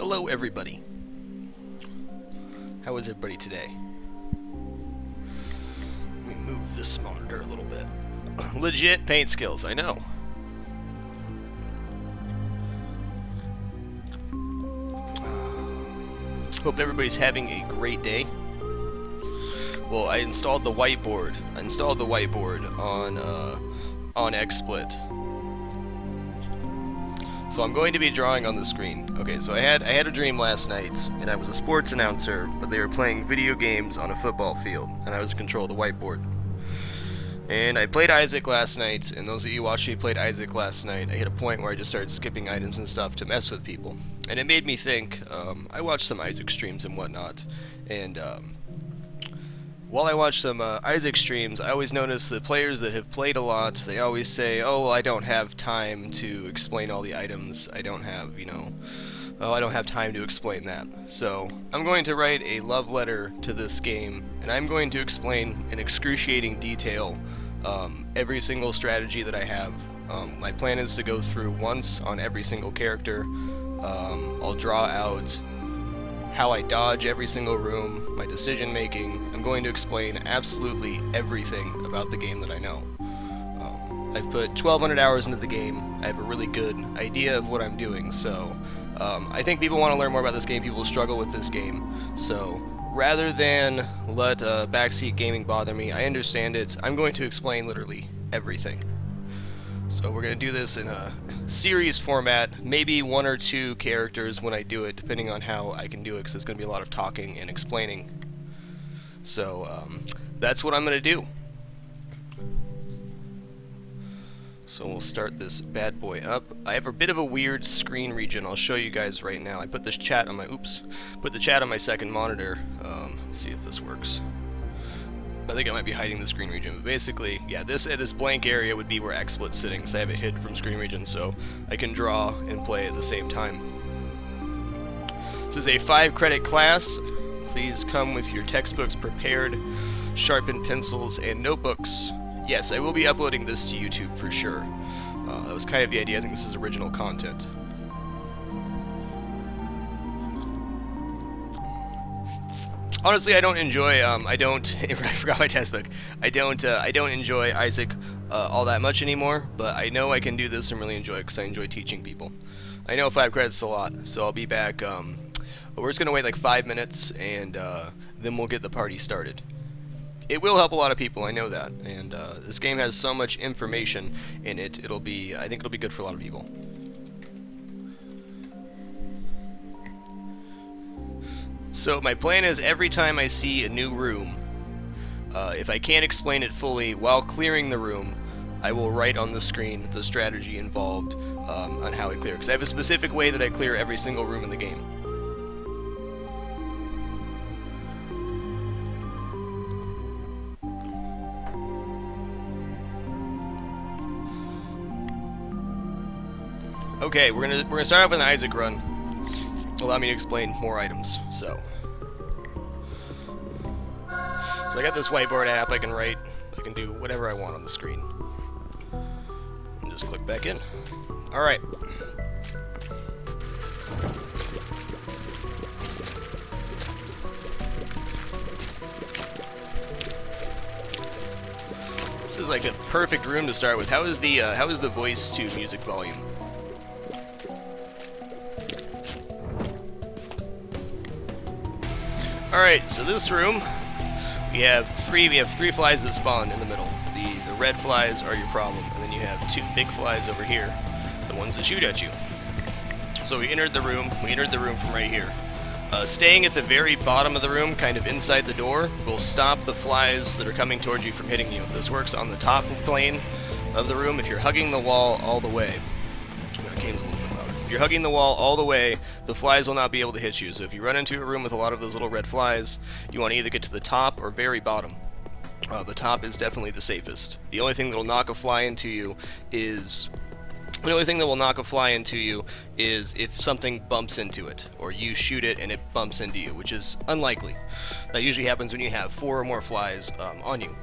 Hello everybody. How is everybody today? Let me move this monitor a little bit. Legit paint skills, I know. Hope everybody's having a great day. Well, I installed the whiteboard. On XSplit. So I'm going to be drawing on the screen. Okay, so I had a dream last night, and I was a sports announcer, but they were playing video games on a football field, and I was in control of the whiteboard. And I played Isaac last night, and those of you who watched me played Isaac last night, I hit a point where I just started skipping items and stuff to mess with people. And it made me think, I watched some Isaac streams and whatnot, and while I watch some Isaac streams, I always notice the players that have played a lot, they always say, oh, well, I don't have time to explain all the items, I don't have, I don't have time to explain that. So, I'm going to write a love letter to this game, and I'm going to explain in excruciating detail every single strategy that I have. My plan is to go through once on every single character. I'll draw out how I dodge every single room, my decision making. I'm going to explain absolutely everything about the game that I know. I've put 1,200 hours into the game. I have a really good idea of what I'm doing, so I think people want to learn more about this game. People struggle with this game, so rather than let backseat gaming bother me, I understand it. I'm going to explain literally everything. So we're going to do this in a series format, maybe 1 or 2 characters when I do it, depending on how I can do it, because it's going to be a lot of talking and explaining. So that's what I'm going to do. So we'll start this bad boy up. I have a bit of a weird screen region. I'll show you guys right now. I put this chat on my put the chat on my second monitor. See if this works. I think I might be hiding the screen region, but basically, yeah, this blank area would be where XSplit's sitting, because I have it hid from screen region, so I can draw and play at the same time. This is a 5-credit class. Please come with your textbooks prepared, sharpened pencils, and notebooks. Yes, I will be uploading this to YouTube for sure. That was kind of the idea. I think this is original content. Honestly, I don't enjoy, I forgot my test book. I don't enjoy Isaac all that much anymore, but I know I can do this and really enjoy it because I enjoy teaching people. I know 5 credits is a lot, so I'll be back, we're just going to wait like 5 minutes, and then we'll get the party started. It will help a lot of people, I know that, and this game has so much information in it, I think it'll be good for a lot of people. So my plan is every time I see a new room, if I can't explain it fully while clearing the room, I will write on the screen the strategy involved on how I clear, because I have a specific way that I clear every single room in the game. Okay, we're gonna start off with an Isaac run. Allow me to explain more items. So I got this whiteboard app. I can write. I can do whatever I want on the screen. And just click back in. All right. This is like a perfect room to start with. How is the voice to music volume? Alright, so this room, we have three flies that spawn in the middle. The red flies are your problem, and then you have 2 big flies over here, the ones that shoot at you. So we entered the room from right here. Staying at the very bottom of the room, kind of inside the door, will stop the flies that are coming towards you from hitting you. This works on the top plane of the room. If you're hugging the wall all the way, if you're hugging the wall all the way, the flies will not be able to hit you. So if you run into a room with a lot of those little red flies, you want to either get to the top or very bottom. The top is definitely the safest. The only thing that will knock a fly into you is if something bumps into it, or you shoot it and it bumps into you, which is unlikely. That usually happens when you have 4 or more flies on you.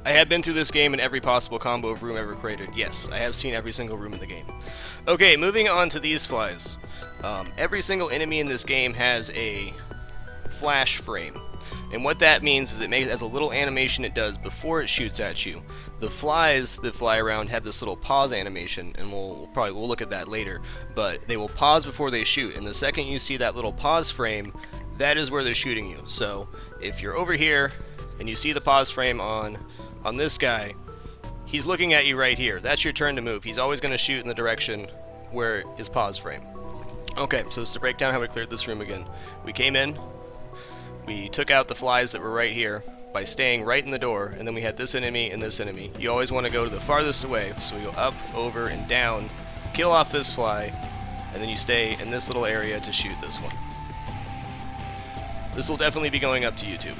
I have been through this game in every possible combo of room ever created. Yes, I have seen every single room in the game. Okay, moving on to these flies. Every single enemy in this game has a flash frame. And what that means is it has a little animation it does before it shoots at you. The flies that fly around have this little pause animation, and we'll look at that later. But they will pause before they shoot, and the second you see that little pause frame, that is where they're shooting you. So if you're over here and you see the pause frame on this guy, he's looking at you right here. That's your turn to move. He's always going to shoot in the direction where his pause frame. Okay, so just to break down how we cleared this room again. We came in, we took out the flies that were right here by staying right in the door, and then we had this enemy and this enemy. You always want to go to the farthest away, so we go up, over, and down, kill off this fly, and then you stay in this little area to shoot this one. This will definitely be going up to YouTube.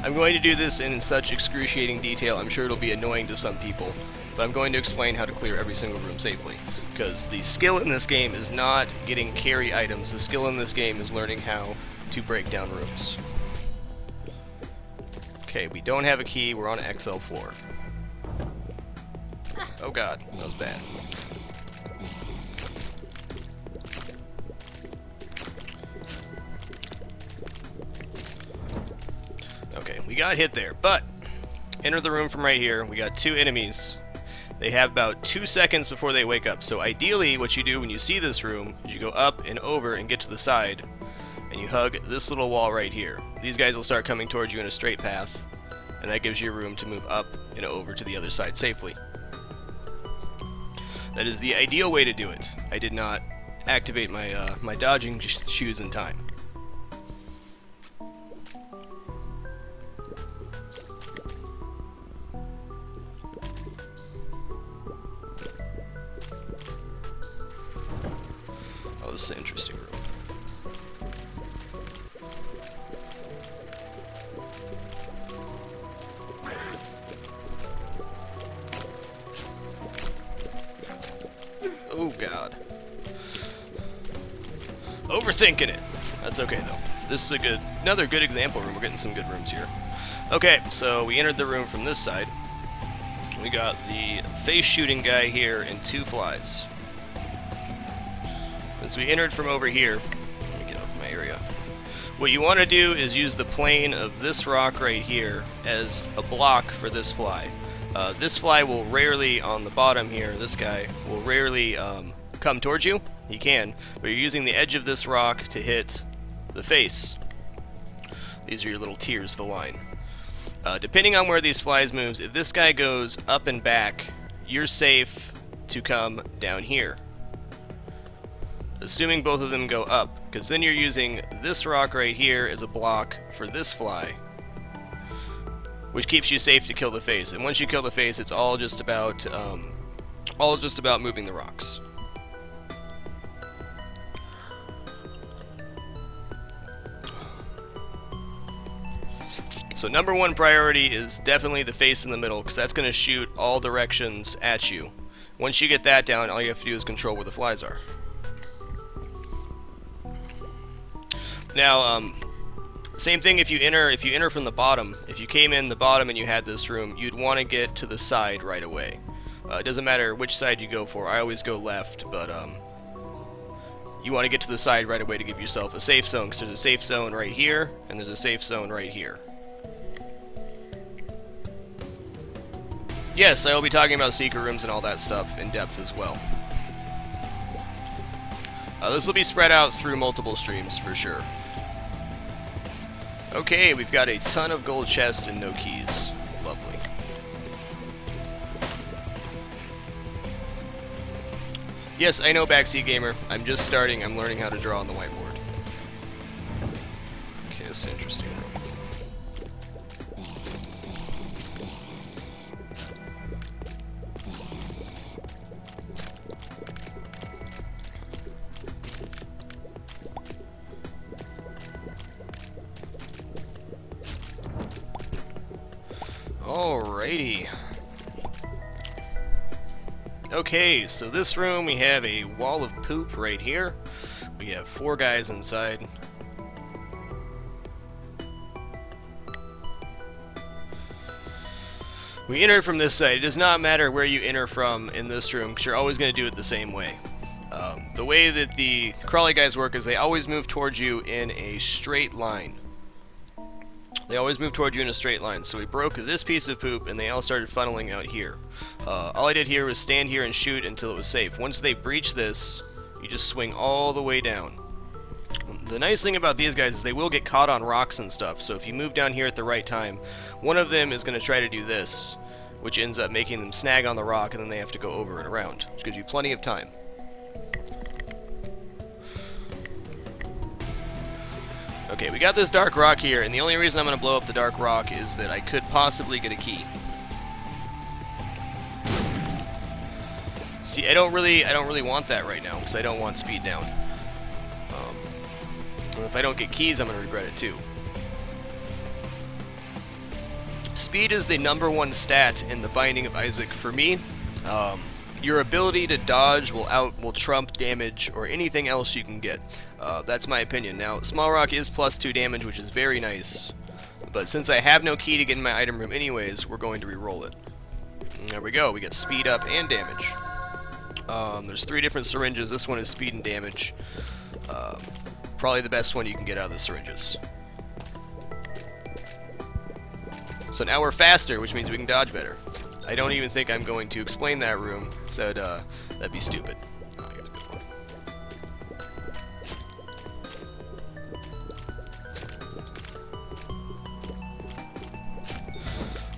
I'm going to do this in such excruciating detail, I'm sure it'll be annoying to some people, but I'm going to explain how to clear every single room safely. Because the skill in this game is not getting carry items, the skill in this game is learning how to break down rooms. Okay, we don't have a key, we're on an XL floor. Oh god, that was bad. Okay, we got hit there, but enter the room from right here. We got two enemies. They have about 2 seconds before they wake up. So ideally, what you do when you see this room is you go up and over and get to the side, and you hug this little wall right here. These guys will start coming towards you in a straight path, and that gives you room to move up and over to the other side safely. That is the ideal way to do it. I did not activate my my dodging shoes in time. Oh, this is an interesting room. Oh god. Overthinking it. That's okay though. This is another good example room. We're getting some good rooms here. Okay, so we entered the room from this side. We got the face shooting guy here and two flies. As we entered from over here, let me get up my area. What you want to do is use the plane of this rock right here as a block for this fly. This fly will rarely, on the bottom here, this guy, will rarely come towards you. He can, but you're using the edge of this rock to hit the face. These are your little tiers, the line. Depending on where these flies moves, if this guy goes up and back, you're safe to come down here. Assuming both of them go up, because then you're using this rock right here as a block for this fly, which keeps you safe to kill the face. And once you kill the face, it's all just about moving the rocks. So number one priority is definitely the face in the middle, because that's going to shoot all directions at you. Once you get that down, all you have to do is control where the flies are. Now, same thing if you enter from the bottom. If you came in the bottom and you had this room, you'd want to get to the side right away. It doesn't matter which side you go for. I always go left, but you want to get to the side right away to give yourself a safe zone, because there's a safe zone right here, and there's a safe zone right here. Yes, I will be talking about secret rooms and all that stuff in depth as well. This will be spread out through multiple streams for sure. Okay, we've got a ton of gold chests and no keys. Lovely. Yes, I know, Backseat Gamer. I'm just starting. I'm learning how to draw on the whiteboard. Okay, this is an interesting room. Alrighty. Okay, so this room we have a wall of poop right here. We have 4 guys inside. We enter from this side. It does not matter where you enter from in this room, because you're always going to do it the same way. The way that the crawly guys work is they always move towards you in a straight line. They always move towards you in a straight line. So we broke this piece of poop, and they all started funneling out here. All I did here was stand here and shoot until it was safe. Once they breach this, you just swing all the way down. The nice thing about these guys is they will get caught on rocks and stuff, so if you move down here at the right time, one of them is going to try to do this, which ends up making them snag on the rock, and then they have to go over and around, which gives you plenty of time. Okay, we got this dark rock here, and the only reason I'm going to blow up the dark rock is that I could possibly get a key. See, I don't really want that right now, because I don't want speed down. And if I don't get keys, I'm going to regret it too. Speed is the #1 stat in the Binding of Isaac for me. Your ability to dodge will trump damage or anything else you can get. That's my opinion. Now, Small Rock is +2 damage, which is very nice. But since I have no key to get in my item room anyways, we're going to re-roll it. And there we go. We get speed up and damage. There's 3 different syringes. This one is speed and damage. Probably the best one you can get out of the syringes. So now we're faster, which means we can dodge better. I don't even think I'm going to explain that room, so that'd be stupid. Oh, here's a good one.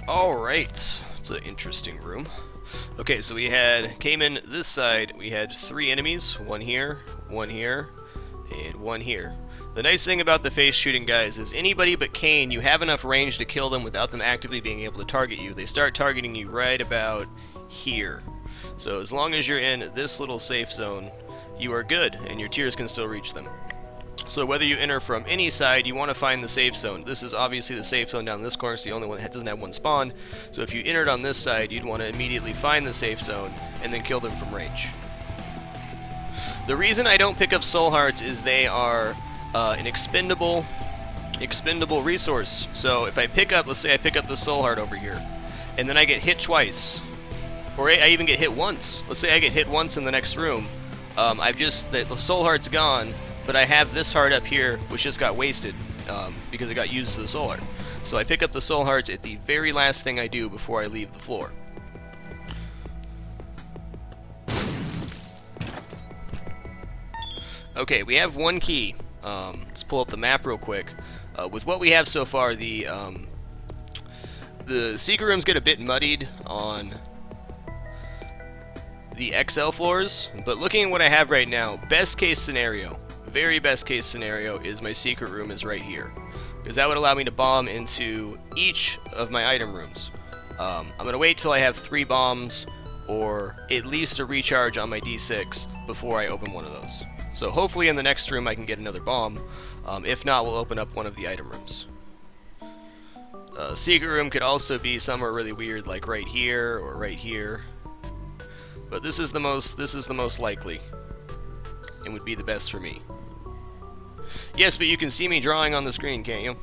Alright, it's an interesting room. Okay, so we came in this side, we had 3 enemies, one here, and one here. The nice thing about the face shooting guys is anybody but Kane, you have enough range to kill them without them actively being able to target you. They start targeting you right about here. So as long as you're in this little safe zone, you are good, and your tiers can still reach them. So whether you enter from any side, you want to find the safe zone. This is obviously the safe zone down this corner. It's the only one that doesn't have one spawn. So if you entered on this side, you'd want to immediately find the safe zone and then kill them from range. The reason I don't pick up soul hearts is they are an expendable resource. So if I pick up, let's say I pick up the soul heart over here, and then I get hit twice, or I even get hit once. Let's say I get hit once in the next room. The soul heart's gone, but I have this heart up here, which just got wasted because it got used as a soul heart. So I pick up the soul hearts at the very last thing I do before I leave the floor. Okay, we have one key. Let's pull up the map real quick. With what we have so far, the secret rooms get a bit muddied on the XL floors, but looking at what I have right now, best case scenario, very best case scenario, is my secret room is right here, because that would allow me to bomb into each of my item rooms. I'm going to wait till I have 3 bombs, or at least a recharge on my D6 before I open one of those. So hopefully in the next room I can get another bomb. If not, we'll open up one of the item rooms. Secret room could also be somewhere really weird, like right here or right here. But this is the most likely, and would be the best for me. Yes, but you can see me drawing on the screen, can't you?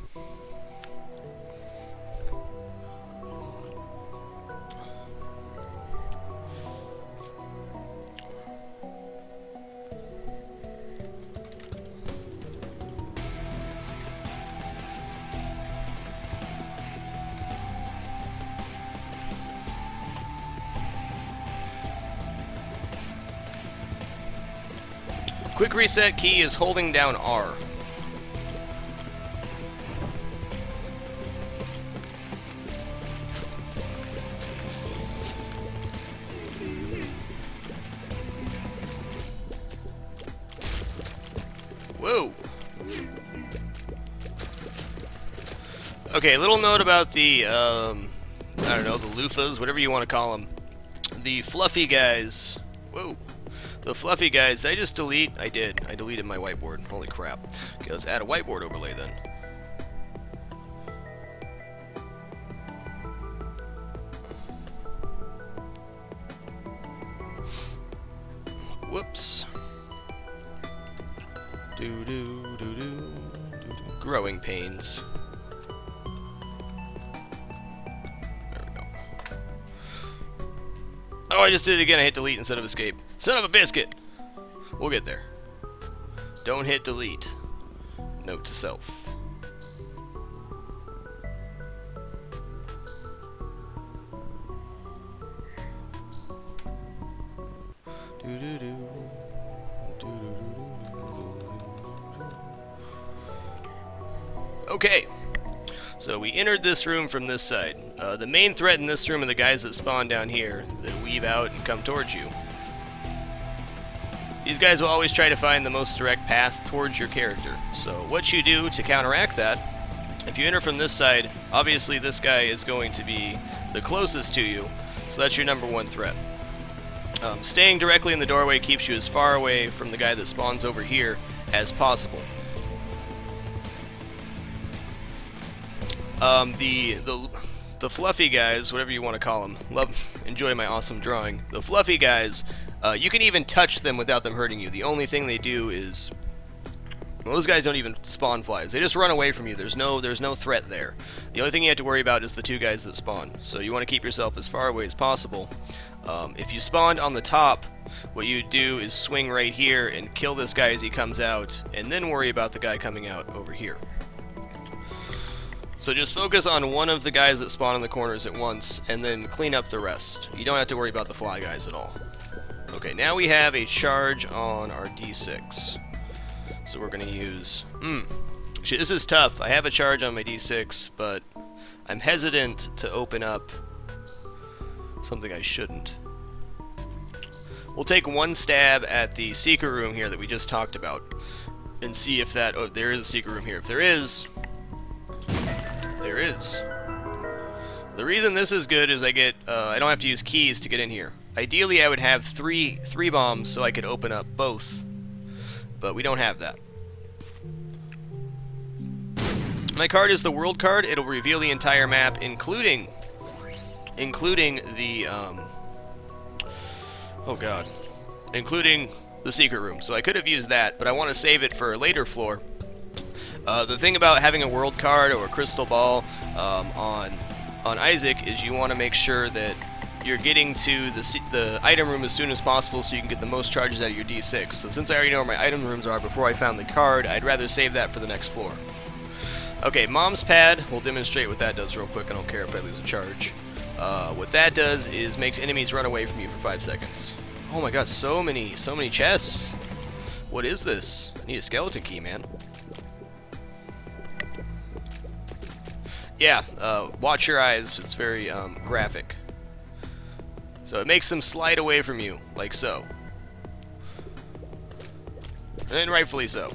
Quick reset key is holding down R. Whoa. Okay, a little note about the, I don't know, the loofahs, whatever you want to call them. The fluffy guys. Whoa. The fluffy guys, did I just delete? I did. I deleted my whiteboard. Holy crap. Okay, let's add a whiteboard overlay then. Whoops. Growing pains. There we go. Oh, I just did it again. I hit delete instead of escape. Son of a biscuit! We'll get there. Don't hit delete. Note to self. Okay, so we entered this room from this side. The main threat in this room are the guys that spawn down here that weave out and come towards you. These guys will always try to find the most direct path towards your character. So what you do to counteract that, if you enter from this side, obviously this guy is going to be the closest to you, so that's your number one threat. Staying directly in the doorway keeps you as far away from the guy that spawns over here as possible. The fluffy guys, whatever you want to call them, enjoy my awesome drawing. The fluffy guys, you can even touch them without them hurting you. The only thing they do is, well, those guys don't even spawn flies. They just run away from you. There's no threat there. The only thing you have to worry about is the two guys that spawn. So you want to keep yourself as far away as possible. If you spawned on the top, what you do is swing right here and kill this guy as he comes out, and then worry about the guy coming out over here. So just focus on one of the guys that spawn in the corners at once, and then clean up the rest. You don't have to worry about the fly guys at all. Okay, now we have a charge on our D6. So we're going to use... Shit, this is tough. I have a charge on my D6, but I'm hesitant to open up something I shouldn't. We'll take one stab at the secret room here that we just talked about, and see if that... Oh, there is a secret room here. If there is... There is. The reason this is good is I don't have to use keys to get in here. Ideally, I would have three bombs so I could open up both, but we don't have that. My card is the world card. It'll reveal the entire map, including the including the secret room. So I could have used that, but I want to save it for a later floor. The thing about having a world card or a crystal ball on Isaac is you want to make sure that you're getting to the item room as soon as possible so you can get the most charges out of your D6. So since I already know where my item rooms are before I found the card, I'd rather save that for the next floor. Okay, Mom's Pad. We'll demonstrate what that does real quick. I don't care if I lose a charge. What that does is makes enemies run away from you for 5 seconds. Oh my god, so many chests. What is this? I need a skeleton key, man. Yeah, watch your eyes. It's very graphic. So it makes them slide away from you, like so. And rightfully so.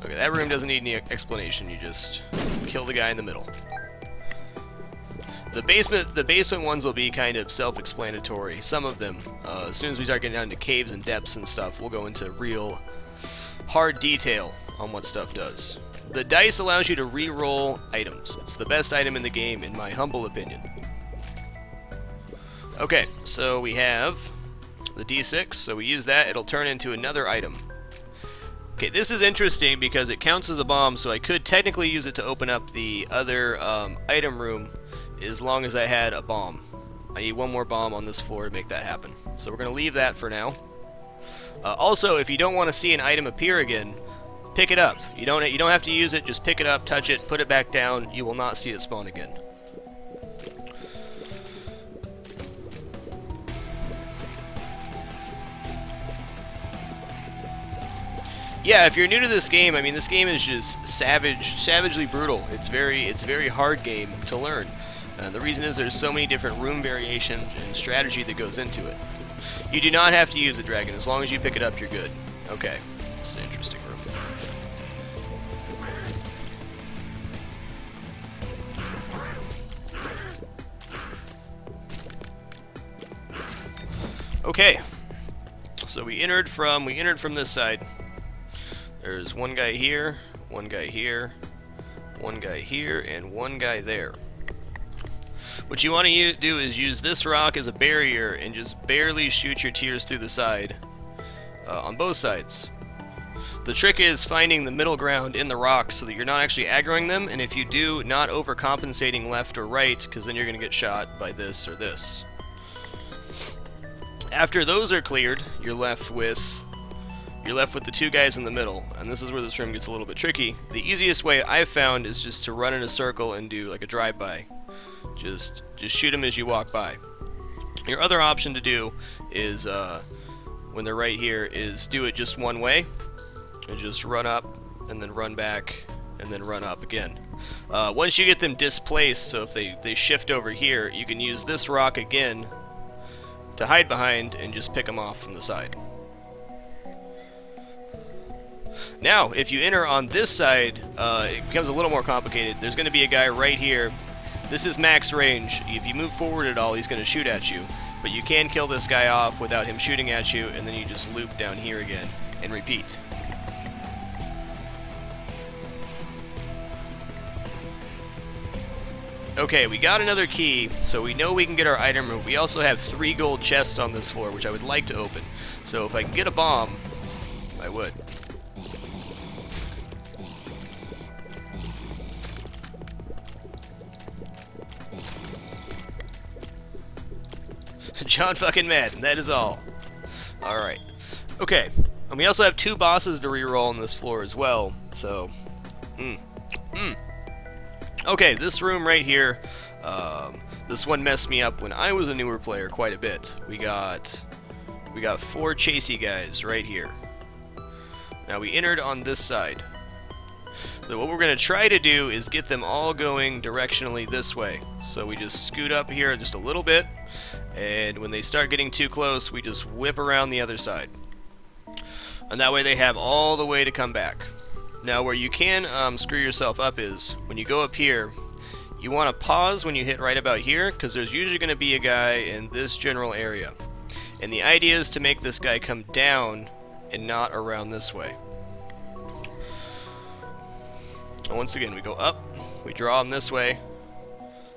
Okay, that room doesn't need any explanation. You just kill the guy in the middle. The basement ones will be kind of self-explanatory. Some of them. As soon as we start getting down into caves and depths and stuff, we'll go into real hard detail on what stuff does. The dice allows you to re-roll items. It's the best item in the game, in my humble opinion. Okay, so we have the D6, so we use that, it'll turn into another item. Okay, this is interesting because it counts as a bomb, so I could technically use it to open up the other item room as long as I had a bomb. I need one more bomb on this floor to make that happen. So we're going to leave that for now. Also, if you don't want to see an item appear again, pick it up. You don't have to use it, just pick it up, touch it, put it back down. You will not see it spawn again. Yeah, if you're new to this game, I mean, this game is just savagely brutal. It's very hard game to learn. The reason is there's so many different room variations and strategy that goes into it. You do not have to use the dragon. As long as you pick it up, you're good. Okay, this is an interesting room. Okay, so we entered from this side. There's one guy here, one guy here, one guy here, and one guy there. What you want to do is use this rock as a barrier and just barely shoot your tiers through the side on both sides. The trick is finding the middle ground in the rock so that you're not actually aggroing them, and if you do, not overcompensating left or right, because then you're going to get shot by this or this. After those are cleared, you're left with the two guys in the middle, and this is where this room gets a little bit tricky. The easiest way I've found is just to run in a circle and do like a drive-by. Just shoot them as you walk by. Your other option to do is, when they're right here, is do it just one way, and just run up, and then run back, and then run up again. Once you get them displaced, so if they shift over here, you can use this rock again to hide behind and just pick them off from the side. Now, if you enter on this side, it becomes a little more complicated. There's going to be a guy right here. This is max range. If you move forward at all, he's going to shoot at you. But you can kill this guy off without him shooting at you, and then you just loop down here again and repeat. Okay, we got another key, so we know we can get our item room. We also have 3 gold chests on this floor, which I would like to open. So if I can get a bomb, I would. John fucking Madden, that is all. Alright. Okay. And we also have 2 bosses to reroll on this floor as well, so... Okay, this room right here, this one messed me up when I was a newer player quite a bit. We got 4 chasey guys right here. Now we entered on this side. So what we're going to try to do is get them all going directionally this way. So we just scoot up here just a little bit, and when they start getting too close, we just whip around the other side. And that way they have all the way to come back. Now where you can screw yourself up is, when you go up here, you want to pause when you hit right about here, because there's usually going to be a guy in this general area. And the idea is to make this guy come down and not around this way. And once again, we go up, we draw him this way,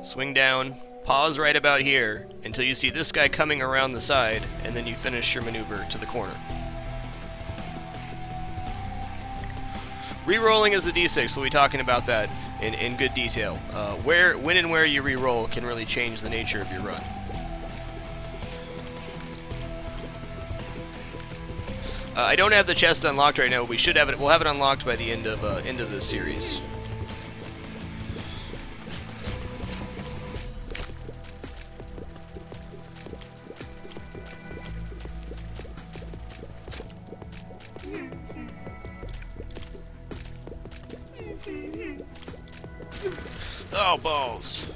swing down, pause right about here until you see this guy coming around the side, and then you finish your maneuver to the corner. Rerolling is a d6, we'll be talking about that in good detail. When and where you reroll can really change the nature of your run. I don't have the chest unlocked right now. We should have it. We'll have it unlocked by the end of this series. Oh, balls.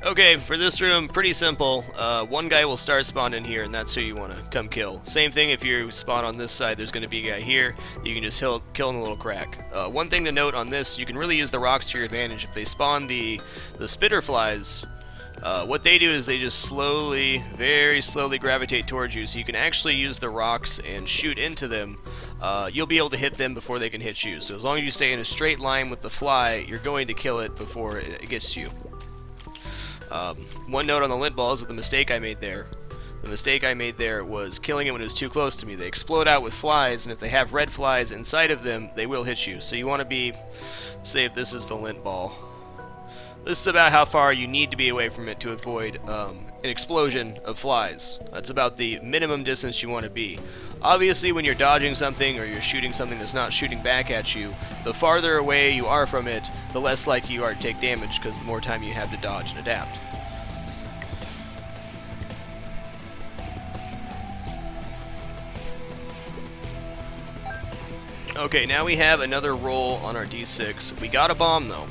Okay, for this room, pretty simple. One guy will start spawn in here, and that's who you want to come kill. Same thing if you spawn on this side, there's going to be a guy here. You can just kill in a little crack. One thing to note on this, you can really use the rocks to your advantage. If they spawn the spitter flies, what they do is they just slowly, very slowly gravitate towards you, so you can actually use the rocks and shoot into them. You'll be able to hit them before they can hit you. So as long as you stay in a straight line with the fly, you're going to kill it before it gets to you. One note on the lint balls with the mistake I made there. The mistake I made there was killing it when it was too close to me. They explode out with flies, and if they have red flies inside of them, they will hit you. So you want to be, say if this is the lint ball. This is about how far you need to be away from it to avoid an explosion of flies. That's about the minimum distance you want to be. Obviously, when you're dodging something or you're shooting something that's not shooting back at you, the farther away you are from it, the less likely you are to take damage, because the more time you have to dodge and adapt. Okay, now we have another roll on our d6. We got a bomb, though.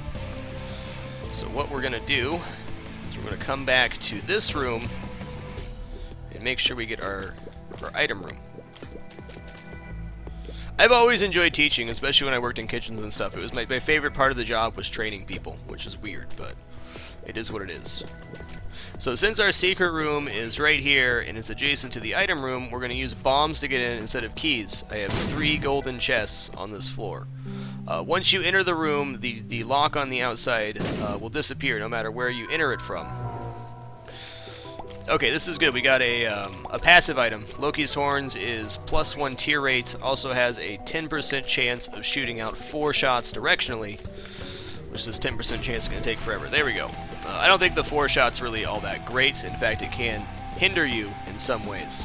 So what we're going to do is we're going to come back to this room and make sure we get our item room. I've always enjoyed teaching, especially when I worked in kitchens and stuff. It was my favorite part of the job was training people, which is weird, but it is what it is. So since our secret room is right here and it's adjacent to the item room, we're going to use bombs to get in instead of keys. I have 3 golden chests on this floor. Once you enter the room, the lock on the outside will disappear no matter where you enter it from. Okay, this is good. We got a passive item. Loki's Horns is +1 tier rate, also has a 10% chance of shooting out 4 shots directionally, which is 10% chance it's going to take forever. There we go. I don't think the 4 shot's really all that great. In fact, it can hinder you in some ways.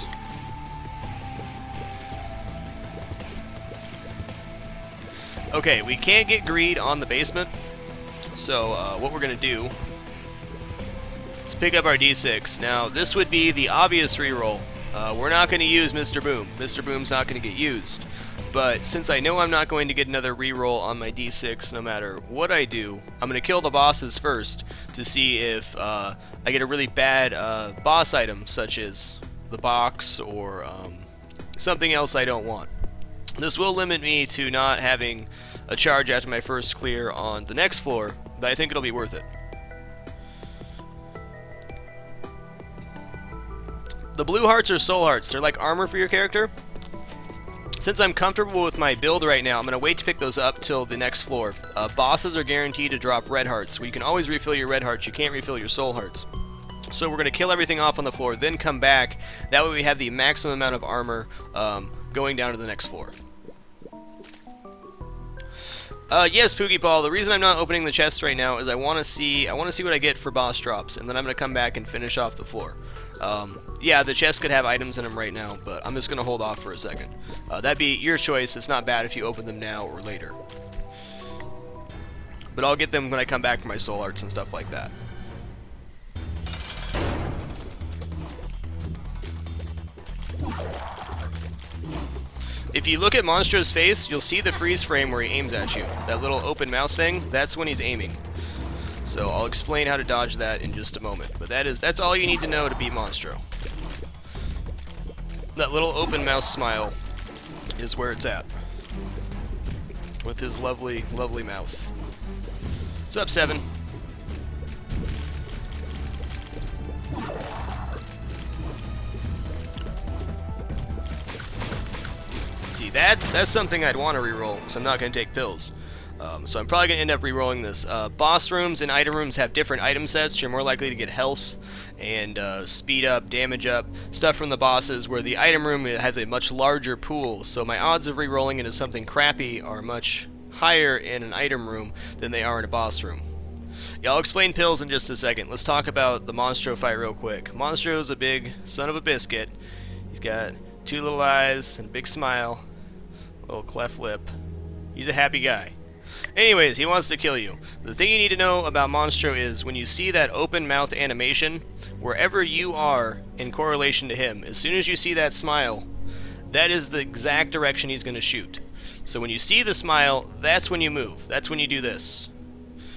Okay, we can't get greed on the basement, so what we're going to do is pick up our D6. Now, this would be the obvious reroll. We're not going to use Mr. Boom. Mr. Boom's not going to get used. But since I know I'm not going to get another reroll on my D6 no matter what I do, I'm going to kill the bosses first to see if I get a really bad boss item, such as the box or something else I don't want. This will limit me to not having a charge after my first clear on the next floor, but I think it'll be worth it. The blue hearts are soul hearts. They're like armor for your character. Since I'm comfortable with my build right now, I'm going to wait to pick those up till the next floor. Bosses are guaranteed to drop red hearts. You can always refill your red hearts. You can't refill your soul hearts. So we're going to kill everything off on the floor, then come back. That way we have the maximum amount of armor going down to the next floor. Yes, Poogie Paul. The reason I'm not opening the chest right now is I want to see what I get for boss drops, and then I'm going to come back and finish off the floor. Yeah, the chest could have items in them right now, but I'm just going to hold off for a second. That'd be your choice. It's not bad if you open them now or later. But I'll get them when I come back for my soul arts and stuff like that. If you look at Monstro's face, you'll see the freeze frame where he aims at you. That little open mouth thing, that's when he's aiming. So I'll explain how to dodge that in just a moment. But that's all you need to know to beat Monstro. That little open mouth smile is where it's at. With his lovely, lovely mouth. What's up, Seven? See, that's something I'd want to reroll, so I'm not going to take pills. So I'm probably going to end up rerolling this. Boss rooms and item rooms have different item sets. You're more likely to get health and speed up, damage up, stuff from the bosses, where the item room has a much larger pool. So my odds of rerolling into something crappy are much higher in an item room than they are in a boss room. Yeah, I'll explain pills in just a second. Let's talk about the Monstro fight real quick. Monstro's a big son of a biscuit. He's got 2 little eyes and a big smile, a little cleft lip. He's a happy guy. Anyways, he wants to kill you. The thing you need to know about Monstro is when you see that open mouth animation, wherever you are in correlation to him, as soon as you see that smile, that is the exact direction he's going to shoot. So when you see the smile, that's when you move. That's when you do this.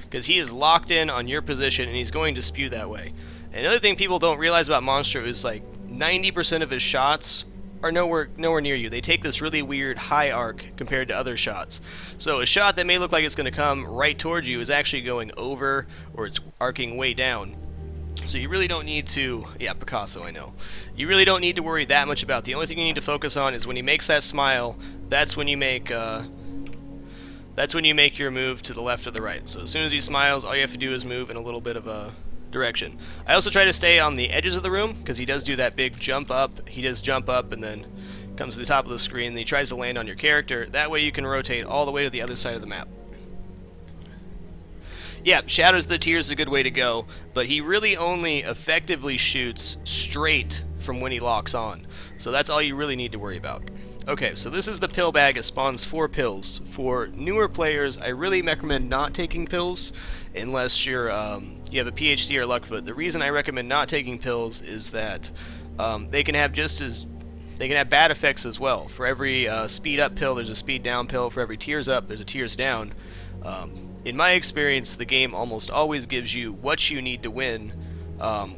Because he is locked in on your position and he's going to spew that way. And another thing people don't realize about Monstro is like 90% of his shots are nowhere near you. They take this really weird high arc compared to other shots. So a shot that may look like it's going to come right towards you is actually going over, or it's arcing way down. So you really don't need to, yeah, Picasso, I know. You really don't need to worry that much about. The only thing you need to focus on is when he makes that smile, that's when you make your move to the left or the right. So as soon as he smiles, all you have to do is move in a little bit of a direction. I also try to stay on the edges of the room because he does do that big jump up. He does jump up and then comes to the top of the screen and he tries to land on your character. That way you can rotate all the way to the other side of the map. Yeah, Shadows of the Tears is a good way to go, but he really only effectively shoots straight from when he locks on. So that's all you really need to worry about. Okay, so this is the pill bag. It spawns 4 pills. For newer players, I really recommend not taking pills unless you're you have a PhD or Luckfoot. The reason I recommend not taking pills is that they can have bad effects as well. For every speed up pill, there's a speed down pill. For every tears up, there's a tears down. In my experience, the game almost always gives you what you need to win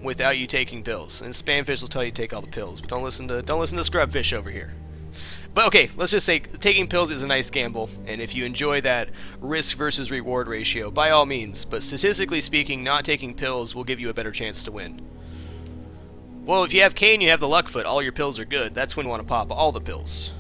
without you taking pills. And Spamfish will tell you to take all the pills, but don't listen to Scrubfish over here. But okay, let's just say taking pills is a nice gamble, and if you enjoy that risk versus reward ratio, by all means. But statistically speaking, not taking pills will give you a better chance to win. Well, if you have Kane, you have the Luckfoot. All your pills are good. That's when you want to pop all the pills.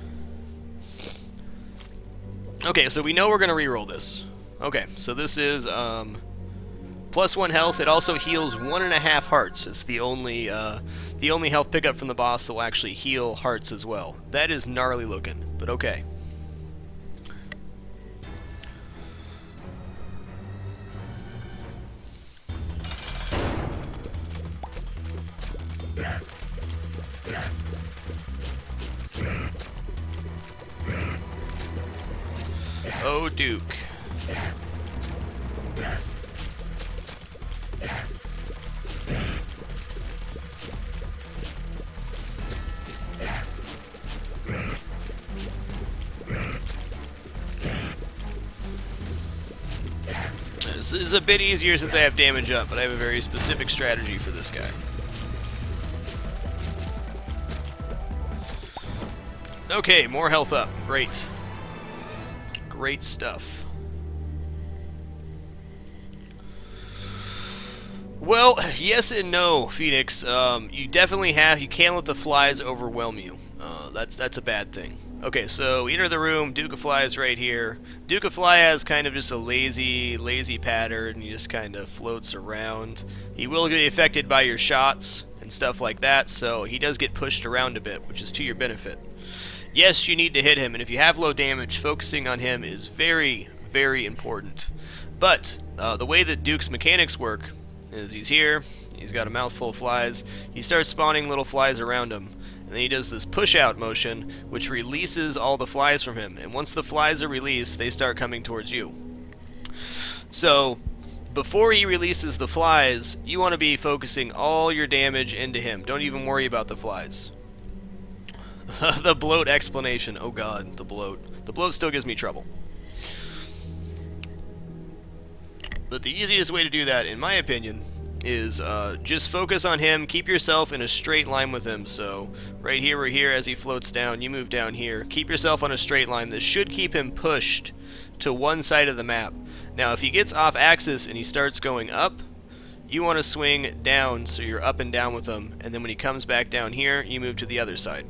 Okay, so we know we're going to reroll this. Okay, so this is +1 health. It also heals 1.5 hearts. It's the only health pickup from the boss that will actually heal hearts as well. That is gnarly looking, but okay. go Duke. This is a bit easier since I have damage up, but I have a very specific strategy for this guy. Okay, more health up. Great. Great stuff. Well, yes and no, Phoenix. You definitely you can't let the flies overwhelm you. That's a bad thing. Okay, so enter the room. Duke of Flies right here. Duke of Fly has kind of just a lazy pattern. He just kind of floats around. He will get affected by your shots and stuff like that, so he does get pushed around a bit, which is to your benefit. Yes, you need to hit him, and if you have low damage, focusing on him is very, very important. But the way that Duke's mechanics work is he's here, he's got a mouthful of flies, he starts spawning little flies around him, and then he does this push-out motion, which releases all the flies from him, and once the flies are released, they start coming towards you. So, before he releases the flies, you want to be focusing all your damage into him. Don't even worry about the flies. The bloat explanation. Oh god, the bloat. The bloat still gives me trouble. But the easiest way to do that, in my opinion, is just focus on him, keep yourself in a straight line with him. So, right here, we're here, as he floats down, you move down here. Keep yourself on a straight line. This should keep him pushed to one side of the map. Now, if he gets off axis and he starts going up, you want to swing down so you're up and down with him, and then when he comes back down here, you move to the other side.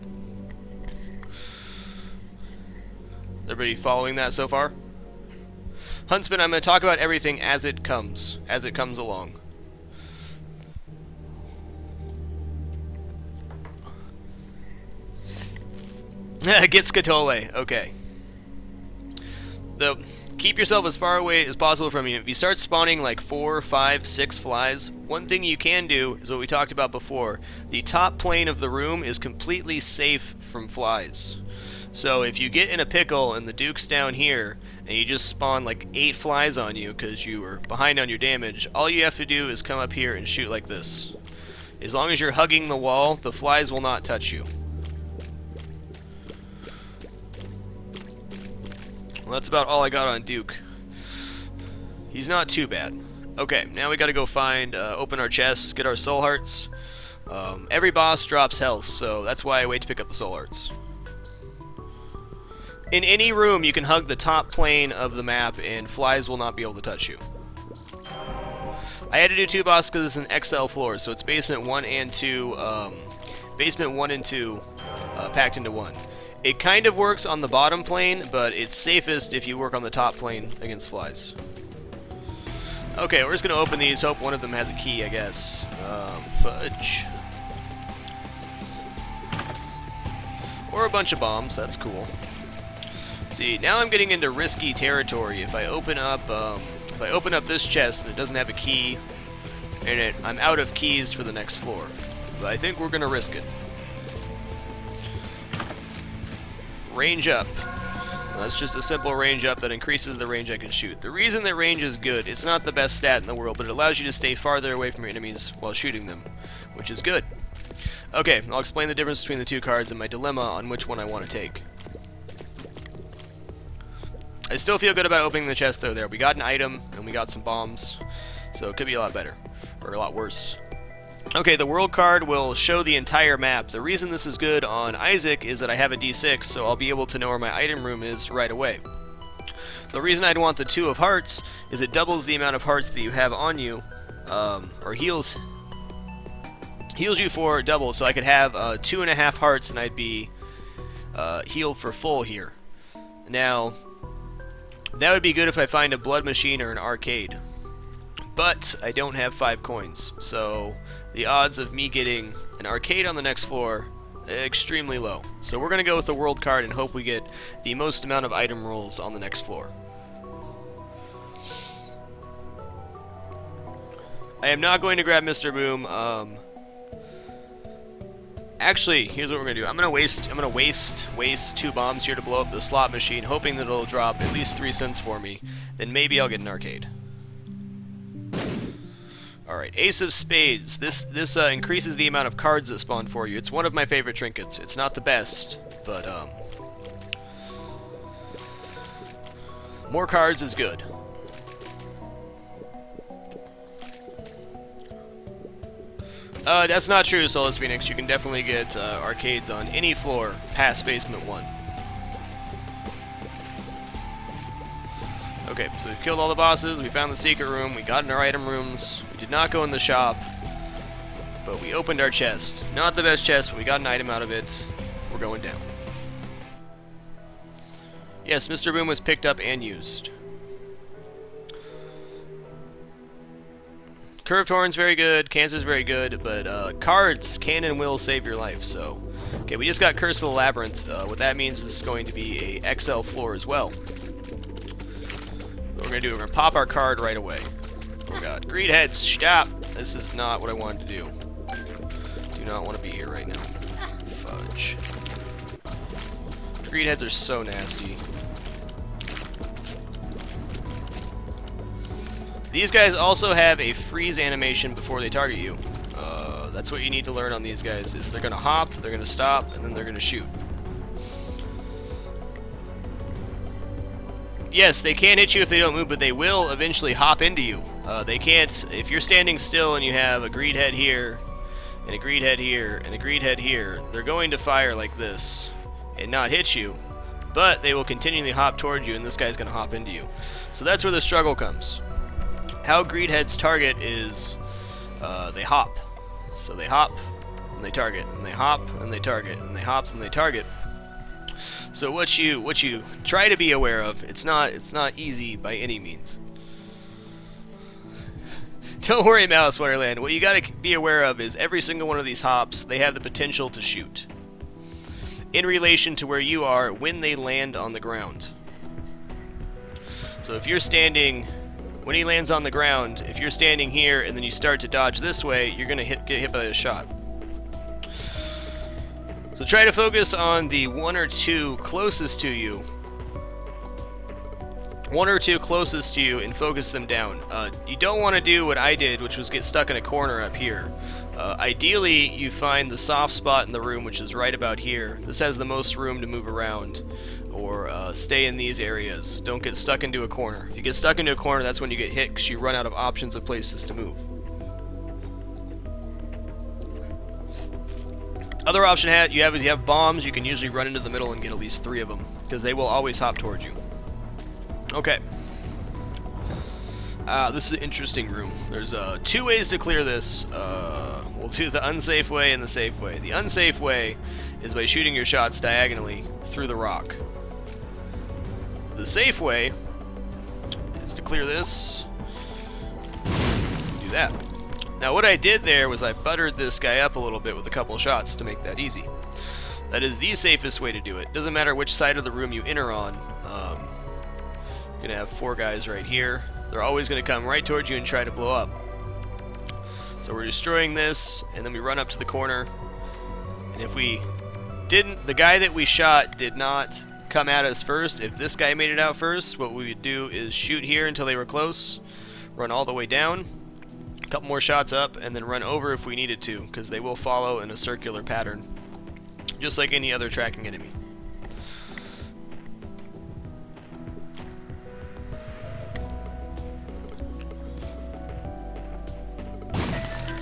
Everybody following that so far? Huntsman, I'm going to talk about everything as it comes along. Get Scatole, okay. So, keep yourself as far away as possible from you. If you start spawning like 4, 5, 6 flies, one thing you can do is what we talked about before. The top plane of the room is completely safe from flies. So if you get in a pickle and the Duke's down here, and you just spawn like 8 flies on you because you were behind on your damage, all you have to do is come up here and shoot like this. As long as you're hugging the wall, the flies will not touch you. Well, that's about all I got on Duke. He's not too bad. Okay, now we gotta go find, open our chests, get our soul hearts. Every boss drops health, so that's why I wait to pick up the soul hearts. In any room, you can hug the top plane of the map, and flies will not be able to touch you. I had to do 2 bosses because it's an XL floor, so it's basement 1 and 2, packed into one. It kind of works on the bottom plane, but it's safest if you work on the top plane against flies. Okay, we're just going to open these, hope one of them has a key, I guess. Fudge. Or a bunch of bombs, that's cool. See, now I'm getting into risky territory. If I open up this chest and it doesn't have a key in it, I'm out of keys for the next floor. But I think we're gonna risk it. Range up. That's just a simple range up that increases the range I can shoot. The reason that range is good, it's not the best stat in the world, but it allows you to stay farther away from your enemies while shooting them, which is good. Okay, I'll explain the difference between the 2 cards and my dilemma on which one I want to take. I still feel good about opening the chest though there. We got an item, and we got some bombs, so it could be a lot better, or a lot worse. Okay, the world card will show the entire map. The reason this is good on Isaac is that I have a D6, so I'll be able to know where my item room is right away. The reason I'd want the 2 of hearts is it doubles the amount of hearts that you have on you, or heals you for double, so I could have 2.5 hearts and I'd be healed for full here. Now, that would be good if I find a blood machine or an arcade. But I don't have 5 coins, so the odds of me getting an arcade on the next floor extremely low. So we're going to go with the world card and hope we get the most amount of item rolls on the next floor. I am not going to grab Mr. Boom. Actually, here's what we're gonna do. I'm gonna waste 2 bombs here to blow up the slot machine, hoping that it'll drop at least 3 cents for me. Then maybe I'll get an arcade. Alright, Ace of Spades. This increases the amount of cards that spawn for you. It's one of my favorite trinkets. It's not the best, but more cards is good. That's not true, Solus Phoenix. You can definitely get arcades on any floor past Basement 1. Okay, so we've killed all the bosses, we found the secret room, we got in our item rooms, we did not go in the shop, but we opened our chest. Not the best chest, but we got an item out of it. We're going down. Yes, Mr. Boom was picked up and used. Curved Horn's very good, Cancer's very good, but cards can and will save your life, so... Okay, we just got Curse of the Labyrinth. What that means is it's going to be a XL floor as well. What we're going to do, we're going to pop our card right away. Oh god, Greed Heads, stop! This is not what I wanted to do. Do not want to be here right now. Fudge. Greed Heads are so nasty. These guys also have a freeze animation before they target you. That's what you need to learn on these guys, is they're going to hop, they're going to stop, and then they're going to shoot. Yes, they can't hit you if they don't move, but they will eventually hop into you. They can't, if you're standing still and you have a Greed Head here, and a Greed Head here, and a Greed Head here, they're going to fire like this and not hit you, but they will continually hop towards you, and this guy's going to hop into you. So that's where the struggle comes. How Greed Heads target is they hop. So they hop and they target, and they hop and they target, and they hop and they target. So what you try to be aware of, it's not easy by any means. Don't worry, Malice Wonderland. What you got to be aware of is every single one of these hops, they have the potential to shoot in relation to where you are when they land on the ground. So if you're standing, when he lands on the ground, if you're standing here and then you start to dodge this way, you're going to get hit by a shot. So try to focus on the 1 or 2 closest to you. 1 or 2 closest to you and focus them down. You don't want to do what I did, which was get stuck in a corner up here. Ideally, you find the soft spot in the room, which is right about here. This has the most room to move around, or stay in these areas. Don't get stuck into a corner. If you get stuck into a corner, that's when you get hit, because you run out of options of places to move. Other option you have bombs. You can usually run into the middle and get at least 3 of them, because they will always hop towards you. Okay. This is an interesting room. There's 2 ways to clear this. We'll do the unsafe way and the safe way. The unsafe way is by shooting your shots diagonally through the rock. The safe way is to clear this. Do that. Now what I did there was I buttered this guy up a little bit with a couple shots to make that easy. That is the safest way to do it. Doesn't matter which side of the room you enter on. You're going to have 4 guys right here. They're always going to come right towards you and try to blow up. So we're destroying this, and then we run up to the corner. And if we didn't, the guy that we shot did not come at us first. If this guy made it out first, what we would do is shoot here until they were close, run all the way down, a couple more shots up, and then run over if we needed to, because they will follow in a circular pattern, just like any other tracking enemy.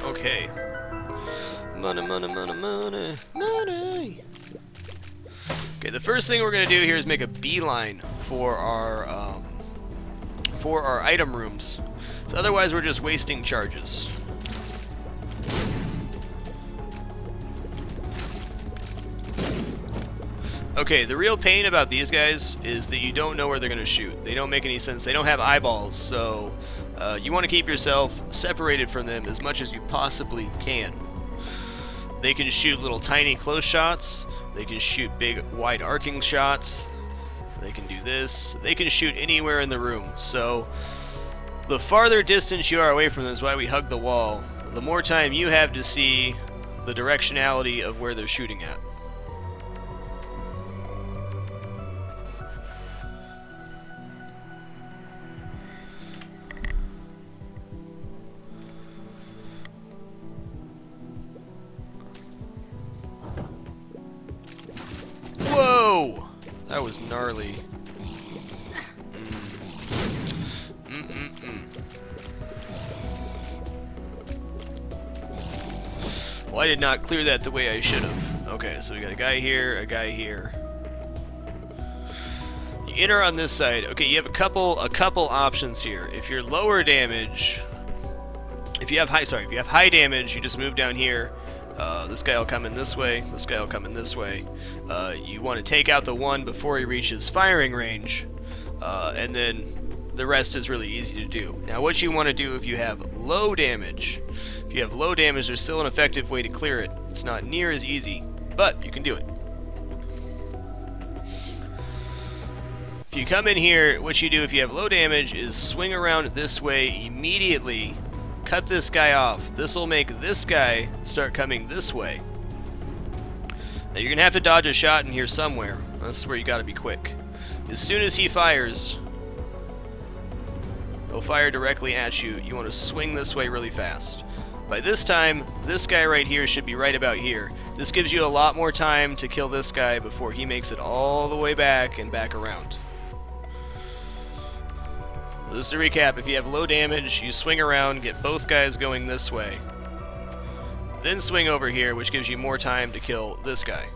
Okay. Money, money, money, money, money. Okay, the first thing we're gonna do here is make a beeline for our item rooms. So otherwise, we're just wasting charges. Okay, the real pain about these guys is that you don't know where they're gonna shoot. They don't make any sense. They don't have eyeballs, so you want to keep yourself separated from them as much as you possibly can. They can shoot little tiny close shots. They can shoot big wide arcing shots. They can do this. They can shoot anywhere in the room. So the farther distance you are away from them is why we hug the wall. The more time you have to see the directionality of where they're shooting at. Whoa! That was gnarly. Well, I did not clear that the way I should have. Okay, so we got a guy here, a guy here. You enter on this side. Okay, you have a couple options here. If you're lower damage, if you have high damage, you just move down here. This guy will come in this way. This guy will come in this way. You want to take out the one before he reaches firing range, and then the rest is really easy to do. Now, what you want to do if you have low damage, there's still an effective way to clear it. It's not near as easy, but you can do it. If you come in here, what you do if you have low damage is swing around this way immediately, cut this guy off. This will make this guy start coming this way. Now you're going to have to dodge a shot in here somewhere. That's where you got to be quick. As soon as he fires, he'll fire directly at you. You want to swing this way really fast. By this time, this guy right here should be right about here. This gives you a lot more time to kill this guy before he makes it all the way back and back around. Just to recap, if you have low damage, you swing around, get both guys going this way. Then swing over here, which gives you more time to kill this guy.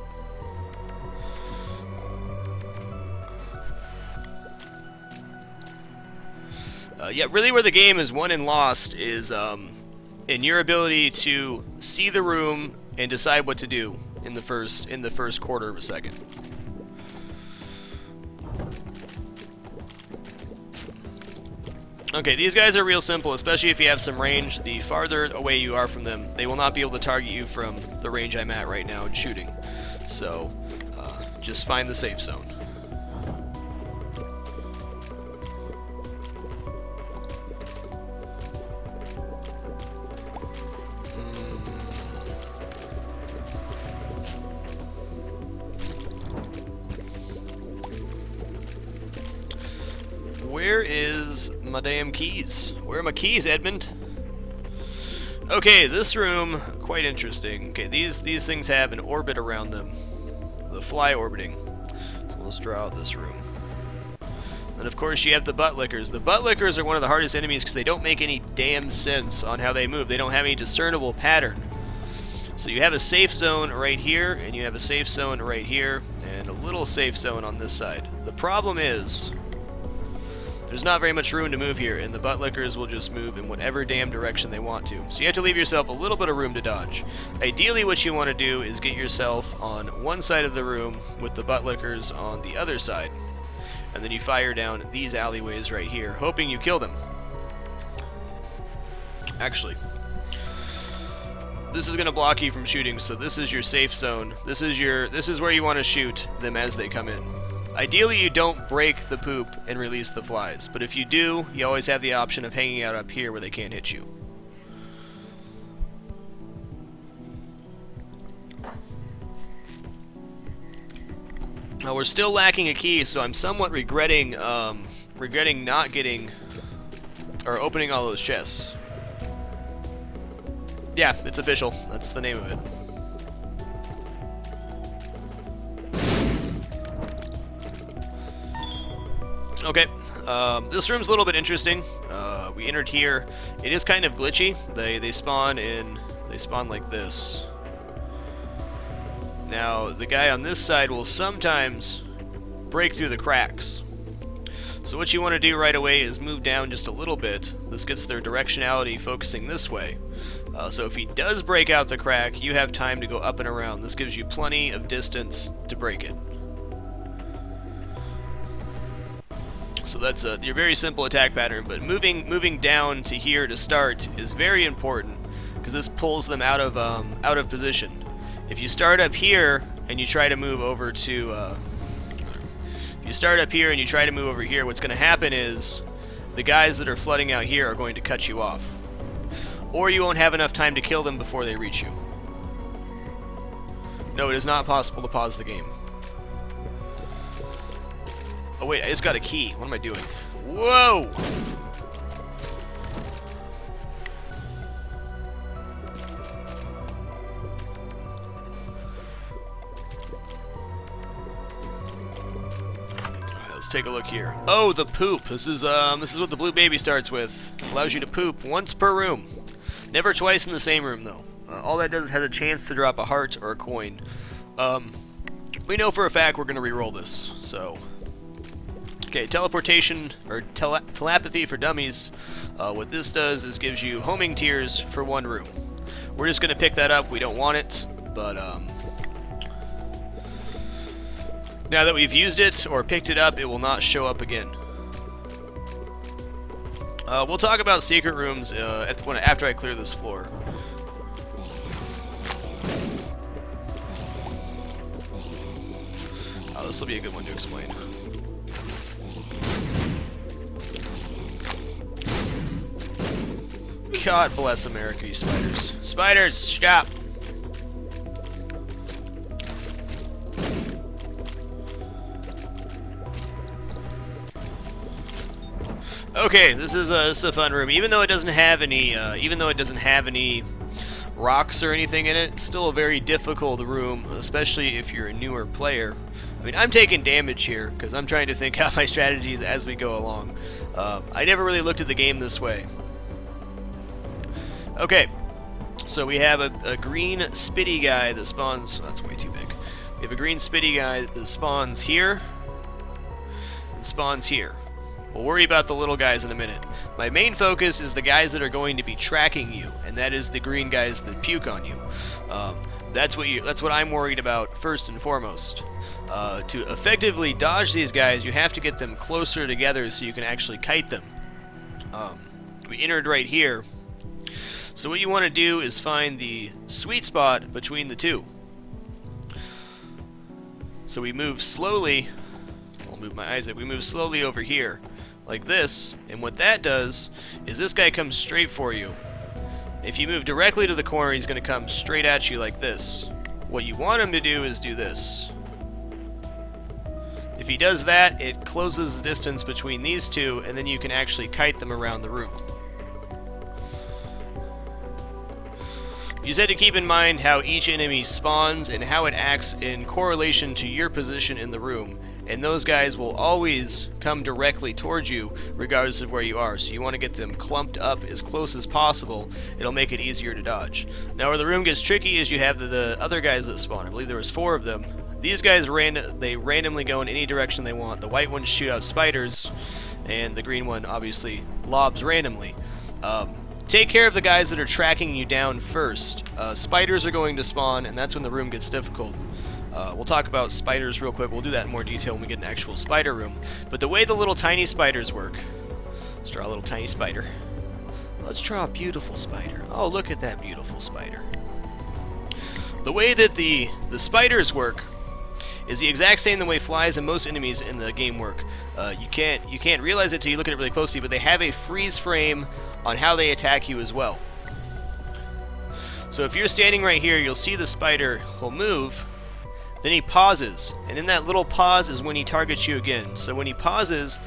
Yeah, really where the game is won and lost is in your ability to see the room and decide what to do in the first quarter of a second. Okay, these guys are real simple, especially if you have some range. The farther away you are from them, they will not be able to target you from the range I'm at right now and shooting. So, just find the safe zone. Where is my damn keys? Where are my keys, Edmund? Okay, this room, quite interesting. Okay, these things have an orbit around them. The fly orbiting. So let's draw out this room. And of course you have the butt lickers. The butt lickers are one of the hardest enemies because they don't make any damn sense on how they move. They don't have any discernible pattern. So you have a safe zone right here, and you have a safe zone right here, and a little safe zone on this side. The problem is, there's not very much room to move here, and the butt lickers will just move in whatever damn direction they want to. So you have to leave yourself a little bit of room to dodge. Ideally, what you want to do is get yourself on one side of the room with the butt lickers on the other side. And then you fire down these alleyways right here, hoping you kill them. Actually, this is going to block you from shooting, so this is your safe zone. This is where you want to shoot them as they come in. Ideally, you don't break the poop and release the flies, but if you do, you always have the option of hanging out up here where they can't hit you. Now, we're still lacking a key, so I'm somewhat regretting not getting or opening all those chests. Yeah, it's official. That's the name of it. Okay, this room's a little bit interesting. We entered here. It is kind of glitchy. They spawn like this. Now, the guy on this side will sometimes break through the cracks. So what you want to do right away is move down just a little bit. This gets their directionality focusing this way. So if he does break out the crack, you have time to go up and around. This gives you plenty of distance to break it. So that's your very simple attack pattern, but moving down to here to start is very important because this pulls them out of position. If you start up here and you try to move over to what's going to happen is the guys that are flooding out here are going to cut you off, or you won't have enough time to kill them before they reach you. No, it is not possible to pause the game. Oh wait, I just got a key. What am I doing? Whoa! Let's take a look here. Oh, the poop. This is what the blue baby starts with. Allows you to poop once per room. Never twice in the same room, though. All that does is has a chance to drop a heart or a coin. We know for a fact we're going to re-roll this, so... Okay, teleportation, or telepathy for dummies. What this does is gives you homing tiers for one room. We're just going to pick that up. We don't want it, but now that we've used it or picked it up, it will not show up again. We'll talk about secret rooms after I clear this floor. This will be a good one to explain. God bless America, you spiders. Spiders, stop! Okay, this is a fun room. Even though it doesn't have any, rocks or anything in it, it's still a very difficult room, especially if you're a newer player. I mean, I'm taking damage here because I'm trying to think out my strategies as we go along. I never really looked at the game this way. Okay, so we have a green spitty guy that spawns. Oh, that's way too big. We have a green spitty guy that spawns here and spawns here. We'll worry about the little guys in a minute. My main focus is the guys that are going to be tracking you, and that is the green guys that puke on you. That's what I'm worried about first and foremost. To effectively dodge these guys, you have to get them closer together so you can actually kite them. We entered right here. So what you want to do is find the sweet spot between the two. So we move slowly. I'll move my eyes up. We move slowly over here, like this. And what that does is this guy comes straight for you. If you move directly to the corner, he's going to come straight at you like this. What you want him to do is do this. If he does that, it closes the distance between these two, and then you can actually kite them around the room. You just have to keep in mind how each enemy spawns and how it acts in correlation to your position in the room. And those guys will always come directly towards you regardless of where you are. So you want to get them clumped up as close as possible. It'll make it easier to dodge. Now where the room gets tricky is you have the other guys that spawn. I believe there was 4 of them. These guys randomly go in any direction they want. The white ones shoot out spiders, and the green one obviously lobs randomly. Take care of the guys that are tracking you down first. Spiders are going to spawn, and that's when the room gets difficult. We'll talk about spiders real quick. We'll do that in more detail when we get an actual spider room. But the way the little tiny spiders work... Let's draw a little tiny spider. Let's draw a beautiful spider. Oh, look at that beautiful spider. The way that the spiders work is the exact same the way flies and most enemies in the game work. You can't realize it till you look at it really closely, but they have a freeze frame on how they attack you as well. So if you're standing right here, you'll see the spider will move, then he pauses, and in that little pause is when he targets you again. So when he pauses,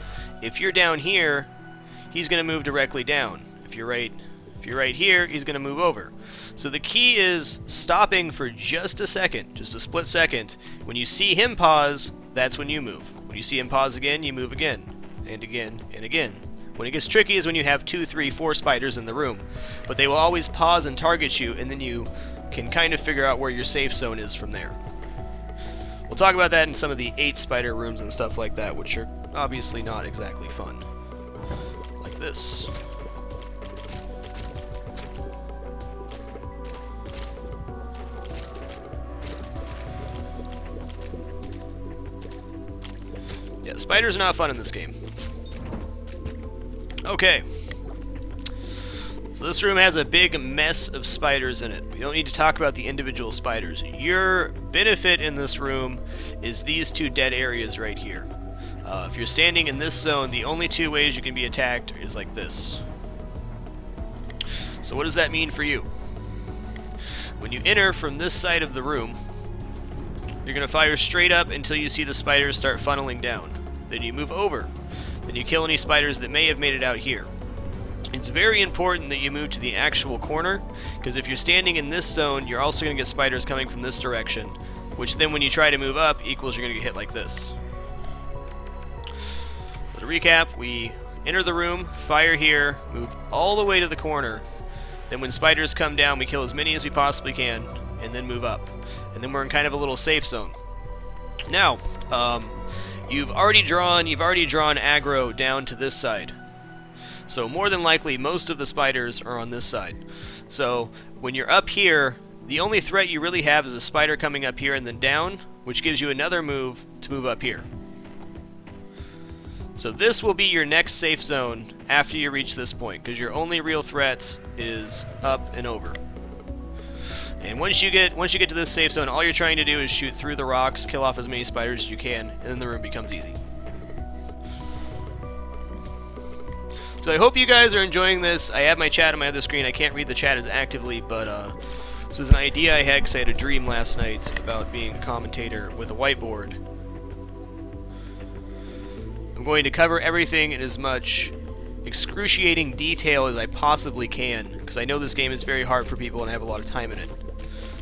if you're down here, he's going to move directly down. If you're right here, he's going to move over. So the key is stopping for just a second, just a split second. When you see him pause, that's when you move. When you see him pause again, you move again, and again, and again. When it gets tricky is when you have 2, 3, 4 spiders in the room. But they will always pause and target you, and then you can kind of figure out where your safe zone is from there. We'll talk about that in some of the 8 spider rooms and stuff like that, which are obviously not exactly fun. Like this. Yeah, spiders are not fun in this game. Okay. So this room has a big mess of spiders in it. We don't need to talk about the individual spiders. Your benefit in this room is these 2 dead areas right here. If you're standing in this zone, the only 2 ways you can be attacked is like this. So what does that mean for you? When you enter from this side of the room, You're going to fire straight up until you see the spiders start funneling down. Then you move over. Then you kill any spiders that may have made it out here. It's very important that you move to the actual corner, because if you're standing in this zone, you're also going to get spiders coming from this direction, which then when you try to move up equals you're going to get hit like this. So to recap, we enter the room, fire here, move all the way to the corner. Then when spiders come down, we kill as many as we possibly can, and then move up. And then we're in kind of a little safe zone. Now, you've already drawn aggro down to this side. So more than likely, most of the spiders are on this side. So when you're up here, the only threat you really have is a spider coming up here and then down, which gives you another move to move up here. So this will be your next safe zone after you reach this point, because your only real threat is up and over. And once you get to this safe zone, all you're trying to do is shoot through the rocks, kill off as many spiders as you can, and then the room becomes easy. So I hope you guys are enjoying this. I have my chat on my other screen. I can't read the chat as actively, but this is an idea I had because I had a dream last night about being a commentator with a whiteboard. I'm going to cover everything in as much excruciating detail as I possibly can, because I know this game is very hard for people and I have a lot of time in it.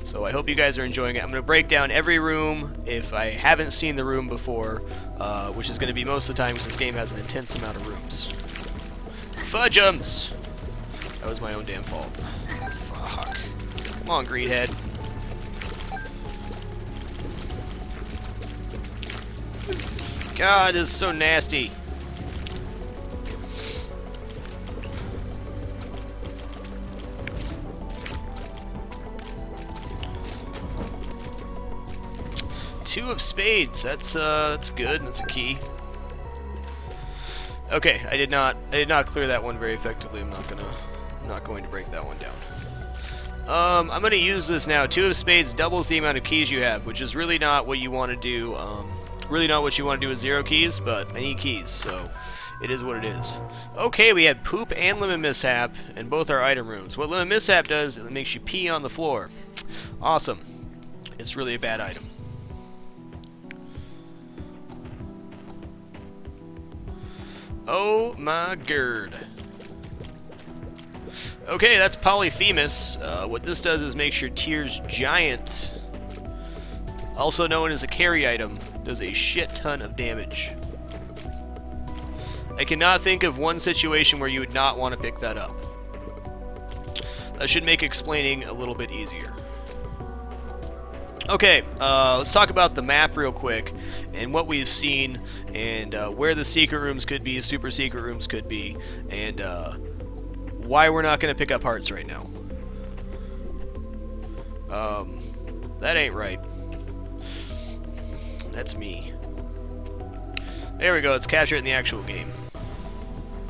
So I hope you guys are enjoying it. I'm going to break down every room if I haven't seen the room before, which is going to be most of the time because this game has an intense amount of rooms. Fudge'ems! That was my own damn fault. Fuck. Come on, Greedhead. God, this is so nasty. Two of spades. That's good. That's a key. Okay, I did not clear that one very effectively. I'm not going to break that one down. I'm gonna use this now. Two of spades doubles the amount of keys you have, which is really not what you want to do. Really not what you want to do with 0 keys, but I need keys, so it is what it is. Okay, we had poop and lemon mishap in both our item rooms. What lemon mishap does is it makes you pee on the floor. Awesome. It's really a bad item. Oh my god. Okay, that's Polyphemus. What this does is makes your tears giant. Also known as a carry item, does a shit ton of damage. I cannot think of one situation where you would not want to pick that up. That should make explaining a little bit easier. Okay, let's talk about the map real quick, and what we've seen, and where the secret rooms could be, super secret rooms could be, and why we're not going to pick up hearts right now. That ain't right. That's me. There we go, let's capture it in the actual game.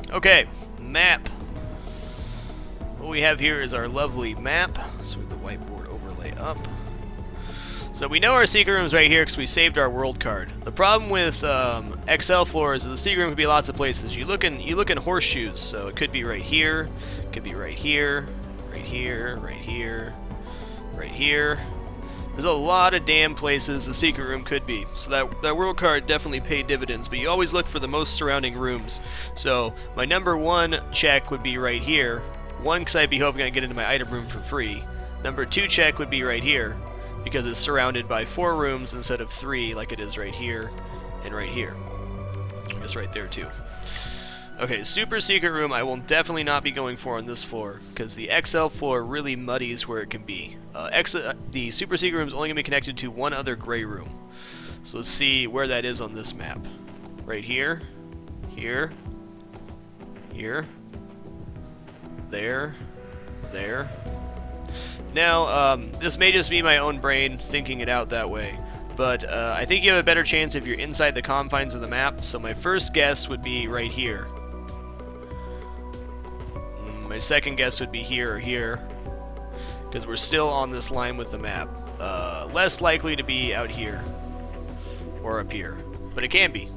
Okay, map. What we have here is our lovely map. So the whiteboard overlay up. So we know our secret room's right here because we saved our world card. The problem with XL floors is the secret room could be lots of places. You look in horseshoes, so it could be right here, it could be right here, right here, right here, right here. There's a lot of damn places the secret room could be. So that world card definitely paid dividends, but you always look for the most surrounding rooms. So my number 1 check would be right here. 1, because I'd be hoping I'd get into my item room for free. Number 2 check would be right here, because it's surrounded by 4 rooms instead of 3 like it is right here and right here. I guess right there too. Okay, super secret room I will definitely not be going for on this floor, because the XL floor really muddies where it can be. The super secret room is only going to be connected to one other gray room. So let's see where that is on this map. Right here, here, here, there, there. Now, this may just be my own brain thinking it out that way, but I think you have a better chance if you're inside the confines of the map, so my first guess would be right here. My second guess would be here or here, because we're still on this line with the map. Less likely to be out here or up here, but it can be.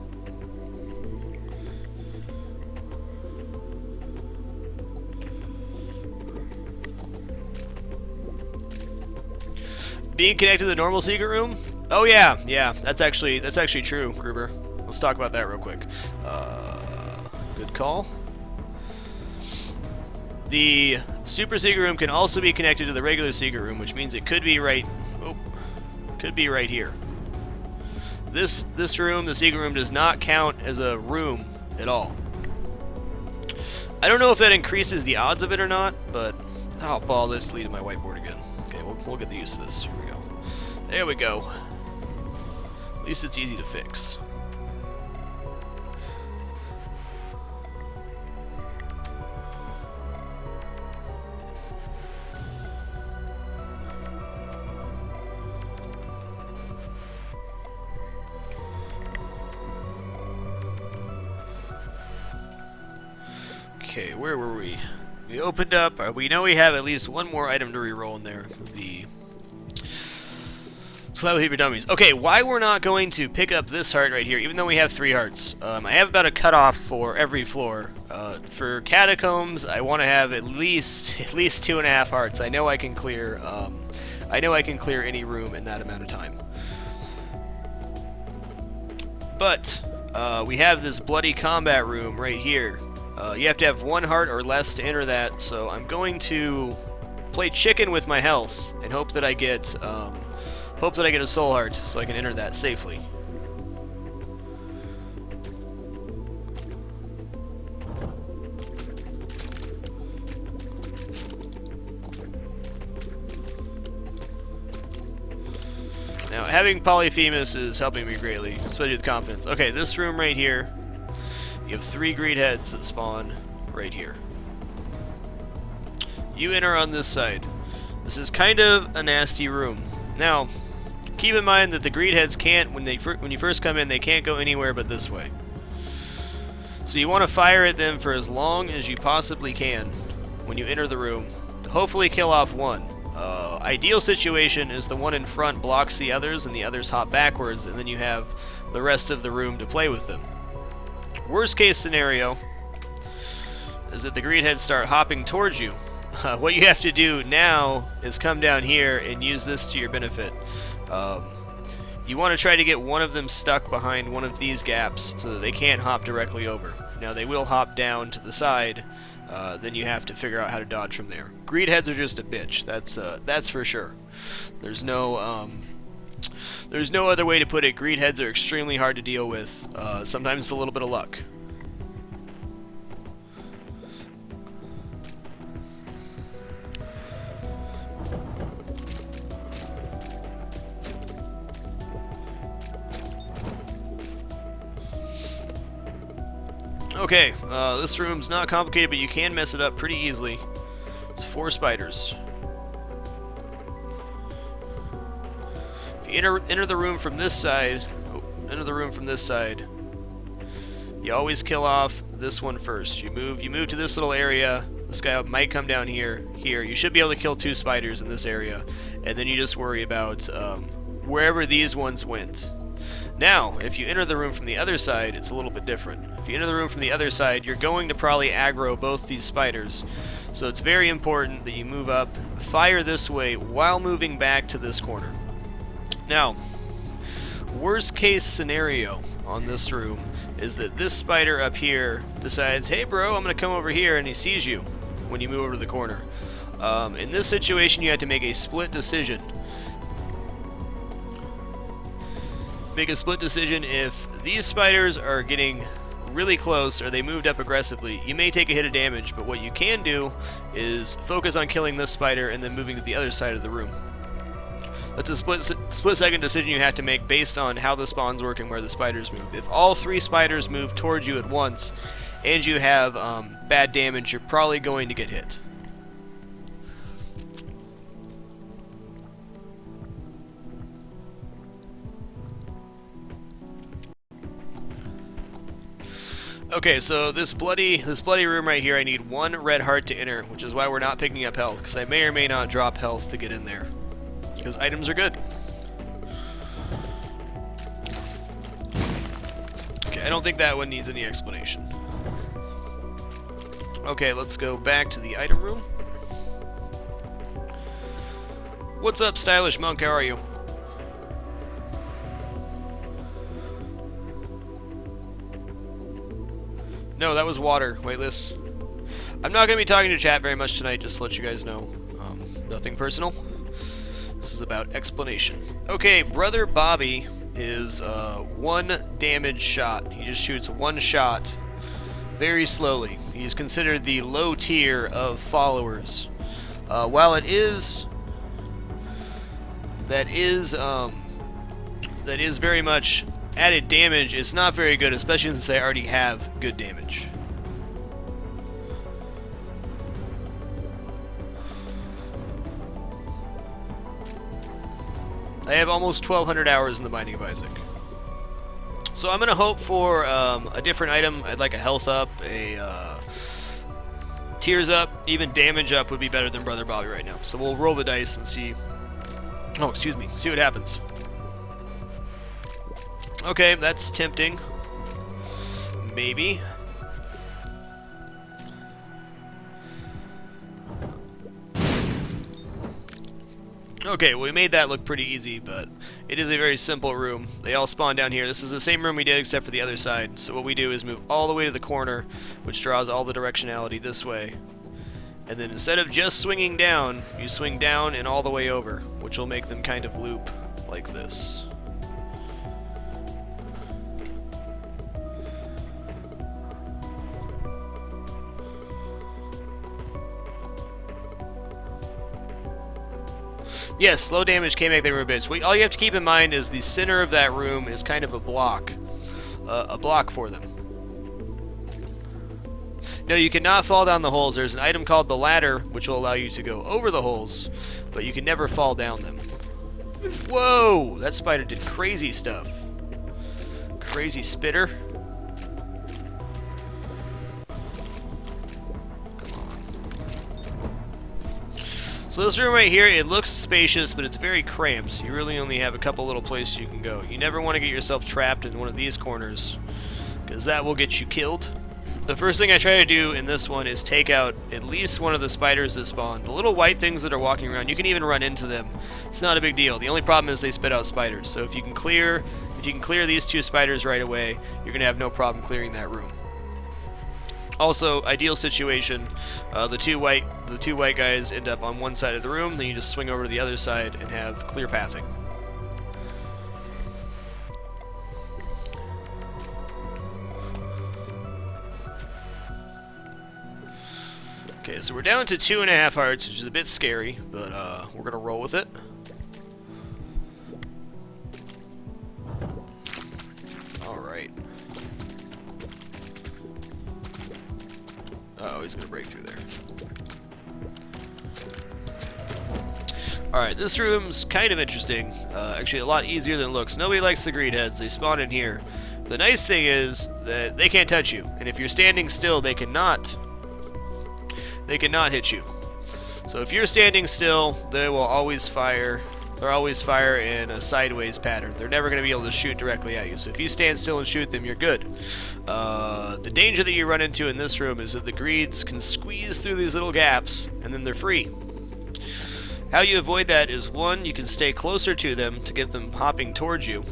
Being connected to the normal secret room, Oh yeah, that's actually true, Gruber. Let's talk about that real quick. Good call. The super secret room can also be connected to the regular secret room, which means it could be right. Oh, could be right here. This room, the secret room, does not count as a room at all. I don't know if that increases the odds of it or not, but oh, ball, this deleted my whiteboard again. Okay, we'll get the use of this. Here we go. There we go. At least it's easy to fix. Okay, where were we? We opened up. We know we have at least one more item to reroll in there. The Slightly for Dummies. Okay, why we're not going to pick up this heart right here, even though we have 3 hearts. I have about a cutoff for every floor. For Catacombs, I want to have at least 2.5 hearts. I know I can clear. I know I can clear any room in that amount of time. But we have this bloody combat room right here. You have to have 1 heart or less to enter that, so I'm going to play chicken with my health and hope that I get a soul heart so I can enter that safely. Now, having Polyphemus is helping me greatly, especially with confidence. Okay, this room right here. You have 3 greed heads that spawn right here. You enter on this side. This is kind of a nasty room. Now, keep in mind that the greed heads can't, when you first come in, they can't go anywhere but this way. So you want to fire at them for as long as you possibly can when you enter the room to hopefully kill off one. Ideal situation is the one in front blocks the others and the others hop backwards, and then you have the rest of the room to play with them. Worst case scenario is that the greed heads start hopping towards you. What you have to do now is come down here and use this to your benefit. You want to try to get one of them stuck behind one of these gaps so that they can't hop directly over. Now they will hop down to the side, then you have to figure out how to dodge from there. Greed heads are just a bitch, that's for sure. There's no other way to put it. Greed heads are extremely hard to deal with. Sometimes it's a little bit of luck. Okay, this room's not complicated, but you can mess it up pretty easily. It's 4 spiders. If you enter the room from this side, you always kill off this one first. You move to this little area. This guy might come down here. You should be able to kill 2 spiders in this area, and then you just worry about wherever these ones went. Now, if you enter the room from the other side, it's a little bit different. If you enter the room from the other side, you're going to probably aggro both these spiders. So it's very important that you move up, fire this way while moving back to this corner. Now, worst case scenario on this room is that this spider up here decides, hey bro, I'm going to come over here, and he sees you when you move over to the corner. In this situation, you have to make a split decision. Make a split decision. If these spiders are getting really close or they moved up aggressively, you may take a hit of damage, but what you can do is focus on killing this spider and then moving to the other side of the room. That's a split second decision you have to make based on how the spawns work and where the spiders move. If all 3 spiders move towards you at once and you have bad damage, you're probably going to get hit. Okay, so this bloody room right here, I need 1 red heart to enter, which is why we're not picking up health, because I may or may not drop health to get in there, because items are good. Okay, I don't think that one needs any explanation. Okay, let's go back to the item room. What's up, stylish monk? How are you? No, that was water. Weightless. I'm not going to be talking to chat very much tonight, just to let you guys know. Nothing personal. This is about explanation. Okay, Brother Bobby is 1 damage shot. He just shoots 1 shot very slowly. He's considered the low tier of followers. While that is very much added damage, it's not very good, especially since I already have good damage. I have almost 1,200 hours in the Binding of Isaac. So I'm going to hope for a different item. I'd like a health up, a tears up, even damage up would be better than Brother Bobby right now. So we'll roll the dice and see. Oh, excuse me. See what happens. Okay, that's tempting. Maybe. Okay, well, we made that look pretty easy, but it is a very simple room. They all spawn down here. This is the same room we did except for the other side. So what we do is move all the way to the corner, which draws all the directionality this way. And then instead of just swinging down, you swing down and all the way over, which will make them kind of loop like this. Yes, low damage can make the room a bitch. All you have to keep in mind is the center of that room is kind of a block for them. No, you cannot fall down the holes. There's an item called the ladder, which will allow you to go over the holes, but you can never fall down them. Whoa! That spider did crazy stuff. Crazy spitter. So this room right here, it looks spacious, but it's very cramped. You really only have a couple little places you can go. You never want to get yourself trapped in one of these corners, because that will get you killed. The first thing I try to do in this one is take out at least one of the spiders that spawn. The little white things that are walking around, you can even run into them. It's not a big deal. The only problem is they spit out spiders. So if you can clear these 2 spiders right away, you're going to have no problem clearing that room. Also, ideal situation, the two white guys end up on one side of the room, then you just swing over to the other side and have clear pathing. Okay, so we're down to 2.5 hearts, which is a bit scary, but we're gonna roll with it. Alright. Uh-oh, he's gonna break through there. Alright, this room's kind of interesting. Actually, a lot easier than it looks. Nobody likes the greed heads. They spawn in here. The nice thing is that they can't touch you, and if you're standing still, they cannot hit you. So if you're standing still, they will always fire. They'll always fire in a sideways pattern. They're never going to be able to shoot directly at you. So if you stand still and shoot them, you're good. The danger that you run into in this room is that the greeds can squeeze through these little gaps, and then they're free. How you avoid that is, 1, you can stay closer to them to get them hopping towards you.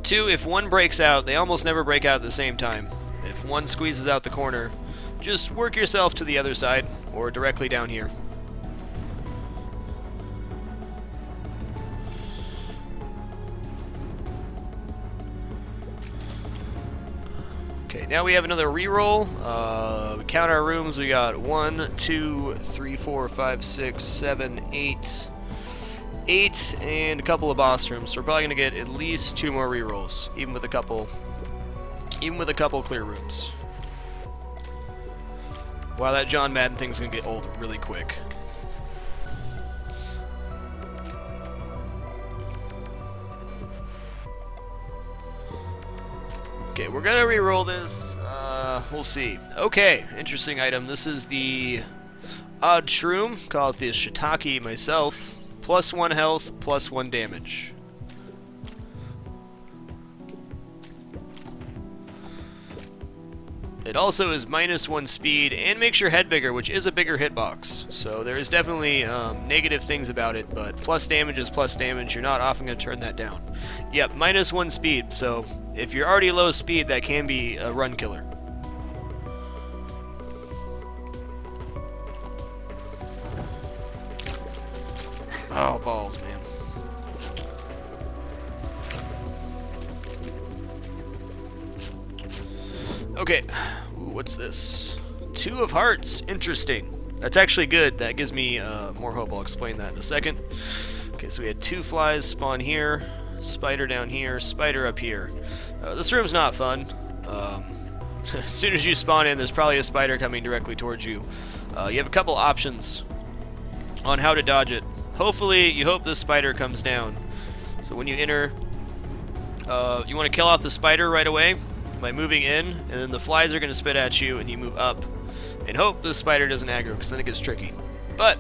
2, if one breaks out, they almost never break out at the same time. If one squeezes out the corner, just work yourself to the other side, or directly down here. Okay, now we have another reroll. We count our rooms. We got 1, 2, 3, 4, 5, 6, 7, 8, 8, and a couple of boss rooms. So we're probably gonna get at least 2 more rerolls, even with a couple clear rooms. Wow, that John Madden thing's gonna get old really quick. Okay, we're gonna re-roll this. We'll see. Okay, interesting item. This is the odd shroom. Call it the shiitake myself. +1 health, +1 damage. It also is -1 speed and makes your head bigger, which is a bigger hitbox. So there is definitely negative things about it, but plus damage is plus damage. You're not often going to turn that down. Yep, -1 speed. So if you're already low speed, that can be a run killer. Oh, balls, man. Okay. Ooh, what's this? 2 of hearts. Interesting. That's actually good. That gives me more hope. I'll explain that in a second. Okay, so we had 2 flies spawn here, spider down here, spider up here. This room's not fun. As soon as you spawn in, there's probably a spider coming directly towards you. You have a couple options on how to dodge it. Hopefully, you hope this spider comes down. So when you enter, you want to kill off the spider right away by moving in, and then the flies are going to spit at you, and you move up. And hope the spider doesn't aggro, because then it gets tricky. But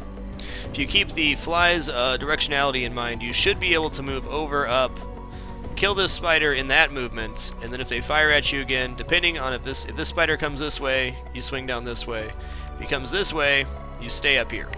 if you keep the fly's directionality in mind, you should be able to move over, up, kill this spider in that movement, and then if they fire at you again, depending on if this spider comes this way, you swing down this way. If he comes this way, you stay up here.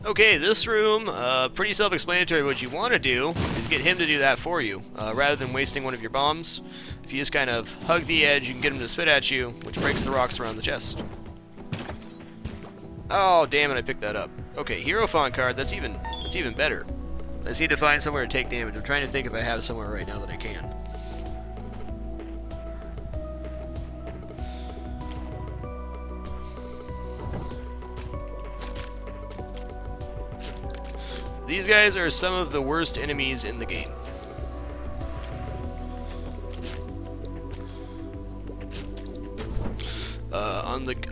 Okay, this room, pretty self-explanatory. What you want to do is get him to do that for you, rather than wasting one of your bombs. If you just kind of hug the edge, you can get him to spit at you, which breaks the rocks around the chest. Oh, damn it, I picked that up. Okay, Hero Font card, that's even better. I just need to find somewhere to take damage. I'm trying to think if I have somewhere right now that I can. These guys are some of the worst enemies in the game.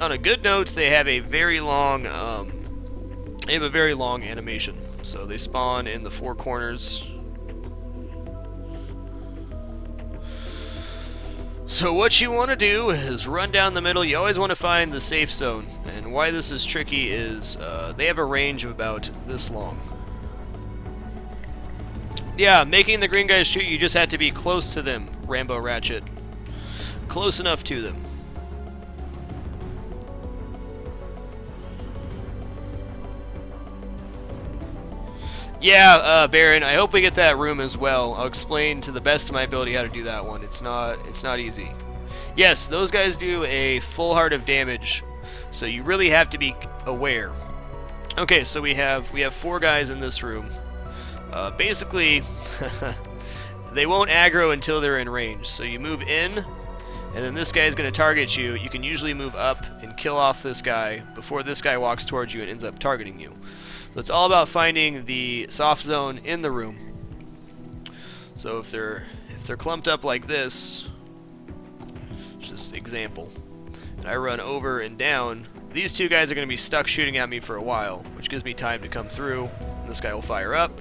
On a good note, they have a very long animation. So they spawn in the 4 corners. So what you want to do is run down the middle. You always want to find the safe zone. And why this is tricky is they have a range of about this long. Yeah, making the green guys shoot, you just have to be close to them, Rambo Ratchet. Close enough to them. Yeah, Baron, I hope we get that room as well. I'll explain to the best of my ability how to do that one. It's not easy. Yes, those guys do a full heart of damage, so you really have to be aware. Okay, so we have 4 guys in this room. Basically, they won't aggro until they're in range. So you move in, and then this guy is going to target you. You can usually move up and kill off this guy before this guy walks towards you and ends up targeting you. So it's all about finding the soft zone in the room. So if they're clumped up like this, just example, and I run over and down, these 2 guys are going to be stuck shooting at me for a while, which gives me time to come through. And this guy will fire up.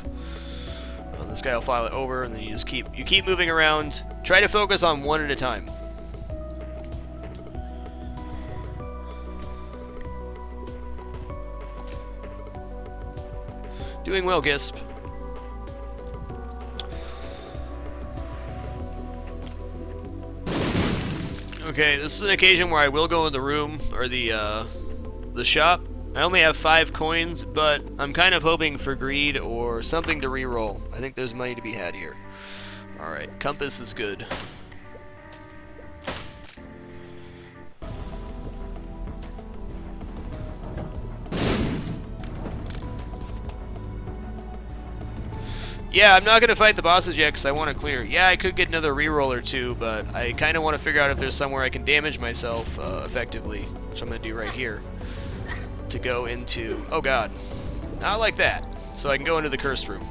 This guy will file it over, and then you keep moving around. Try to focus on one at a time. Doing well, Gisp. Okay, this is an occasion where I will go in the room or the shop. I only have 5 coins, but I'm kind of hoping for greed or something to re-roll. I think there's money to be had here. Alright, compass is good. Yeah, I'm not going to fight the bosses yet because I want to clear. Yeah, I could get another re-roll or 2, but I kind of want to figure out if there's somewhere I can damage myself effectively, which I'm going to do right here. To go into... Oh god. Not like that. So I can go into the cursed room.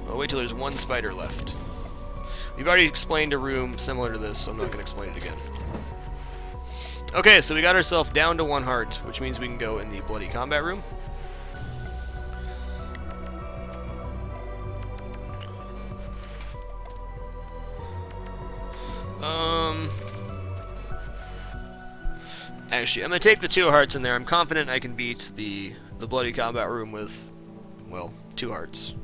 I'll wait till there's 1 spider left. We've already explained a room similar to this, so I'm not going to explain it again. Okay, so we got ourselves down to 1 heart, which means we can go in the bloody combat room. Actually, I'm going to take the 2 hearts in there. I'm confident I can beat the bloody combat room with, well, 2 hearts.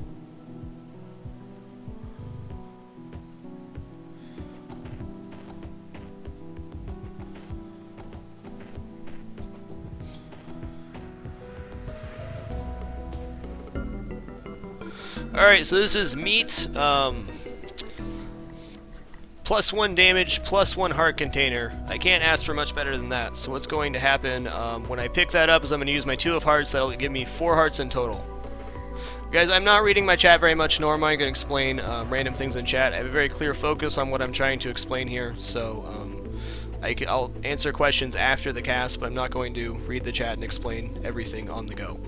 Alright, so this is meat, +1 damage, +1 heart container. I can't ask for much better than that. So what's going to happen when I pick that up is I'm going to use my 2 of hearts. That'll give me 4 hearts in total. Guys, I'm not reading my chat very much, nor am I going to explain random things in chat. I have a very clear focus on what I'm trying to explain here, so I'll answer questions after the cast, but I'm not going to read the chat and explain everything on the go.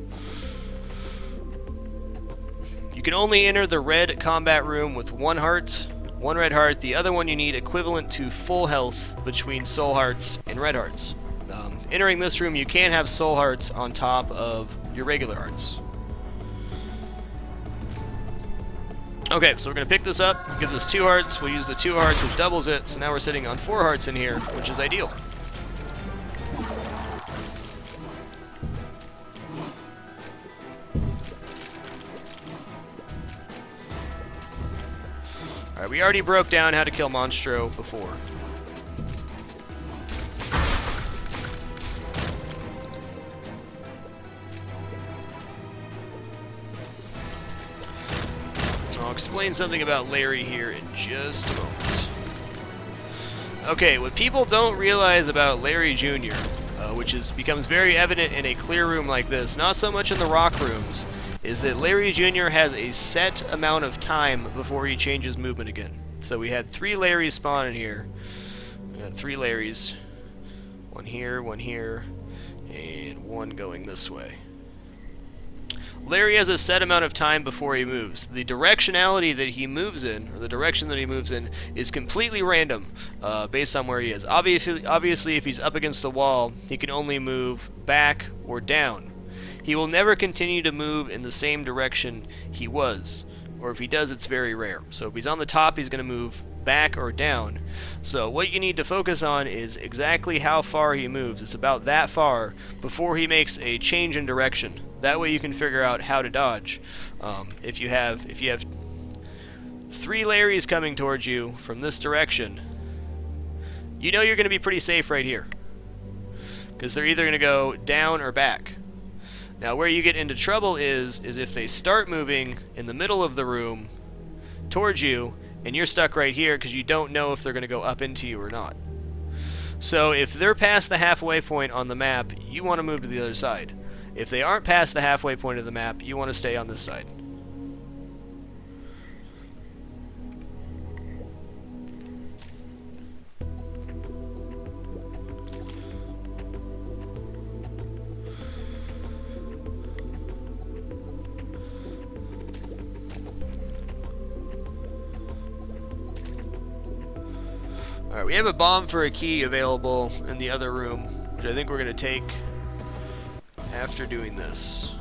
You can only enter the red combat room with 1 heart, 1 red heart. The other one you need equivalent to full health between soul hearts and red hearts. Entering this room, you can have soul hearts on top of your regular hearts. Okay, so we're going to pick this up, give this 2 hearts, we'll use the 2 hearts, which doubles it, so now we're sitting on 4 hearts in here, which is ideal. Alright, we already broke down how to kill Monstro before. I'll explain something about Larry here in just a moment. Okay, what people don't realize about Larry Jr., which becomes very evident in a clear room like this, not so much in the rock rooms, is that Larry Jr. has a set amount of time before he changes movement again. So we had 3 Larrys spawn in here. We got 3 Larrys. 1 here, and 1 going this way. Larry has a set amount of time before he moves. The directionality that he moves in, or the direction that he moves in, is completely random based on where he is. Obviously, if he's up against the wall, he can only move back or down. He will never continue to move in the same direction he was, or if he does, it's very rare. So if he's on the top, he's going to move back or down. So what you need to focus on is exactly how far he moves. It's about that far before he makes a change in direction. That way you can figure out how to dodge. If you have 3 Larrys coming towards you from this direction, you know you're going to be pretty safe right here, because they're either going to go down or back. Now where you get into trouble is if they start moving in the middle of the room towards you, and you're stuck right here because you don't know if they're going to go up into you or not. So if they're past the halfway point on the map, you want to move to the other side. If they aren't past the halfway point of the map, you want to stay on this side. Alright, we have a bomb for a key available in the other room, which I think we're going to take after doing this.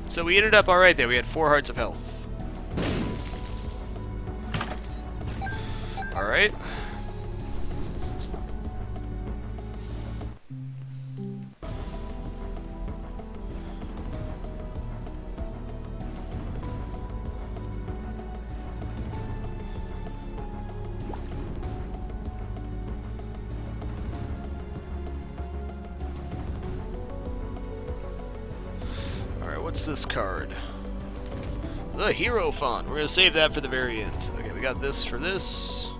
So we ended up alright there. We had 4 hearts of health. Alright. What's this card? The Hero Font. We're going to save that for the very end. Okay, we got this for this.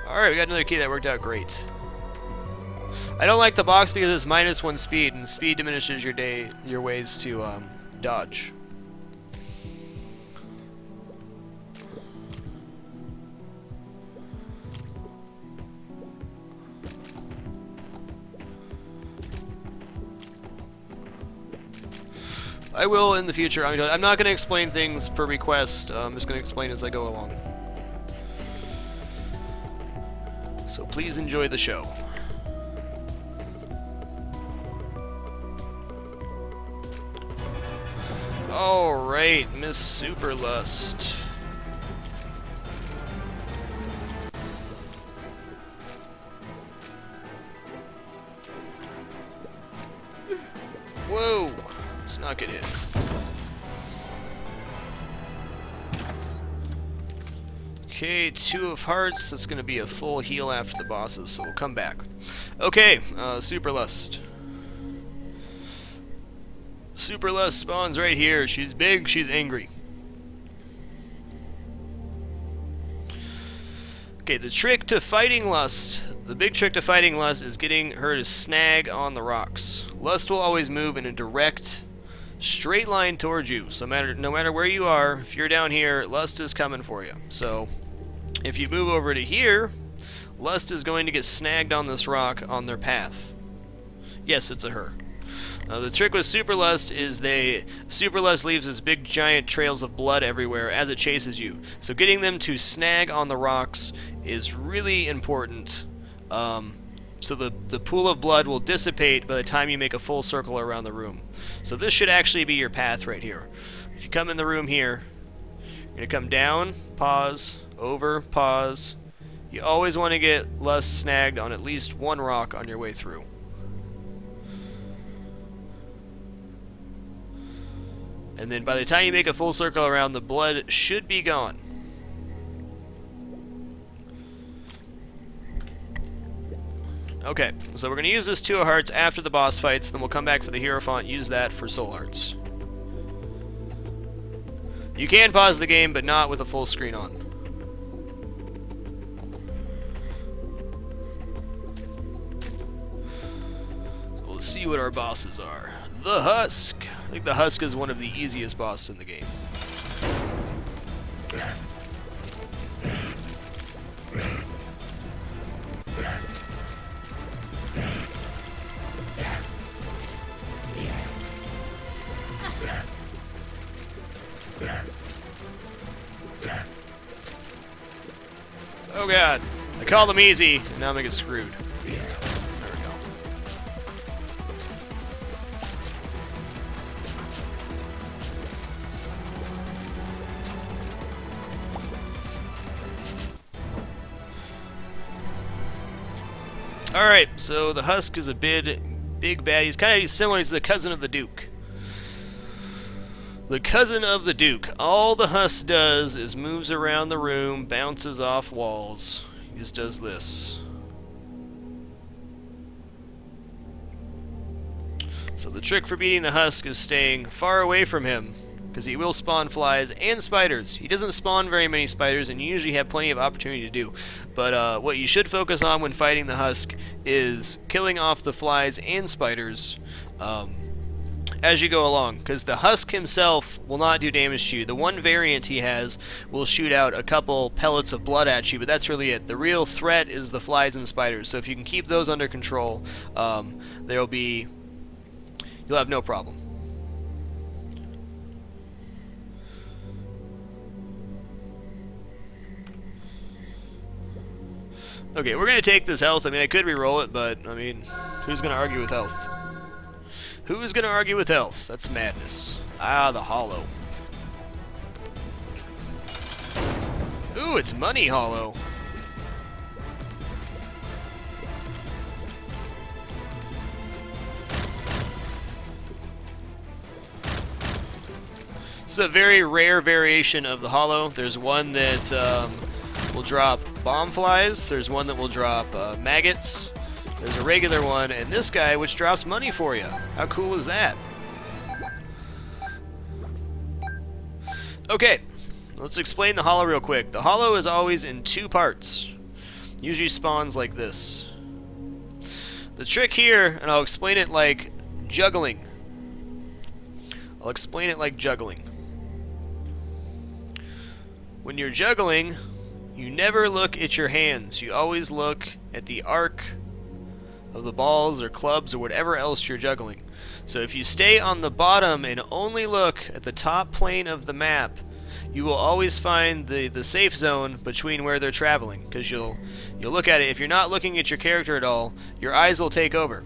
Alright, we got another key that worked out great. I don't like the box because it's -1 speed, and speed diminishes your ways to dodge. I will in the future. I'm not going to explain things per request. I'm just going to explain as I go along. So please enjoy the show. Alright, Miss Superlust. Whoa! Let's not get hit. Okay, 2 of hearts. That's going to be a full heal after the bosses, so we'll come back. Okay, Super Lust. Super Lust spawns right here. She's big, she's angry. Okay, the trick to fighting Lust, the big trick to fighting Lust is getting her to snag on the rocks. Lust will always move in a direct, straight line towards you. So no matter where you are, if you're down here, Lust is coming for you. So if you move over to here, Lust is going to get snagged on this rock on their path. Yes, it's a her. The trick with Super Lust is Super Lust leaves this big giant trails of blood everywhere as it chases you. So getting them to snag on the rocks is really important. So the pool of blood will dissipate by the time you make a full circle around the room. So this should actually be your path right here. If you come in the room here, you're going to come down, pause, over, pause. You always want to get Lust snagged on at least one rock on your way through. And then by the time you make a full circle around, the blood should be gone. Okay, so we're going to use this 2 of hearts after the boss fights, then we'll come back for the Hierophant, use that for soul hearts. You can pause the game, but not with a full screen on. So we'll see what our bosses are. The Husk. I think the Husk is one of the easiest bosses in the game. Oh god, I called them easy, and now I'm gonna get screwed. There we go. Alright, so the Husk is a big bad. He's similar to the cousin of the Duke. The cousin of the Duke. All the Husk does is moves around the room, bounces off walls. He just does this. So the trick for beating the Husk is staying far away from him, because he will spawn flies and spiders. He doesn't spawn very many spiders, and you usually have plenty of opportunity to do. But what you should focus on when fighting the Husk is killing off the flies and spiders as you go along, because the Husk himself will not do damage to you. The one variant he has will shoot out a couple pellets of blood at you, but that's really it. The real threat is the flies and spiders, so if you can keep those under control, you'll have no problem. Okay, we're going to take this health. I mean, I could re-roll it, but, I mean, who's going to argue with health? Who's going to argue with health? That's madness. Ah, the hollow. Ooh, it's money hollow. This is a very rare variation of the hollow. There's one that will drop bomb flies. There's one that will drop maggots. There's a regular one, and this guy, which drops money for you. How cool is that? Okay, let's explain the hollow real quick. The hollow is always in 2 parts. Usually spawns like this. The trick here, and I'll explain it like juggling. I'll explain it like juggling. When you're juggling, you never look at your hands. You always look at the arc of the balls or clubs or whatever else you're juggling. So if you stay on the bottom and only look at the top plane of the map, you will always find the safe zone between where they're traveling, because you'll look at it. If you're not looking at your character at all, your eyes will take over.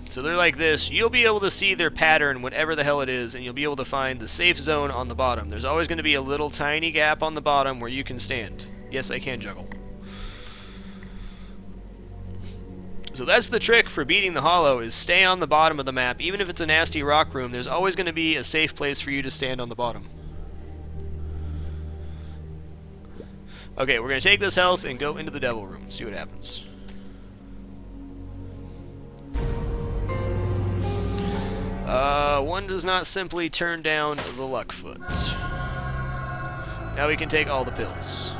So they're like this. You'll be able to see their pattern, whatever the hell it is, and you'll be able to find the safe zone on the bottom. There's always going to be a little tiny gap on the bottom where you can stand. Yes, I can juggle. So that's the trick for beating the hollow, is stay on the bottom of the map. Even if it's a nasty rock room, there's always going to be a safe place for you to stand on the bottom. Okay, we're going to take this health and go into the devil room. See what happens. One does not simply turn down the luck foot. Now we can take all the pills.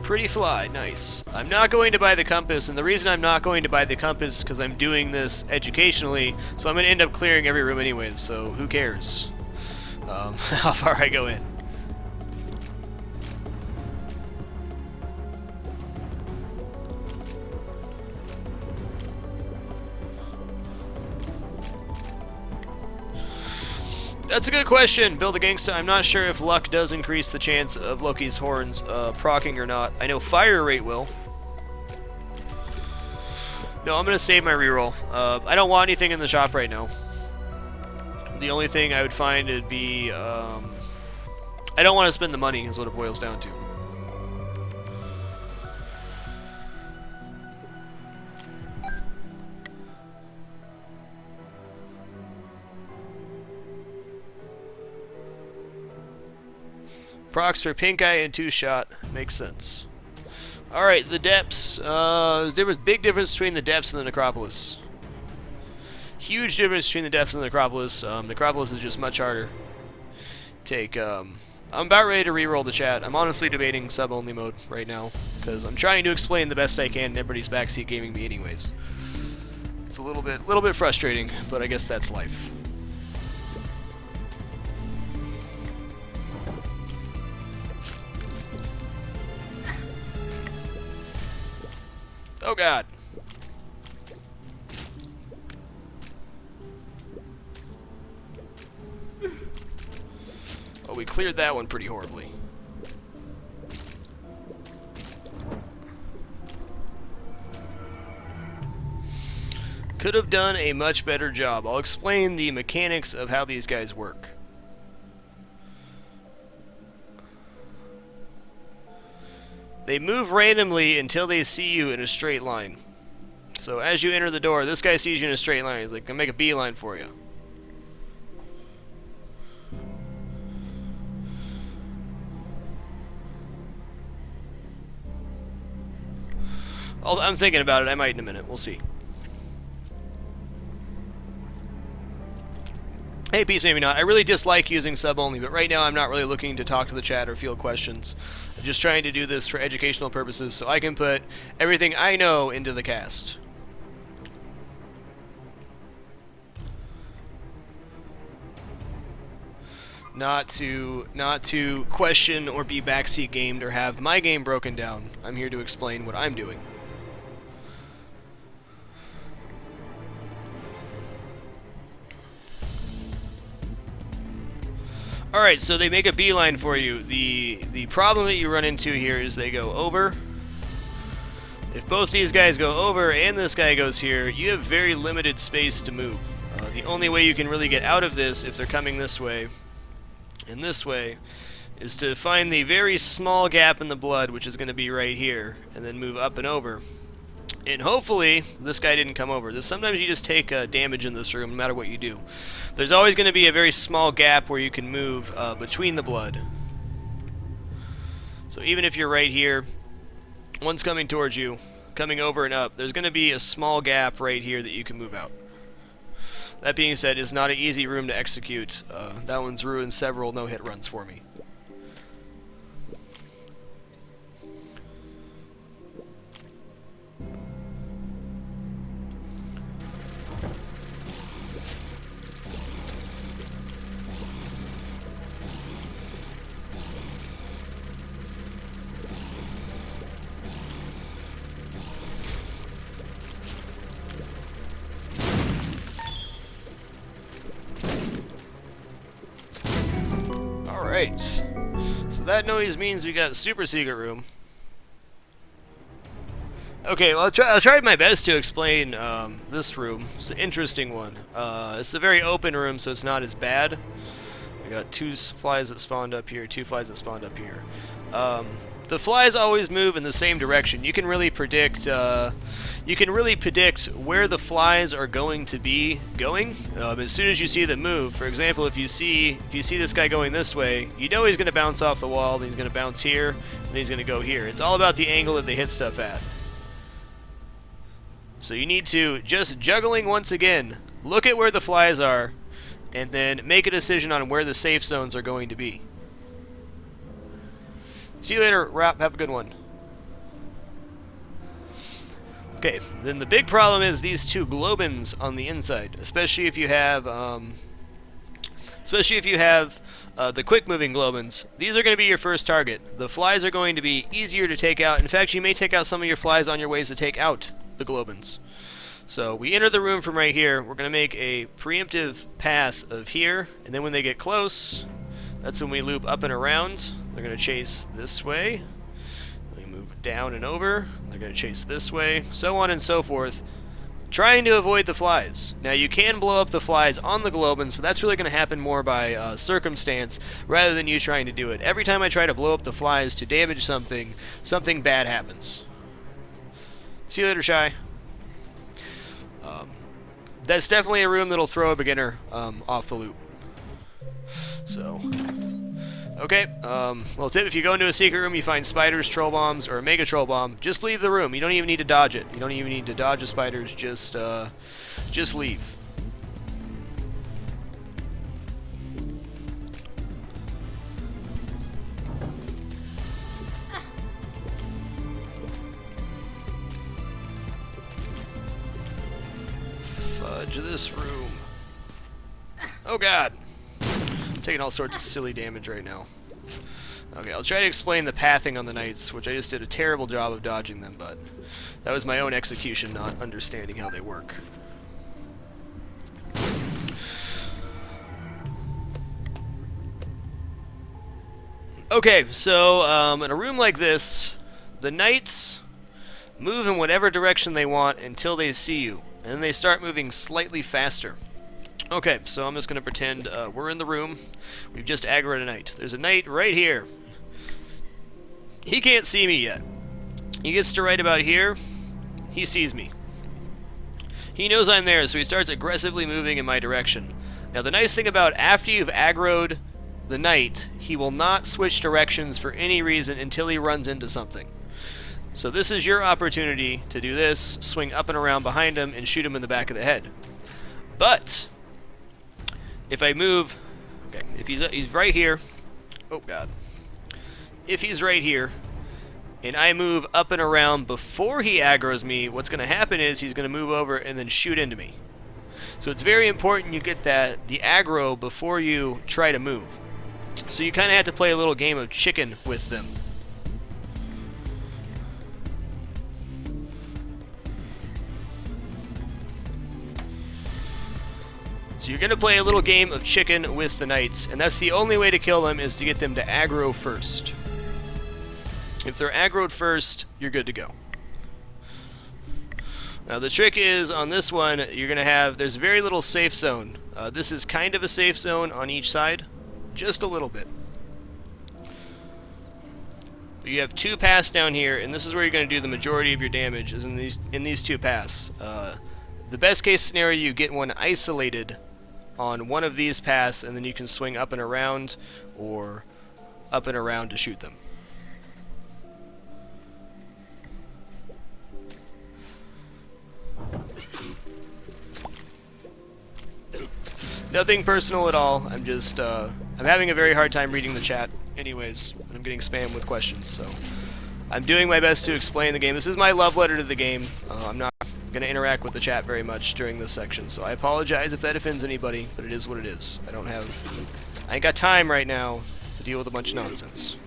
Pretty fly, nice. I'm not going to buy the compass, and the reason I'm not going to buy the compass is because I'm doing this educationally, so I'm going to end up clearing every room anyways, so who cares how far I go in. That's a good question, Bill the Gangsta. I'm not sure if luck does increase the chance of Loki's horns proccing or not. I know fire rate will. No, I'm going to save my reroll. I don't want anything in the shop right now. The only thing I would find would be... I don't want to spend the money, is what it boils down to. Procs for pink eye and 2-shot. Makes sense. Alright, the depths. There's a big difference between the depths and the necropolis. Huge difference between the depths and the necropolis. Necropolis is just much harder. I'm about ready to re-roll the chat. I'm honestly debating sub-only mode right now, because I'm trying to explain the best I can, and everybody's backseat gaming me anyways. It's a little bit frustrating, but I guess that's life. Oh god. Oh, we cleared that one pretty horribly. Could have done a much better job. I'll explain the mechanics of how these guys work. They move randomly until they see you in a straight line. So as you enter the door, this guy sees you in a straight line. He's like, "Gonna make a beeline for you." I'm thinking about it. I might in a minute. We'll see. Hey, Peace, maybe not. I really dislike using sub-only, but right now I'm not really looking to talk to the chat or field questions. I'm just trying to do this for educational purposes so I can put everything I know into the cast. Not to question or be backseat gamed or have my game broken down. I'm here to explain what I'm doing. Alright, so they make a beeline for you. The problem that you run into here is they go over. If both these guys go over and this guy goes here, you have very limited space to move. The only way you can really get out of this, if they're coming this way and this way, is to find the very small gap in the blood, which is going to be right here, and then move up and over. And hopefully, this guy didn't come over. Sometimes you just take damage in this room, no matter what you do. There's always going to be a very small gap where you can move between the blood. So even if you're right here, one's coming towards you, coming over and up, there's going to be a small gap right here that you can move out. That being said, it's not an easy room to execute. That one's ruined several no-hit runs for me. Alright, so that noise means we got super secret room. Okay, well I'll try my best to explain this room. It's an interesting one. It's a very open room, so it's not as bad. got 2 flies that spawned up here, 2 flies that spawned up here. The flies always move in the same direction. You can really predict where the flies are going to be going as soon as you see them move. For example, if you see this guy going this way, you know he's going to bounce off the wall, then he's going to bounce here, and he's going to go here. It's all about the angle that they hit stuff at. So you need to, just juggling once again, look at where the flies are, and then make a decision on where the safe zones are going to be. See you later, Rap. Have a good one. Okay, then the big problem is these 2 globins on the inside, especially if you have the quick-moving globins. These are going to be your first target. The flies are going to be easier to take out. In fact, you may take out some of your flies on your ways to take out the globins. So we enter the room from right here. We're going to make a preemptive path of here, and then when they get close, that's when we loop up and around. They're going to chase this way. We move down and over. They're going to chase this way, so on and so forth, trying to avoid the flies. Now, you can blow up the flies on the globins, but that's really going to happen more by circumstance rather than you trying to do it. Every time I try to blow up the flies to damage something, something bad happens. See you later, Shy. That's definitely a room that'll throw a beginner off the loop. So, okay. Well, tip: if you go into a secret room, you find spiders, troll bombs, or a mega troll bomb, just leave the room. You don't even need to dodge it. You don't even need to dodge the spiders. Just leave. Fudge this room. Oh god. I'm taking all sorts of silly damage right now. Okay, I'll try to explain the pathing on the knights, which I just did a terrible job of dodging them, but that was my own execution, not understanding how they work. Okay, so in a room like this, the knights move in whatever direction they want until they see you, and then they start moving slightly faster. Okay, so I'm just going to pretend we're in the room. We've just aggroed a knight. There's a knight right here. He can't see me yet. He gets to right about here. He sees me. He knows I'm there, so he starts aggressively moving in my direction. Now, the nice thing about after you've aggroed the knight, he will not switch directions for any reason until he runs into something. So this is your opportunity to do this, swing up and around behind him, and shoot him in the back of the head. But if I move, okay, if he's right here, oh god. If he's right here, and I move up and around before he aggroes me, what's going to happen is he's going to move over and then shoot into me. So it's very important you get the aggro before you try to move. So you kind of have to play a little game of chicken with them. So you're going to play a little game of chicken with the knights, and that's the only way to kill them, is to get them to aggro first. If they're aggroed first, you're good to go. Now the trick is, on this one, you're going to have, there's very little safe zone. This is kind of a safe zone on each side, just a little bit. You have 2 paths down here, and this is where you're going to do the majority of your damage, is in these 2 paths. The best case scenario, you get one isolated on one of these paths, and then you can swing up and around, or up and around to shoot them. Nothing personal at all. I'm just, I'm having a very hard time reading the chat anyways, and I'm getting spammed with questions, so I'm doing my best to explain the game. This is my love letter to the game. I'm not going to interact with the chat very much during this section, so I apologize if that offends anybody, but it is what it is. I ain't got time right now to deal with a bunch of nonsense.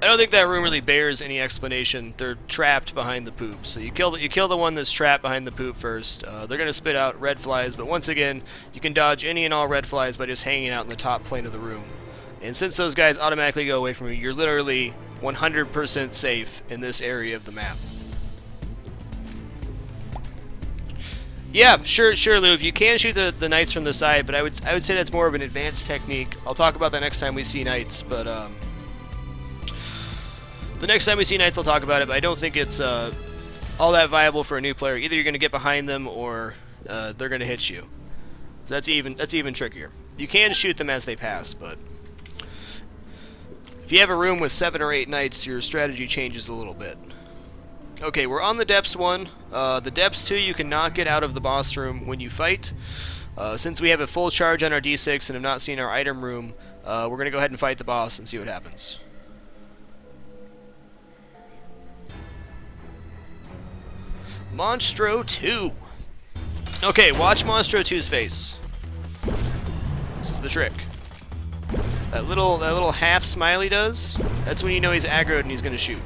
I don't think that room really bears any explanation. They're trapped behind the poop. So you kill the one that's trapped behind the poop first. They're going to spit out red flies, but once again, you can dodge any and all red flies by just hanging out in the top plane of the room. And since those guys automatically go away from you, you're literally 100% safe in this area of the map. Yeah, sure, Lou. You can shoot the knights from the side, but I would say that's more of an advanced technique. I'll talk about that next time we see knights, but the next time we see knights, I'll talk about it. But I don't think it's all that viable for a new player. Either you're going to get behind them, or they're going to hit you. That's even trickier. You can shoot them as they pass, but if you have a room with 7 or 8 knights, your strategy changes a little bit. Okay, we're on the depths 1. The depths 2, you cannot get out of the boss room when you fight. Since we have a full charge on our D6 and have not seen our item room, we're going to go ahead and fight the boss and see what happens. Monstro 2. Okay, watch Monstro 2's face. This is the trick. That little half smile he does, that's when you know he's aggroed and he's going to shoot.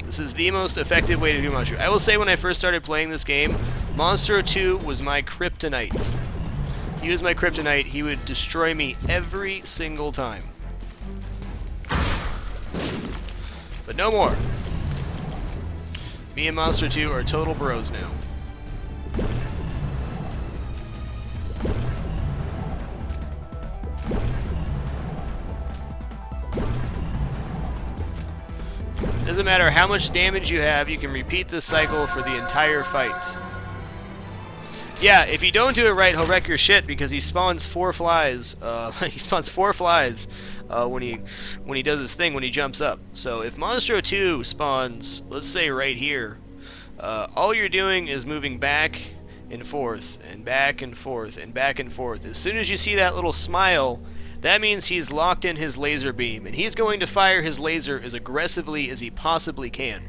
This is the most effective way to do Monstro. I will say when I first started playing this game, Monstro 2 was my kryptonite. He was my kryptonite. He would destroy me every single time. But no more. Me and Monstro 2 are total bros now. Doesn't matter how much damage you have, you can repeat this cycle for the entire fight. Yeah, if you don't do it right, he'll wreck your shit because he spawns 4 flies. He spawns 4 flies when he does his thing when he jumps up. So if Monstro 2 spawns, let's say right here, all you're doing is moving back and forth and back and forth and back and forth. As soon as you see that little smile, that means he's locked in his laser beam, and he's going to fire his laser as aggressively as he possibly can.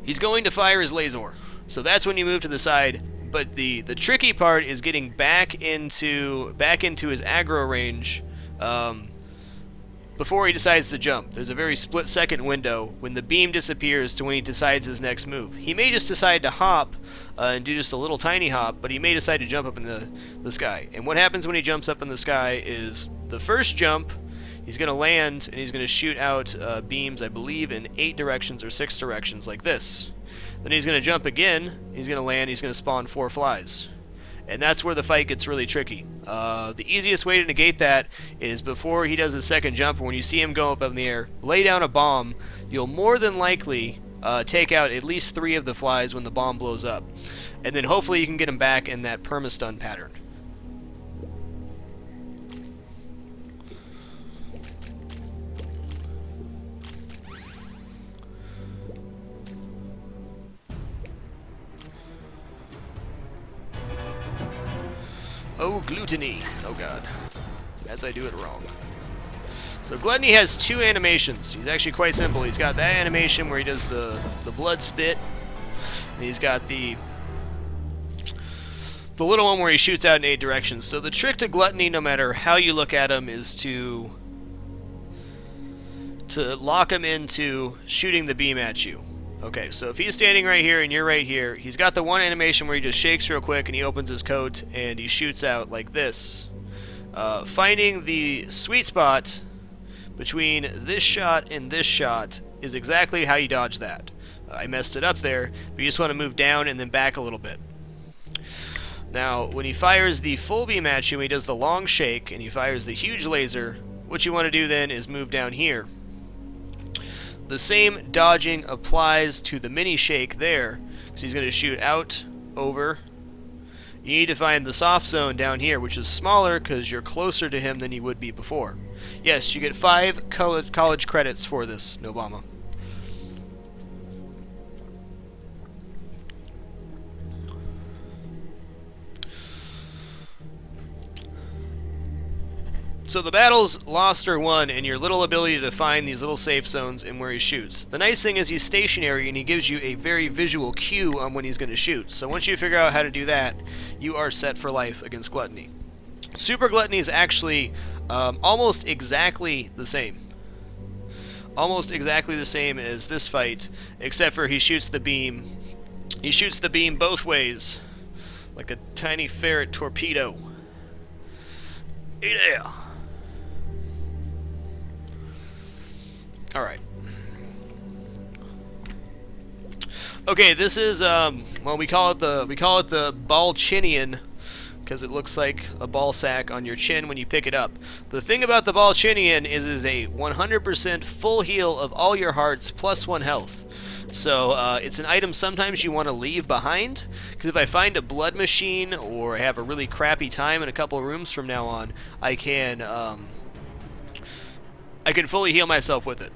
He's going to fire his laser. So that's when you move to the side. But the tricky part is getting back into his aggro range before he decides to jump. There's a very split-second window when the beam disappears to when he decides his next move. He may just decide to hop and do just a little tiny hop, but he may decide to jump up in the sky. And what happens when he jumps up in the sky is the first jump, he's going to land and he's going to shoot out beams, I believe, in 8 directions or 6 directions like this. Then he's going to jump again, he's going to land, he's going to spawn 4 flies. And that's where the fight gets really tricky. The easiest way to negate that is before he does his second jump, when you see him go up in the air, lay down a bomb. You'll more than likely take out at least 3 of the flies when the bomb blows up. And then hopefully you can get him back in that perma-stun pattern. Oh, gluttony. Oh, God. As I do it wrong. So Gluttony has 2 animations. He's actually quite simple. He's got that animation where he does the blood spit. And he's got the little one where he shoots out in 8 directions. So the trick to Gluttony, no matter how you look at him, is to lock him into shooting the beam at you. Okay, so if he's standing right here and you're right here, he's got the one animation where he just shakes real quick and he opens his coat and he shoots out like this. Finding the sweet spot between this shot and this shot is exactly how you dodge that. I messed it up there, but you just want to move down and then back a little bit. Now, when he fires the full beam at you, he does the long shake and he fires the huge laser. What you want to do then is move down here. The same dodging applies to the mini shake there, because he's going to shoot out, over. You need to find the soft zone down here, which is smaller because you're closer to him than you would be before. Yes, you get 5 college credits for this, Nobama. So the battle's lost or won in your little ability to find these little safe zones and where he shoots. The nice thing is he's stationary and he gives you a very visual cue on when he's going to shoot. So once you figure out how to do that, you are set for life against Gluttony. Super Gluttony is actually almost exactly the same. Almost exactly the same as this fight, except for he shoots the beam. He shoots the beam both ways, like a tiny ferret torpedo. Yeah. Alright. Okay, this is well, we call it the Balchinian because it looks like a ball sack on your chin when you pick it up. The thing about the Balchinian is a 100% full heal of all your hearts plus 1 health. So it's an item sometimes you want to leave behind, because if I find a blood machine or I have a really crappy time in a couple of rooms from now on, I can fully heal myself with it.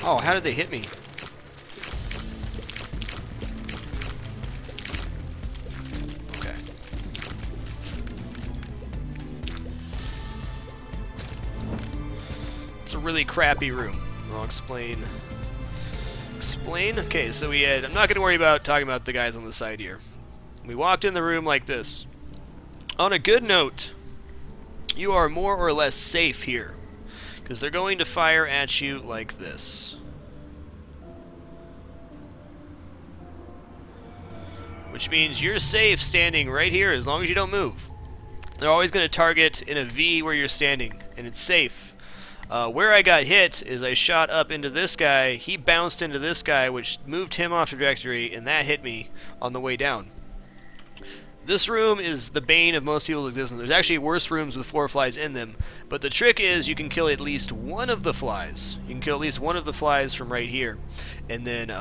Oh, how did they hit me? Okay. It's a really crappy room. I'll explain. Okay, so we had... I'm not going to worry about talking about the guys on the side here. We walked in the room like this. On a good note, you are more or less safe here, because they're going to fire at you like this. Which means you're safe standing right here as long as you don't move. They're always going to target in a V where you're standing, and it's safe. Where I got hit is I shot up into this guy, he bounced into this guy, which moved him off trajectory, and that hit me on the way down. This room is the bane of most people's existence. There's actually worse rooms with 4 flies in them, but the trick is you can kill at least one of the flies. You can kill at least one of the flies from right here, and then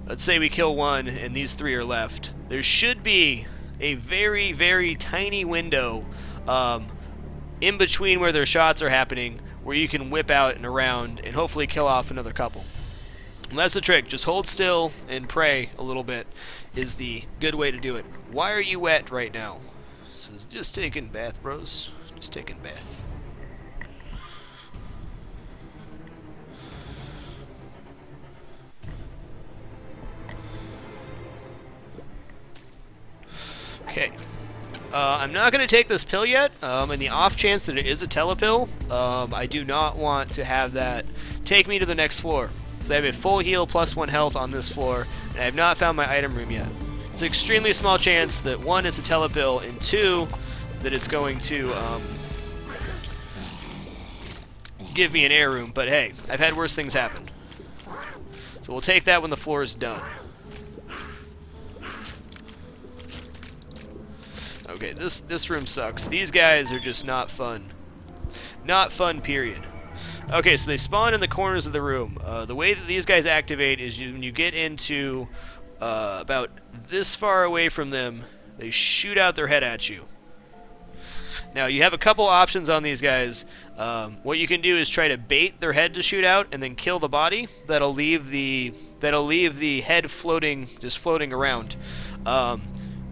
let's say we kill one and these 3 are left. There should be a very, very tiny window in between where their shots are happening where you can whip out and around and hopefully kill off another couple. And that's the trick. Just hold still and pray a little bit is the good way to do it. Why are you wet right now? Says, just taking bath, bros. Just taking bath. Okay. I'm not going to take this pill yet. In the off chance that it is a telepill, I do not want to have that take me to the next floor. So I have a full heal plus 1 health on this floor, and I have not found my item room yet. It's an extremely small chance that 1, it's a telepill, and 2, that it's going to give me an air room. But hey, I've had worse things happen. So we'll take that when the floor is done. Okay, this room sucks. These guys are just not fun. Not fun, period. Okay, so they spawn in the corners of the room. The way that these guys activate is when you get into about this far away from them, they shoot out their head at you. Now, you have a couple options on these guys. What you can do is try to bait their head to shoot out and then kill the body. That'll leave the head floating, just floating around.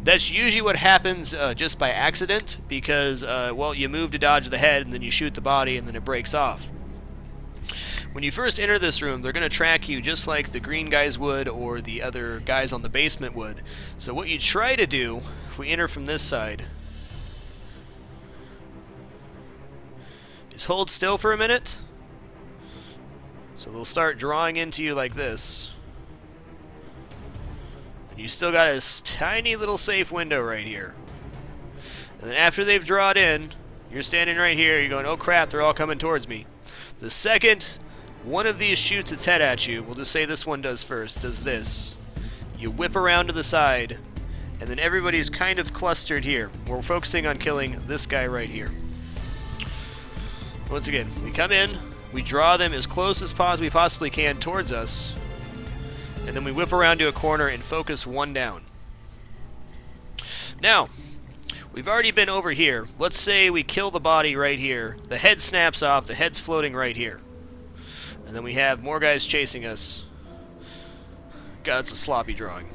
That's usually what happens just by accident because, well, you move to dodge the head and then you shoot the body and then it breaks off. When you first enter this room, they're going to track you just like the green guys would or the other guys on the basement would. So what you try to do, if we enter from this side, is hold still for a minute. So they'll start drawing into you like this. And you still got a tiny little safe window right here. And then after they've drawn in, you're standing right here, you're going, oh crap, they're all coming towards me. The second one of these shoots its head at you, we'll just say this one does first, does this. You whip around to the side, and then everybody's kind of clustered here. We're focusing on killing this guy right here. Once again, we come in, we draw them as close as we possibly can towards us, and then we whip around to a corner and focus one down. Now, we've already been over here. Let's say we kill the body right here. The head snaps off, the head's floating right here. And then we have more guys chasing us. God, it's a sloppy drawing.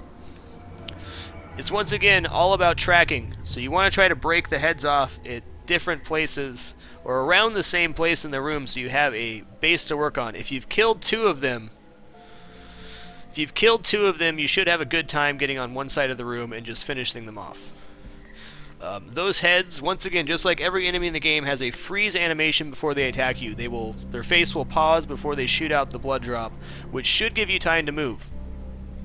It's once again all about tracking. So you want to try to break the heads off at different places or around the same place in the room so you have a base to work on. If you've killed 2 of them, you should have a good time getting on one side of the room and just finishing them off. Those heads, once again, just like every enemy in the game, has a freeze animation before they attack you. Their face will pause before they shoot out the blood drop, which should give you time to move.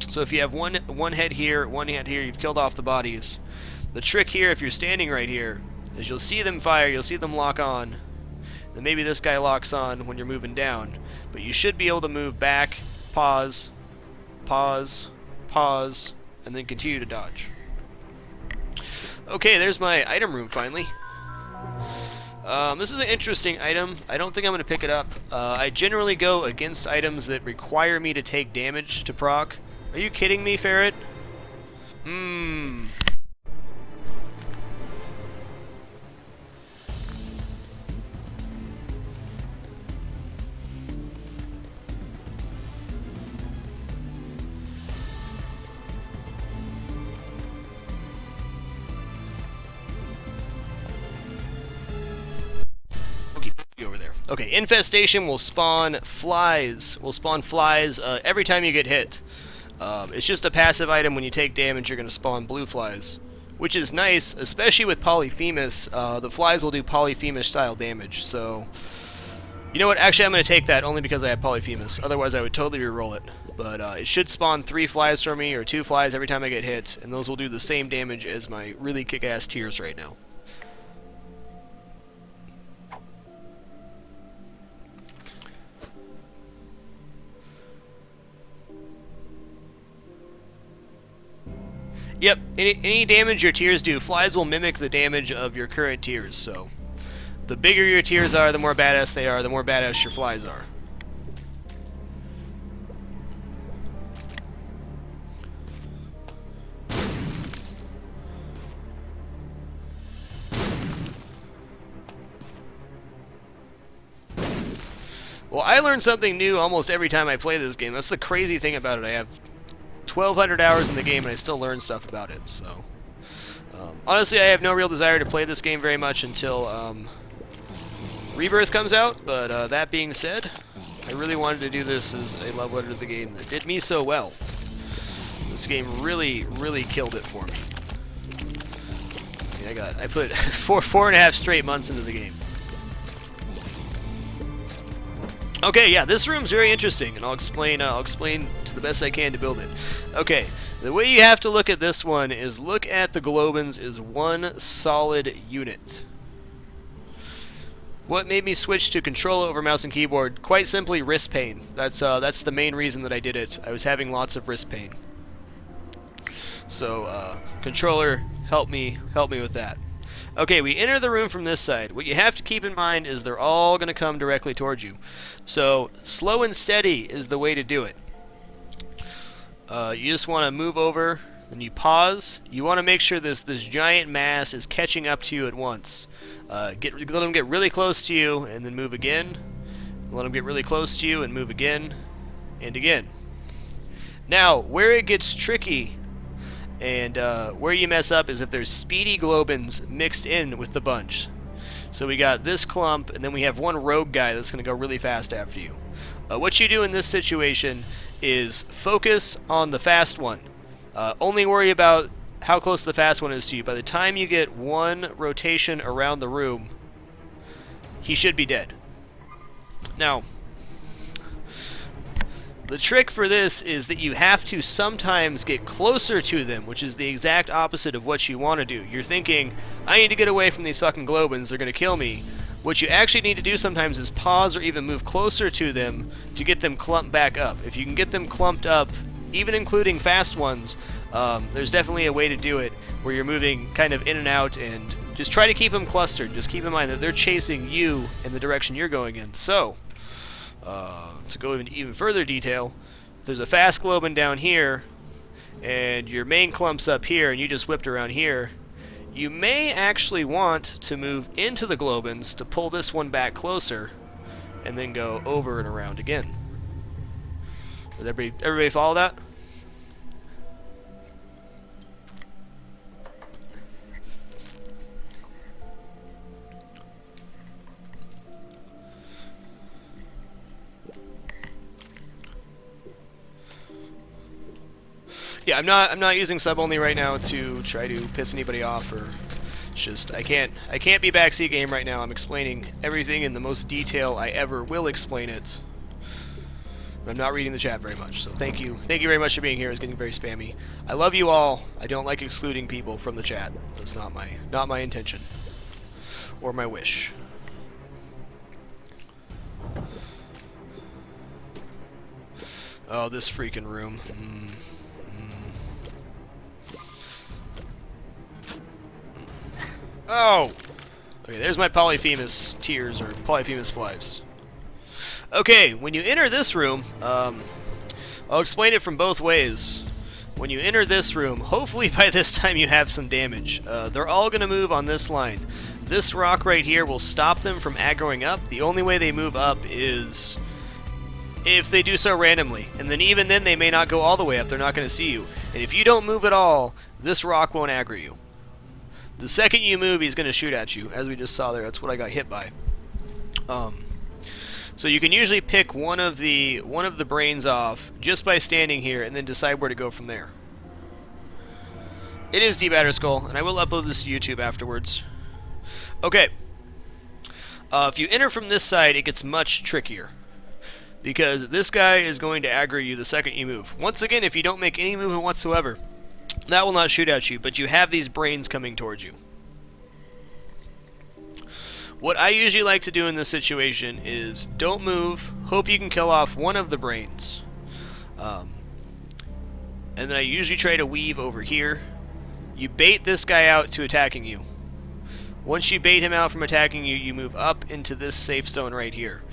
So if you have one head here, you've killed off the bodies. The trick here, if you're standing right here, is you'll see them fire, you'll see them lock on, and then maybe this guy locks on when you're moving down. But you should be able to move back, pause, pause, pause, and then continue to dodge. Okay, there's my item room finally. This is an interesting item. I don't think I'm going to pick it up. I generally go against items that require me to take damage to proc. Are you kidding me, Ferret? Over there. Okay, infestation will spawn flies. Every time you get hit. It's just a passive item. When you take damage, you're going to spawn blue flies, which is nice, especially with Polyphemus. The flies will do Polyphemus style damage. So, you know what? Actually, I'm going to take that only because I have Polyphemus. Otherwise, I would totally reroll it. But it should spawn 3 flies for me, or 2 flies every time I get hit, and those will do the same damage as my really kick-ass tiers right now. Yep, any damage your tiers do, flies will mimic the damage of your current tiers, so the bigger your tiers are, the more badass they are, the more badass your flies are. Well, I learn something new almost every time I play this game. That's the crazy thing about it. I have 1,200 hours in the game and I still learn stuff about it, so honestly I have no real desire to play this game very much until Rebirth comes out, but that being said, I really wanted to do this as a level editor of the game that did me so well. This game really killed it for me. I put 4.5 straight months into the game. Okay, yeah, this room's very interesting, and I'll explain to the best I can to build it. Okay, the way you have to look at this one is look at the Globins as one solid unit. What made me switch to control over mouse and keyboard? Quite simply, wrist pain. That's the main reason that I did it. I was having lots of wrist pain. So, controller, help me with that. Okay, we enter the room from this side. What you have to keep in mind is they're all going to come directly towards you. So, slow and steady is the way to do it. You just want to move over, then you pause. You want to make sure this giant mass is catching up to you at once. Let them get really close to you, and then move again. Let them get really close to you, and move again, and again. Now, where it gets tricky, and where you mess up is if there's speedy Globins mixed in with the bunch. So we got this clump, and then we have one rogue guy that's going to go really fast after you. What you do in this situation is focus on the fast one. Only worry about how close the fast one is to you. By the time you get one rotation around the room, he should be dead. Now, the trick for this is that you have to sometimes get closer to them, which is the exact opposite of what you want to do. You're thinking, I need to get away from these fucking Globins, they're going to kill me. What you actually need to do sometimes is pause or even move closer to them to get them clumped back up. If you can get them clumped up, even including fast ones, there's definitely a way to do it where you're moving kind of in and out, and just try to keep them clustered. Just keep in mind that they're chasing you in the direction you're going in. So, to go into even further detail, if there's a fast Globin down here, and your main clump's up here, and you just whipped around here, you may actually want to move into the Globins to pull this one back closer, and then go over and around again. Does everybody follow that? Yeah, I'm not using sub only right now to try to piss anybody off, or it's just I can't be backseat game right now. I'm explaining everything in the most detail I ever will explain it. I'm not reading the chat very much, so thank you very much for being here. It's getting very spammy. I love you all. I don't like excluding people from the chat. That's not my intention or my wish. Oh, this freaking room. Oh! Okay, there's my Polyphemus tears, or Polyphemus flies. Okay, when you enter this room, I'll explain it from both ways. When you enter this room, hopefully by this time you have some damage. They're all going to move on this line. This rock right here will stop them from aggroing up. The only way they move up is if they do so randomly. And then even then they may not go all the way up. They're not going to see you. And if you don't move at all, this rock won't aggro you. The second you move, he's going to shoot at you. As we just saw there, that's what I got hit by. So you can usually pick one of the brains off just by standing here and then decide where to go from there. It is Skull, and I will upload this to YouTube afterwards. Okay. If you enter from this side, it gets much trickier, because this guy is going to aggro you the second you move. Once again, if you don't make any movement whatsoever, that will not shoot at you, but you have these brains coming towards you. What I usually like to do in this situation is don't move, hope you can kill off one of the brains. And then I usually try to weave over here. You bait this guy out to attacking you. Once you bait him out from attacking you, you move up into this safe zone right here.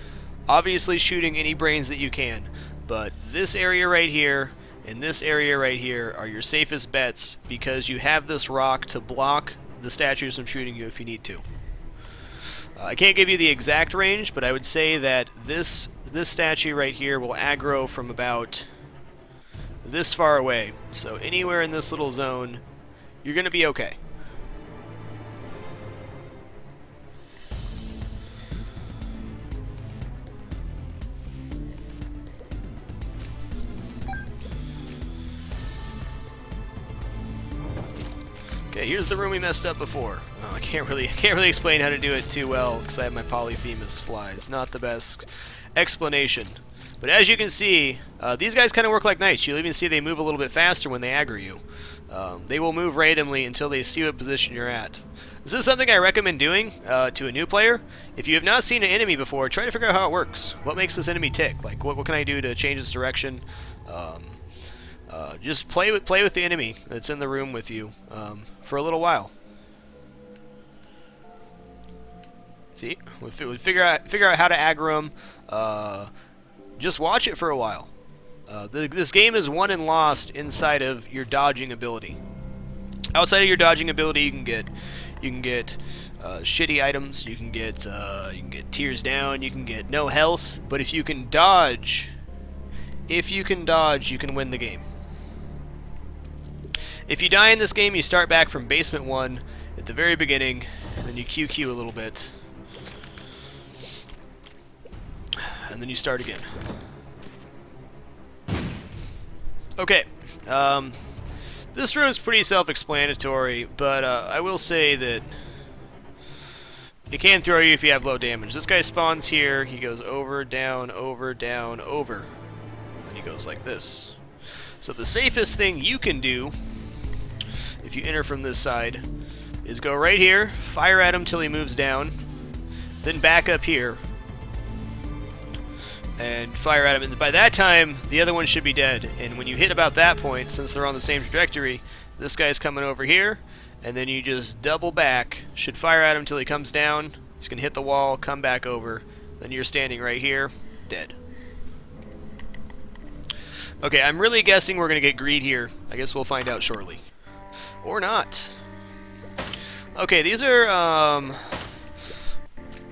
Obviously shooting any brains that you can, but this area right here and this area right here are your safest bets, because you have this rock to block the statues from shooting you if you need to. I can't give you the exact range, but I would say that this statue right here will aggro from about this far away. So anywhere in this little zone, you're going to be okay. Okay, here's the room we messed up before. I can't really explain how to do it too well because I have my Polyphemus flies. Not the best explanation. But as you can see, these guys kind of work like knights. You'll even see they move a little bit faster when they aggro you. They will move randomly until they see what position you're at. This is something I recommend doing to a new player. If you have not seen an enemy before, try to figure out how it works. What makes this enemy tick? Like, what can I do to change its direction? Just play with the enemy that's in the room with you for a little while. See, we figure out how to aggro them. Just watch it for a while. This game is won and lost inside of your dodging ability. Outside of your dodging ability, you can get shitty items. You can get tears down. You can get no health. But if you can dodge, you can win the game. If you die in this game, you start back from basement 1 at the very beginning, and then you QQ a little bit, and then you start again. Okay, this room is pretty self-explanatory, but I will say that it can throw you if you have low damage. This guy spawns here, he goes over, down, over, down, over, and then he goes like this. So the safest thing you can do, if you enter from this side, is go right here, fire at him till he moves down, then back up here, and fire at him. And by that time, the other one should be dead. And when you hit about that point, since they're on the same trajectory, this guy's coming over here, and then you just double back, should fire at him till he comes down, he's going to hit the wall, come back over, then you're standing right here, dead. Okay, I'm really guessing we're going to get greed here. I guess we'll find out shortly. Or not. Okay, these are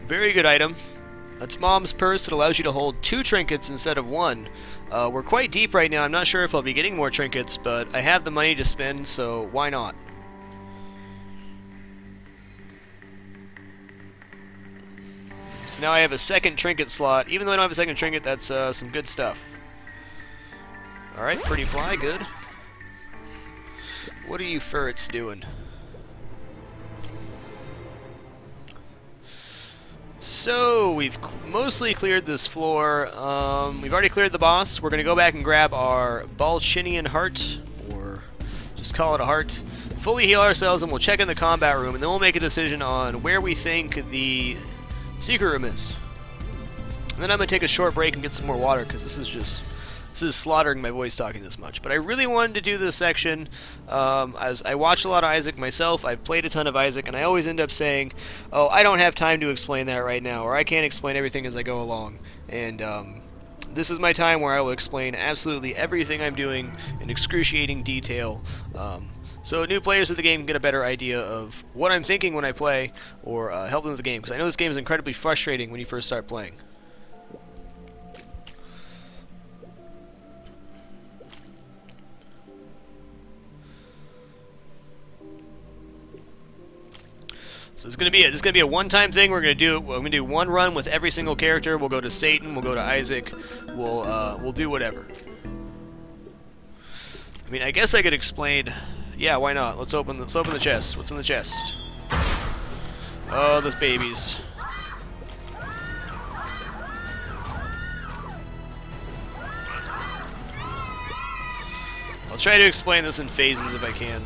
very good item. That's Mom's Purse. It allows you to hold 2 trinkets instead of 1. We're quite deep right now. I'm not sure if I'll be getting more trinkets, but I have the money to spend, so why not? So now I have a second trinket slot. Even though I don't have a second trinket, that's some good stuff. Alright, pretty fly, good. What are you ferrets doing? So, we've mostly cleared this floor. We've already cleared the boss. We're going to go back and grab our Balchinian heart, or just call it a heart. Fully heal ourselves, and we'll check in the combat room, and then we'll make a decision on where we think the secret room is. And then I'm going to take a short break and get some more water, because this is just This is slaughtering my voice talking this much, but I really wanted to do this section. As I watch a lot of Isaac myself, I've played a ton of Isaac, and I always end up saying, oh, I don't have time to explain that right now, or I can't explain everything as I go along. And this is my time where I will explain absolutely everything I'm doing in excruciating detail. So new players of the game can get a better idea of what I'm thinking when I play, or help them with the game, because I know this game is incredibly frustrating when you first start playing. So this is gonna be a one-time thing. We're gonna do one run with every single character. We'll go to Satan. We'll go to Isaac. We'll do whatever. I mean, I guess I could explain. Yeah, why not? Let's open the chest. What's in the chest? Oh, those babies. I'll try to explain this in phases if I can.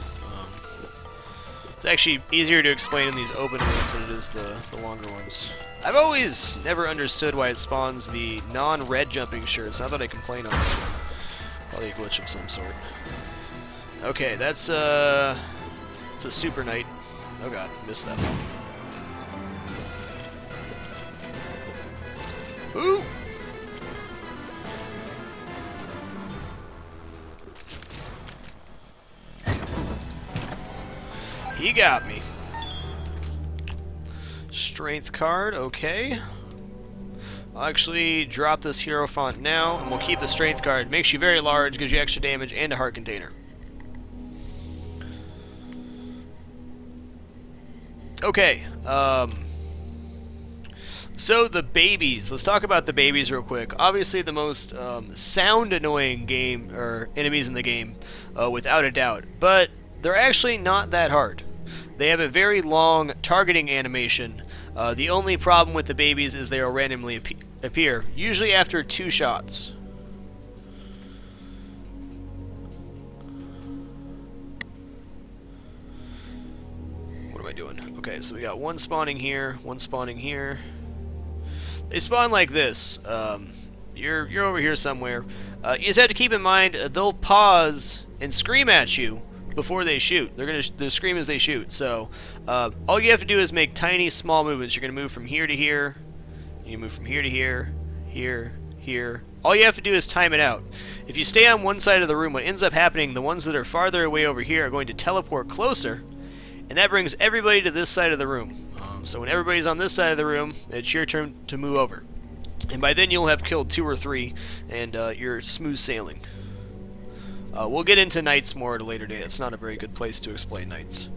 It's actually easier to explain in these open rooms than it is the longer ones. I've always never understood why it spawns the non-red jumping shirts. Not that I complain on this one. Probably a glitch of some sort. Okay, it's a super knight. Oh god, missed that one. Ooh! He got me. Strength card, okay. I'll actually drop this hero font now, and we'll keep the strength card. Makes you very large, gives you extra damage, and a heart container. Okay, so the babies. Let's talk about the babies real quick. Obviously the most sound annoying game, or enemies in the game, without a doubt. But they're actually not that hard. They have a very long targeting animation. The only problem with the babies is they will randomly appear, usually after 2 shots. What am I doing? Okay, so we got one spawning here, one spawning here. They spawn like this. You're over here somewhere. You just have to keep in mind they'll pause and scream at you before they shoot. They'll scream as they shoot. So all you have to do is make tiny, small movements. You're gonna move from here to here. You move from here to here, here, here. All you have to do is time it out. If you stay on one side of the room, what ends up happening, the ones that are farther away over here are going to teleport closer, and that brings everybody to this side of the room. So when everybody's on this side of the room, it's your turn to move over. And by then you'll have killed 2 or 3, and you're smooth sailing. We'll get into knights more at a later date. It's not a very good place to explain knights.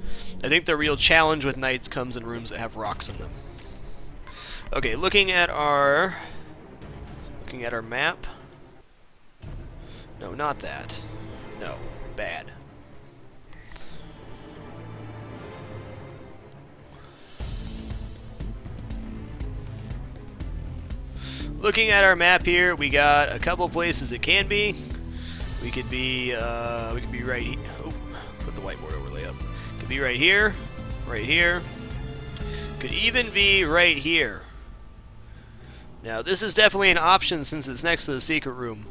I think the real challenge with knights comes in rooms that have rocks in them. Okay, looking at our map. No, not that. No, bad. Looking at our map here, we got a couple places it can be. We could be right here. Oh, put the whiteboard overlay up. Could be right here, right here. Could even be right here. Now, this is definitely an option since it's next to the secret room.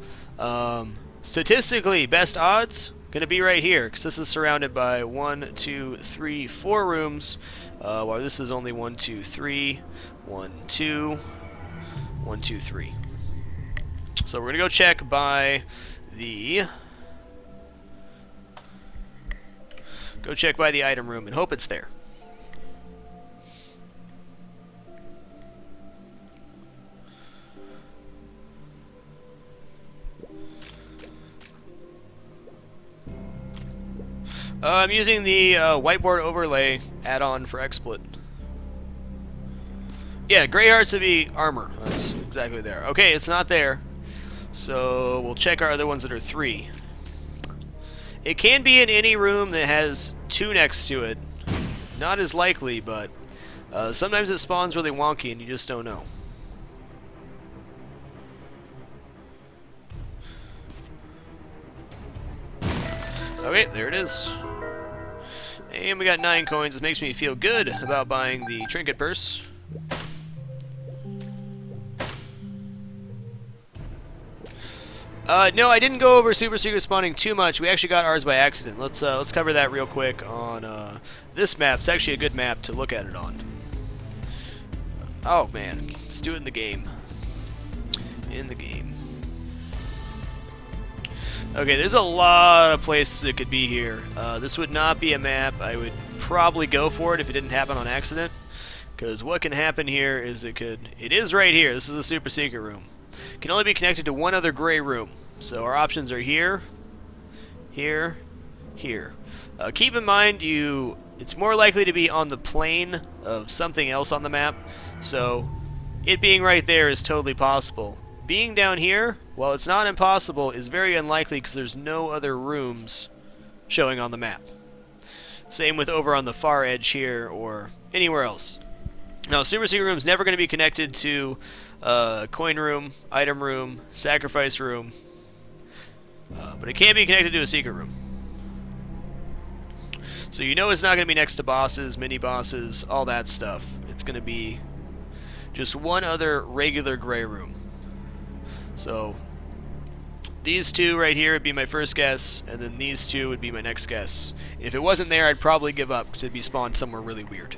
Statistically, best odds gonna be right here because this is surrounded by 1, 2, 3, 4 rooms, while this is only 1, 2, 3, 1, 2, 1, 2, 3. So we're gonna go check by the item room and hope it's there. I'm using the whiteboard overlay add-on for XSplit. Yeah, Grey Hearts would be armor. That's exactly there. Okay, it's not there. So we'll check our other ones that are 3. It can be in any room that has 2 next to it. Not as likely, but sometimes it spawns really wonky and you just don't know. Okay, there it is. And we got 9 coins. This makes me feel good about buying the trinket purse. No, I didn't go over super secret spawning too much. We actually got ours by accident. Let's cover that real quick on this map. It's actually a good map to look at it on. Oh man, let's do it in the game. In the game. Okay, there's a lot of places it could be here. This would not be a map I would probably go for it if it didn't happen on accident. Because what can happen here is it is right here. This is a super secret room. It can only be connected to one other gray room. So our options are here, here, here. Keep in mind, it's more likely to be on the plane of something else on the map. So it being right there is totally possible. Being down here, while it's not impossible, is very unlikely because there's no other rooms showing on the map. Same with over on the far edge here or anywhere else. Now, super secret room is never going to be connected to coin room, item room, sacrifice room, but it can be connected to a secret room. So you know it's not going to be next to bosses, mini bosses, all that stuff. It's going to be just one other regular gray room. So these two right here would be my first guess, and then these two would be my next guess. And if it wasn't there, I'd probably give up because it'd be spawned somewhere really weird.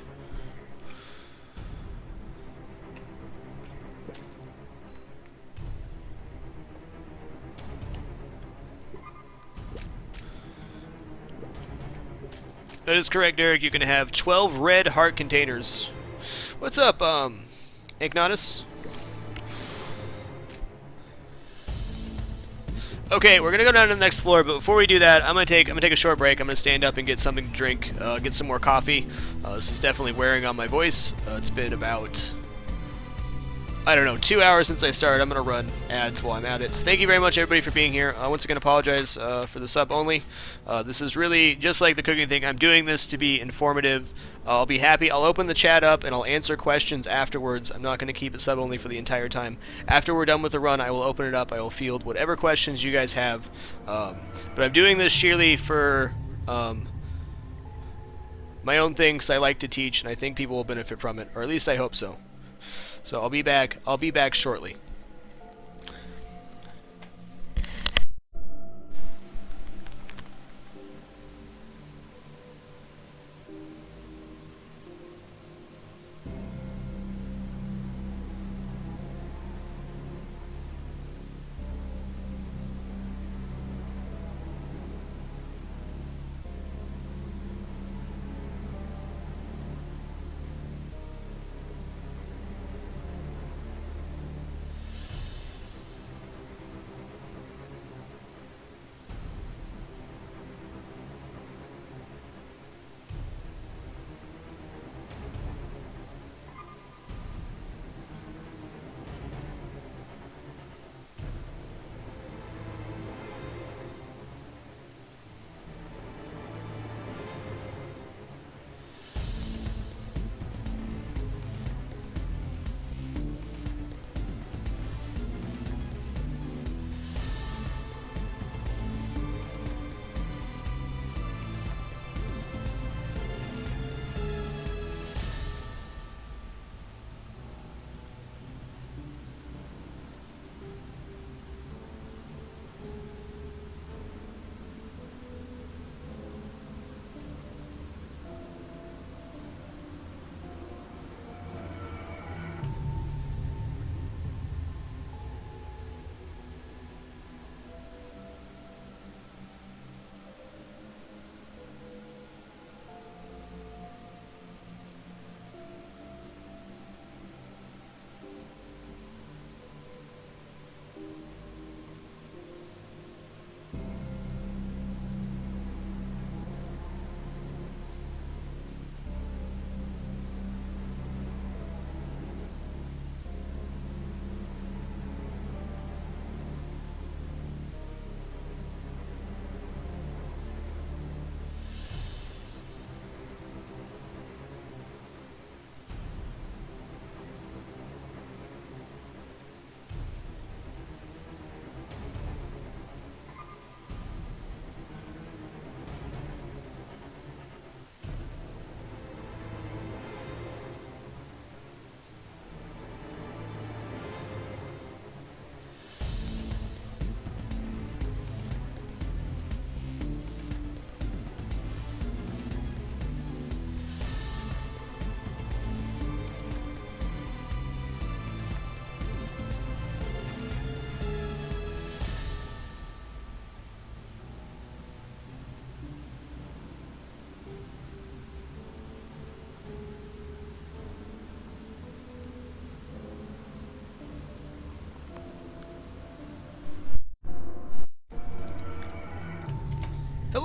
That is correct, Derek. You can have 12 red heart containers. What's up, Ignatus? Okay, we're gonna go down to the next floor, but before we do that, I'm gonna take a short break. I'm gonna stand up and get something to drink, get some more coffee. This is definitely wearing on my voice. It's been about, I don't know, 2 hours since I started. I'm going to run ads while I'm at it. So thank you very much, everybody, for being here. Once again, apologize for the sub only. This is really just like the cooking thing. I'm doing this to be informative. I'll be happy. I'll open the chat up and I'll answer questions afterwards. I'm not going to keep it sub only for the entire time. After we're done with the run, I will open it up. I will field whatever questions you guys have. But I'm doing this sheerly for my own thing because I like to teach and I think people will benefit from it, or at least I hope so. So I'll be back shortly.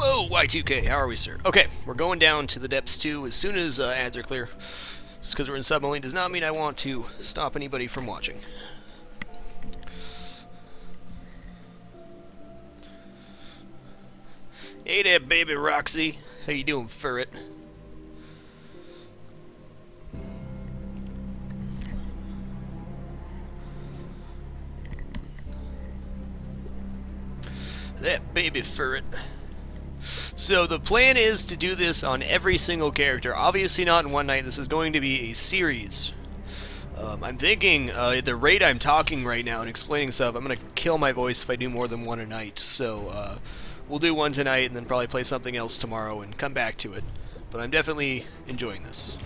Hello, Y2K. How are we, sir? Okay, we're going down to the depths 2 as soon as ads are clear. Just because we're in sub-only does not mean I want to stop anybody from watching. Hey there, baby Roxy. How you doing, ferret? That baby ferret. So the plan is to do this on every single character. Obviously not in one night. This is going to be a series. I'm thinking at the rate I'm talking right now and explaining stuff, I'm going to kill my voice if I do more than one a night. So we'll do one tonight and then probably play something else tomorrow and come back to it. But I'm definitely enjoying this.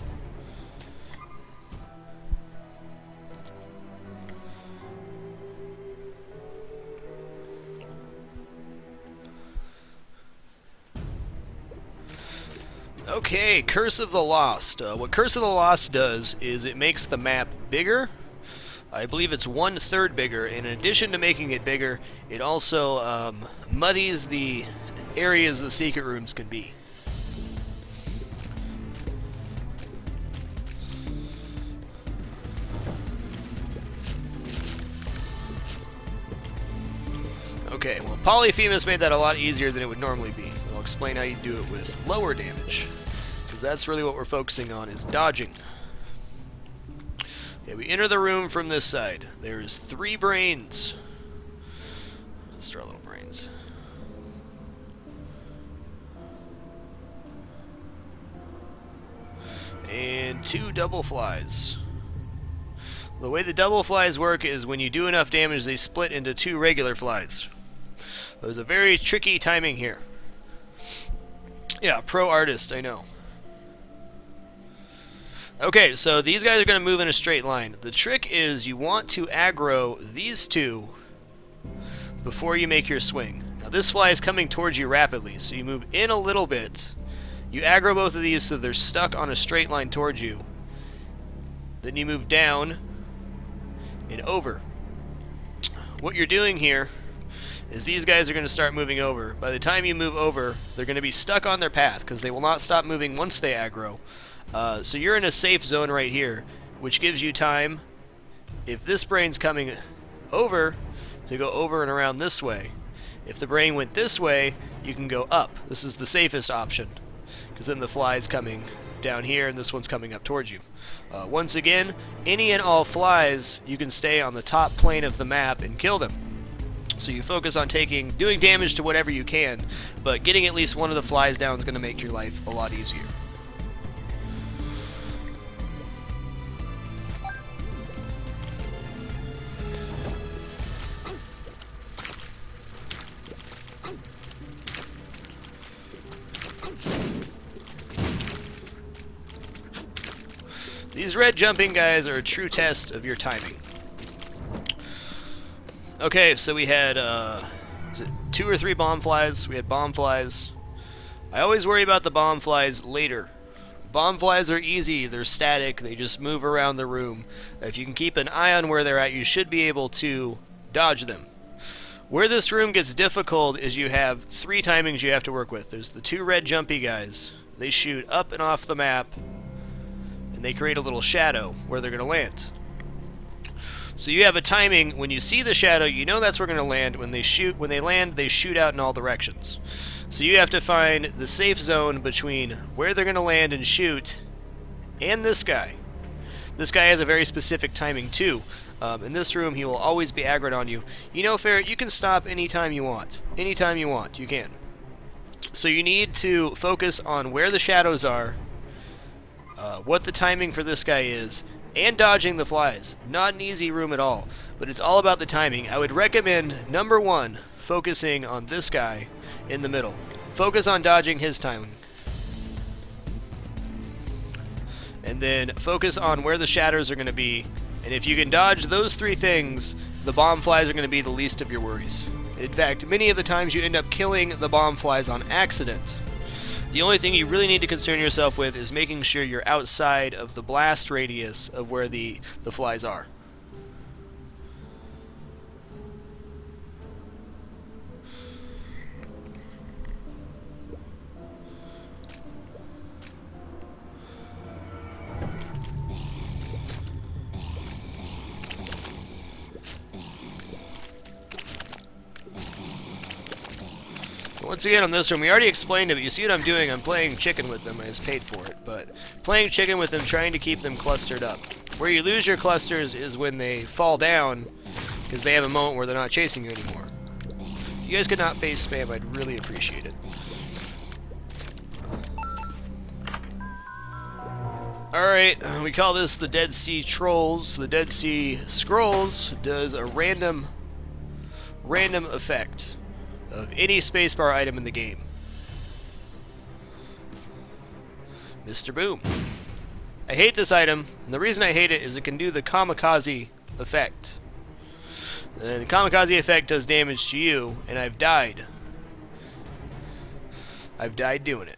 Okay, Curse of the Lost. What Curse of the Lost does is it makes the map bigger. I believe it's 1/3 bigger, and in addition to making it bigger, it also muddies the areas the secret rooms can be. Okay, well, Polyphemus made that a lot easier than it would normally be. I'll explain how you do it with lower damage, because that's really what we're focusing on, is dodging. Okay, we enter the room from this side. There's 3 brains. Let's draw little brains. And 2 double flies. The way the double flies work is when you do enough damage, they split into 2 regular flies. There's a very tricky timing here. Yeah, pro artist, I know. Okay, so these guys are going to move in a straight line. The trick is you want to aggro these 2 before you make your swing. Now this fly is coming towards you rapidly, so you move in a little bit. You aggro both of these so they're stuck on a straight line towards you. Then you move down and over. What you're doing here is these guys are going to start moving over. By the time you move over, they're going to be stuck on their path because they will not stop moving once they aggro. So you're in a safe zone right here, which gives you time, if this brain's coming over, to go over and around this way. If the brain went this way, you can go up. This is the safest option, because then the fly's coming down here and this one's coming up towards you. Once again, any and all flies, you can stay on the top plane of the map and kill them. So you focus on doing damage to whatever you can, but getting at least one of the flies down is going to make your life a lot easier. These red jumping guys are a true test of your timing. Okay, so we had, was it 2 or 3 bomb flies? We had bomb flies. I always worry about the bomb flies later. Bomb flies are easy, they're static, they just move around the room. If you can keep an eye on where they're at, you should be able to dodge them. Where this room gets difficult is you have 3 timings you have to work with. There's the 2 red jumpy guys. They shoot up and off the map, and they create a little shadow where they're going to land. So you have a timing, when you see the shadow, you know that's where they're going to land. When they land, they shoot out in all directions. So you have to find the safe zone between where they're going to land and shoot and this guy. This guy has a very specific timing too. In this room, he will always be aggroed on you. You know, Ferret, you can stop anytime you want. Anytime you want, you can. So you need to focus on where the shadows are, what the timing for this guy is, and dodging the flies. Not an easy room at all, but it's all about the timing. I would recommend, number 1, focusing on this guy in the middle. Focus on dodging his timing. And then focus on where the shadows are going to be. And if you can dodge those 3 things, the bomb flies are going to be the least of your worries. In fact, many of the times you end up killing the bomb flies on accident. The only thing you really need to concern yourself with is making sure you're outside of the blast radius of where the flies are. once again on this one, we already explained it, but you see what I'm doing? I'm playing chicken with them. I just paid for it, but playing chicken with them, trying to keep them clustered up. Where you lose your clusters is when they fall down, because they have a moment where they're not chasing you anymore. If you guys could not face spam, I'd really appreciate it. Alright, we call this the Dead Sea Trolls. The Dead Sea Scrolls does a random effect of any spacebar item in the game. Mr. Boom. I hate this item, and the reason I hate it is it can do the kamikaze effect. And the kamikaze effect does damage to you, and I've died. I've died doing it.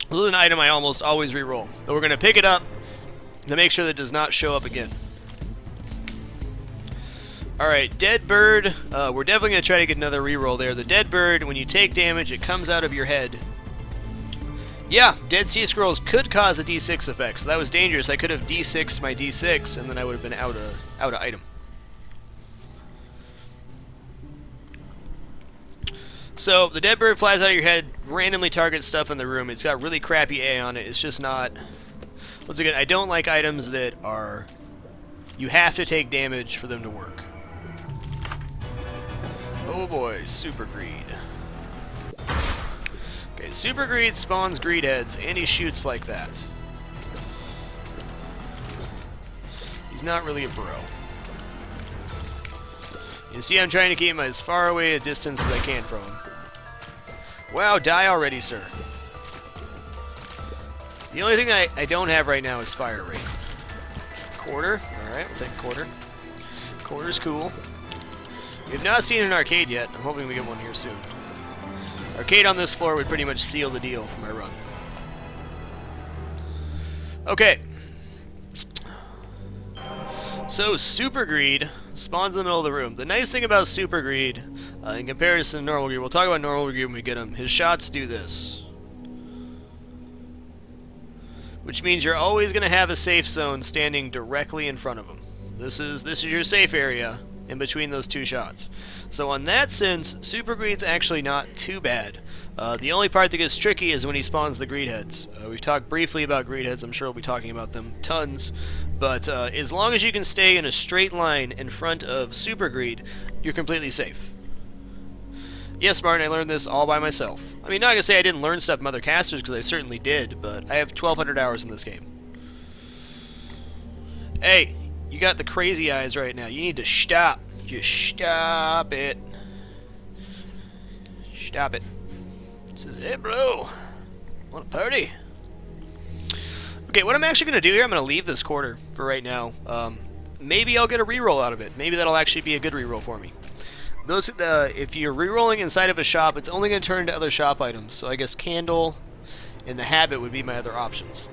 This is an item I almost always reroll, but we're going to pick it up to make sure that it does not show up again. Alright, Dead Bird. We're definitely going to try to get another reroll there. The Dead Bird, when you take damage, it comes out of your head. Yeah, Dead Sea Scrolls could cause a D6 effect, so that was dangerous. I could have D6'd my D6, and then I would have been out of item. So, the Dead Bird flies out of your head, randomly targets stuff in the room. It's got really crappy A on it. It's just not... Once again, I don't like items that are... You have to take damage for them to work. Oh boy, Super Greed. Okay, Super Greed spawns greed heads, and he shoots like that. He's not really a bro. You see I'm trying to keep him as far away a distance as I can from him. Wow, die already, sir. The only thing I don't have right now is fire rate. Quarter. Alright, we'll take a quarter. Quarter's cool. We've not seen an arcade yet. I'm hoping we get one here soon. Arcade on this floor would pretty much seal the deal for my run. Okay. So, Super Greed spawns in the middle of the room. The nice thing about Super Greed, in comparison to Normal Greed, we'll talk about Normal Greed when we get him, his shots do this. Which means you're always going to have a safe zone standing directly in front of him. This is your safe area in between those two shots. So in that sense, Super Greed's actually not too bad. The only part that gets tricky is when he spawns the greed heads. We've talked briefly about greed heads. I'm sure we'll be talking about them tons. But as long as you can stay in a straight line in front of Super Greed, you're completely safe. Yes, Martin, I learned this all by myself. I mean, not going to say I didn't learn stuff from other casters, because I certainly did, but I have 1,200 hours in this game. Hey, you got the crazy eyes right now. You need to stop. Just stop it. Stop it. Says, hey, bro. Want a party? Okay, what I'm actually going to do here, I'm going to leave this quarter for right now. Maybe I'll get a reroll out of it. Maybe that'll actually be a good reroll for me. If you're rerolling inside of a shop, it's only going to turn into other shop items. So I guess Candle and the Habit would be my other options.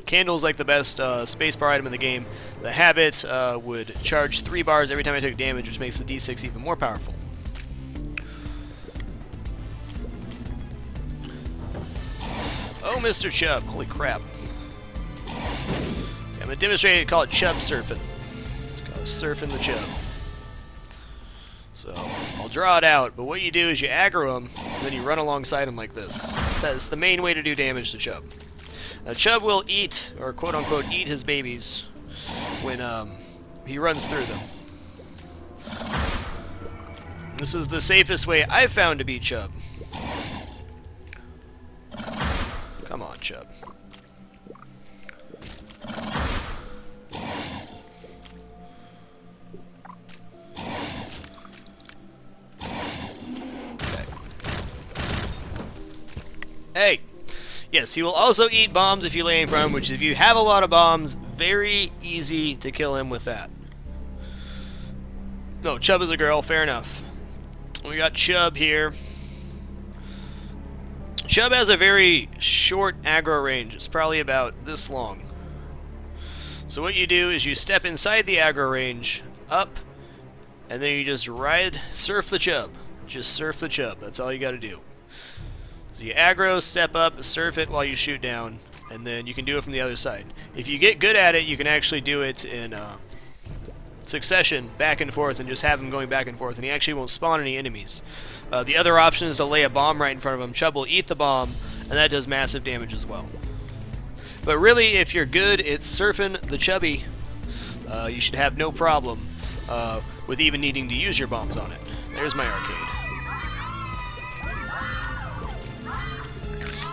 Candle's like the best spacebar item in the game. The Habit would charge 3 bars every time I took damage, which makes the D6 even more powerful. Oh, Mr. Chubb. Holy crap. Okay, I'm going to demonstrate, call it Chubb surfing. Call it surfing the Chubb. So, I'll draw it out, but what you do is you aggro him, and then you run alongside him like this. It's the main way to do damage to Chubb. Now, Chubb will eat, or quote-unquote eat his babies when he runs through them. This is the safest way I've found to beat Chubb. Come on, Chubb. Hey! Yes, he will also eat bombs if you lay in front of him, which if you have a lot of bombs, very easy to kill him with that. No, Chubb is a girl, fair enough. We got Chubb here. Chubb has a very short aggro range. It's probably about this long. So what you do is you step inside the aggro range, up, and then you just surf the Chubb. Just surf the Chubb. That's all you gotta do. So you aggro, step up, surf it while you shoot down, and then you can do it from the other side. If you get good at it, you can actually do it in succession back and forth and just have him going back and forth, and he actually won't spawn any enemies. The other option is to lay a bomb right in front of him. Chub will eat the bomb, and that does massive damage as well. But really, if you're good at surfing the chubby, you should have no problem with even needing to use your bombs on it. There's my arcade.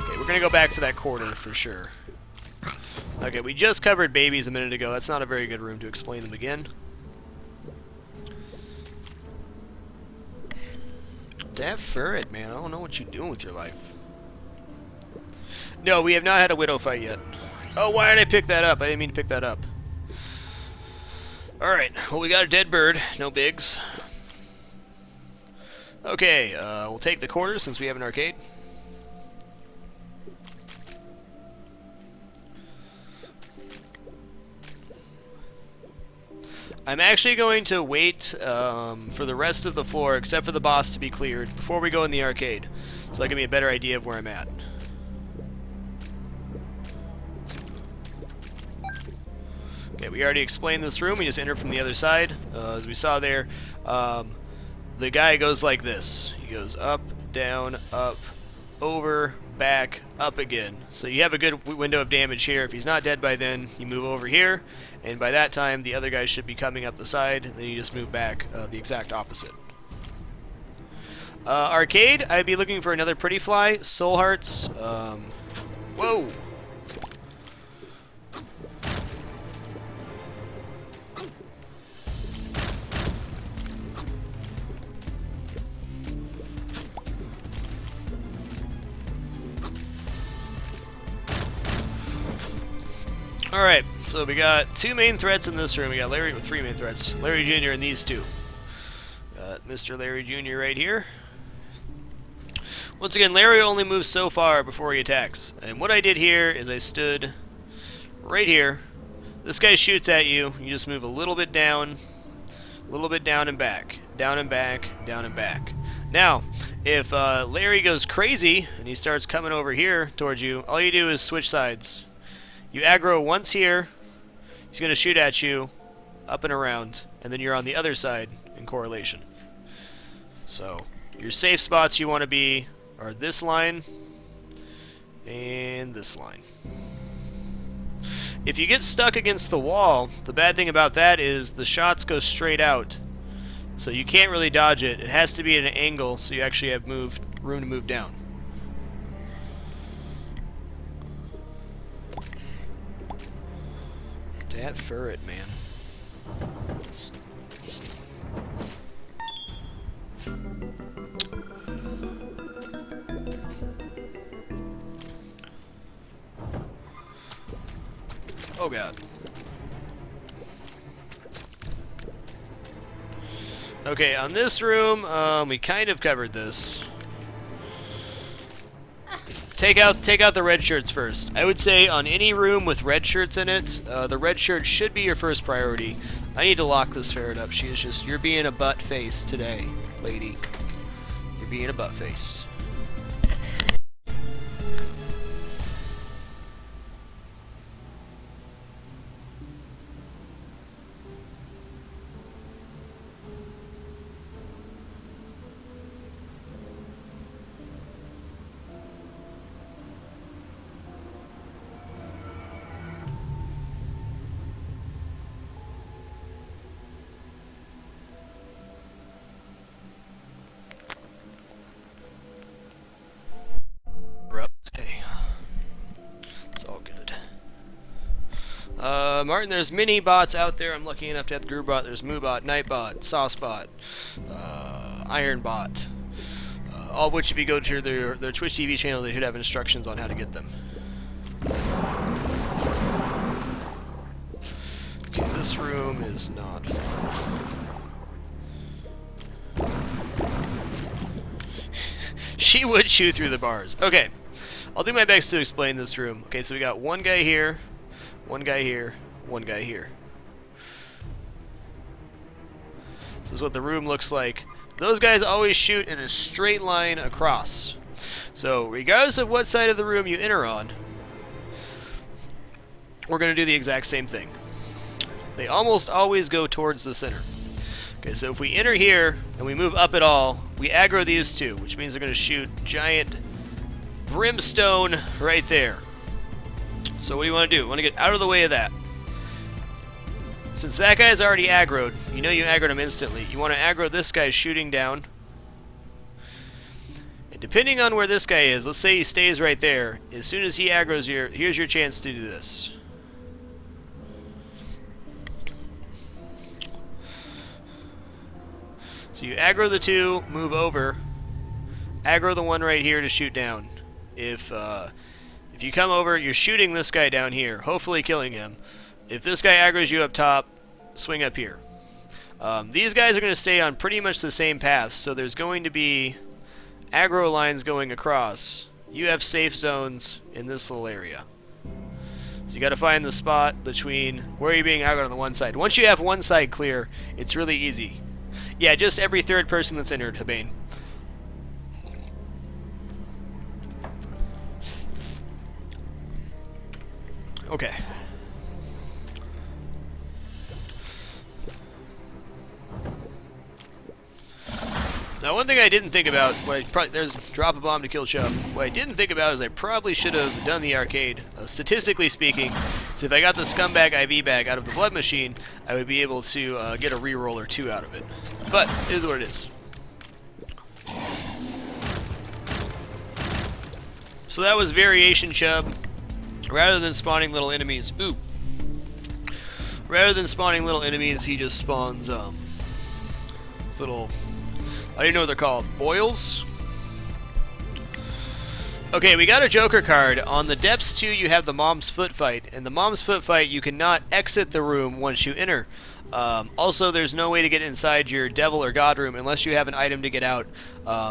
Okay, we're going to go back for that quarter for sure. Okay, we just covered babies a minute ago. That's not a very good room to explain them again. That ferret, man. I don't know what you're doing with your life. No, we have not had a widow fight yet. Oh, why did I pick that up? I didn't mean to pick that up. Alright, well, we got a dead bird. No bigs. Okay, we'll take the quarter since we have an arcade. I'm actually going to wait for the rest of the floor, except for the boss, to be cleared before we go in the arcade, so that gives me a better idea of where I'm at. Okay, we already explained this room. We just enter from the other side. As we saw there, the guy goes like this. He goes up, down, up, over, back, up again. So you have a good window of damage here. If he's not dead by then, you move over here, and by that time the other guy should be coming up the side, and then you just move back the exact opposite. Arcade, I'd be looking for another pretty fly, soul hearts. Whoa! Alright, so we got two main threats in this room. We got Larry with three main threats. Larry Jr. and these two. Got Mr. Larry Jr. right here. Once again, Larry only moves so far before he attacks. And what I did here is I stood right here. This guy shoots at you. You just move a little bit down and back. Down and back, down and back. Now, if Larry goes crazy and he starts coming over here towards you, all you do is switch sides. You aggro once here, he's going to shoot at you, up and around, and then you're on the other side in correlation. So, your safe spots you want to be are this line and this line. If you get stuck against the wall, the bad thing about that is the shots go straight out. So you can't really dodge it. It has to be at an angle so you actually have room to move down. That ferret, man. Oh god. Okay, on this room, we kind of covered this. Take out the red shirts first. I would say on any room with red shirts in it, the red shirt should be your first priority. I need to lock this ferret up. She is just, you're being a butt face today, lady. You're being a butt face. Martin, there's mini bots out there. I'm lucky enough to have the Groobot. There's Moobot, Nightbot, Saucebot, Ironbot. All of which, if you go to their Twitch TV channel, they should have instructions on how to get them. Okay, this room is not fun. She would shoot through the bars. Okay, I'll do my best to explain this room. Okay, so we got one guy here, one guy here, one guy here. This is what the room looks like. Those guys always shoot in a straight line across. So regardless of what side of the room you enter on, we're going to do the exact same thing. They almost always go towards the center. Okay, so if we enter here and we move up at all, we aggro these two, which means they're going to shoot giant brimstone right there. So what do you want to do? You want to get out of the way of that. Since that guy's already aggroed, you know you aggroed him instantly. You want to aggro this guy shooting down. And depending on where this guy is, let's say he stays right there. As soon as he aggroes here, here's your chance to do this. So you aggro the two, move over, aggro the one right here to shoot down. If you come over, you're shooting this guy down here, hopefully killing him. If this guy aggroes you up top, swing up here. These guys are going to stay on pretty much the same path, so there's going to be aggro lines going across. You have safe zones in this little area. So you got to find the spot between where you're being aggroed on the one side. Once you have one side clear, it's really easy. Yeah, just every third person that's entered, Habane. Okay. Now, one thing I didn't think about, there's drop a bomb to kill Chubb. What I didn't think about is I probably should have done the arcade. Statistically speaking, so if I got the scumbag IV bag out of the blood machine, I would be able to get a reroll or two out of it. But it is what it is. So that was variation Chubb. Rather than spawning little enemies, rather than spawning little enemies, he just spawns little, I don't even know what they're called, boils? Okay, we got a Joker card. On the Depths 2, you have the Mom's Foot Fight. In the Mom's Foot Fight, you cannot exit the room once you enter. Also, there's no way to get inside your Devil or God room unless you have an item to get out.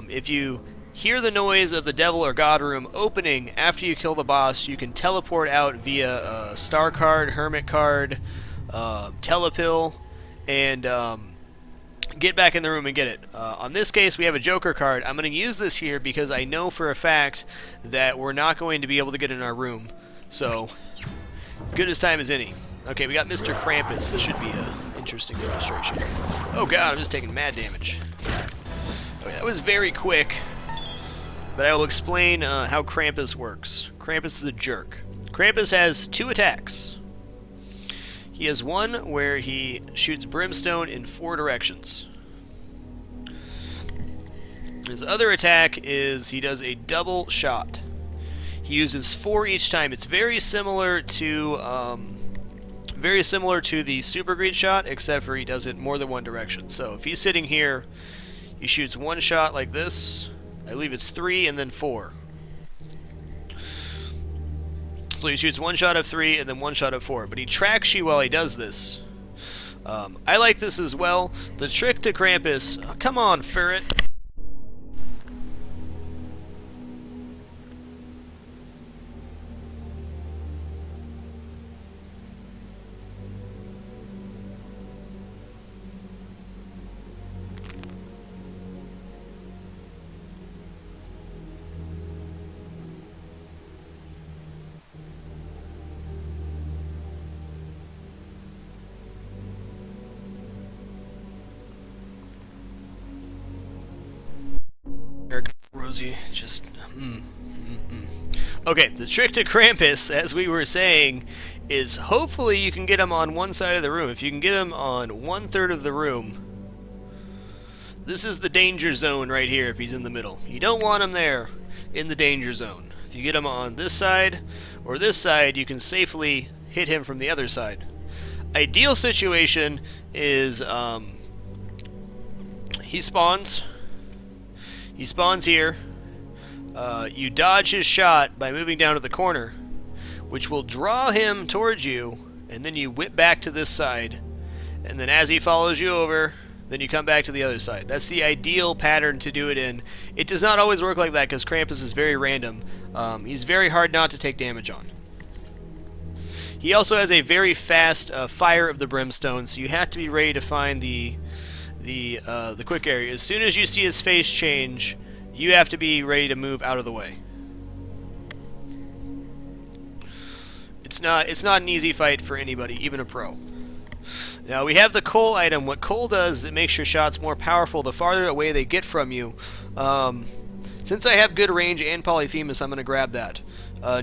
If you hear the noise of the Devil or God room opening after you kill the boss, you can teleport out via Star Card, Hermit Card, Telepill, and get back in the room and get it. On this case, we have a Joker card. I'm going to use this here because I know for a fact that we're not going to be able to get in our room. So, good as time as any. Okay, we got Mr. Krampus. This should be an interesting demonstration. Oh god, I'm just taking mad damage. Okay, that was very quick, but I will explain how Krampus works. Krampus is a jerk. Krampus has two attacks. He has one where he shoots brimstone in 4 directions. His other attack is he does a double shot. He uses 4 each time. It's very similar to the super greed shot, except for he does it more than one direction. So if he's sitting here, he shoots 1 shot like this. I believe it's 3 and then 4. So he shoots 1 shot of 3 and then 1 shot of 4. But he tracks you while he does this. I like this as well. The trick to Krampus... Oh, come on, ferret. Rosie, just... Okay, the trick to Krampus, as we were saying, is hopefully you can get him on one side of the room. If you can get him on 1/3 of the room, this is the danger zone right here if he's in the middle. You don't want him there in the danger zone. If you get him on this side or this side, you can safely hit him from the other side. Ideal situation is he spawns here. You dodge his shot by moving down to the corner, which will draw him towards you, and then you whip back to this side, and then as he follows you over, then you come back to the other side. That's the ideal pattern to do it in. It does not always work like that because Krampus is very random. He's very hard not to take damage on. He also has a very fast fire of the brimstone, so you have to be ready to find the quick area. As soon as you see his face change, you have to be ready to move out of the way. It's not an easy fight for anybody, even a pro. Now we have the coal item. What coal does is it makes your shots more powerful the farther away they get from you. Since I have good range and Polyphemus, I'm going to grab that.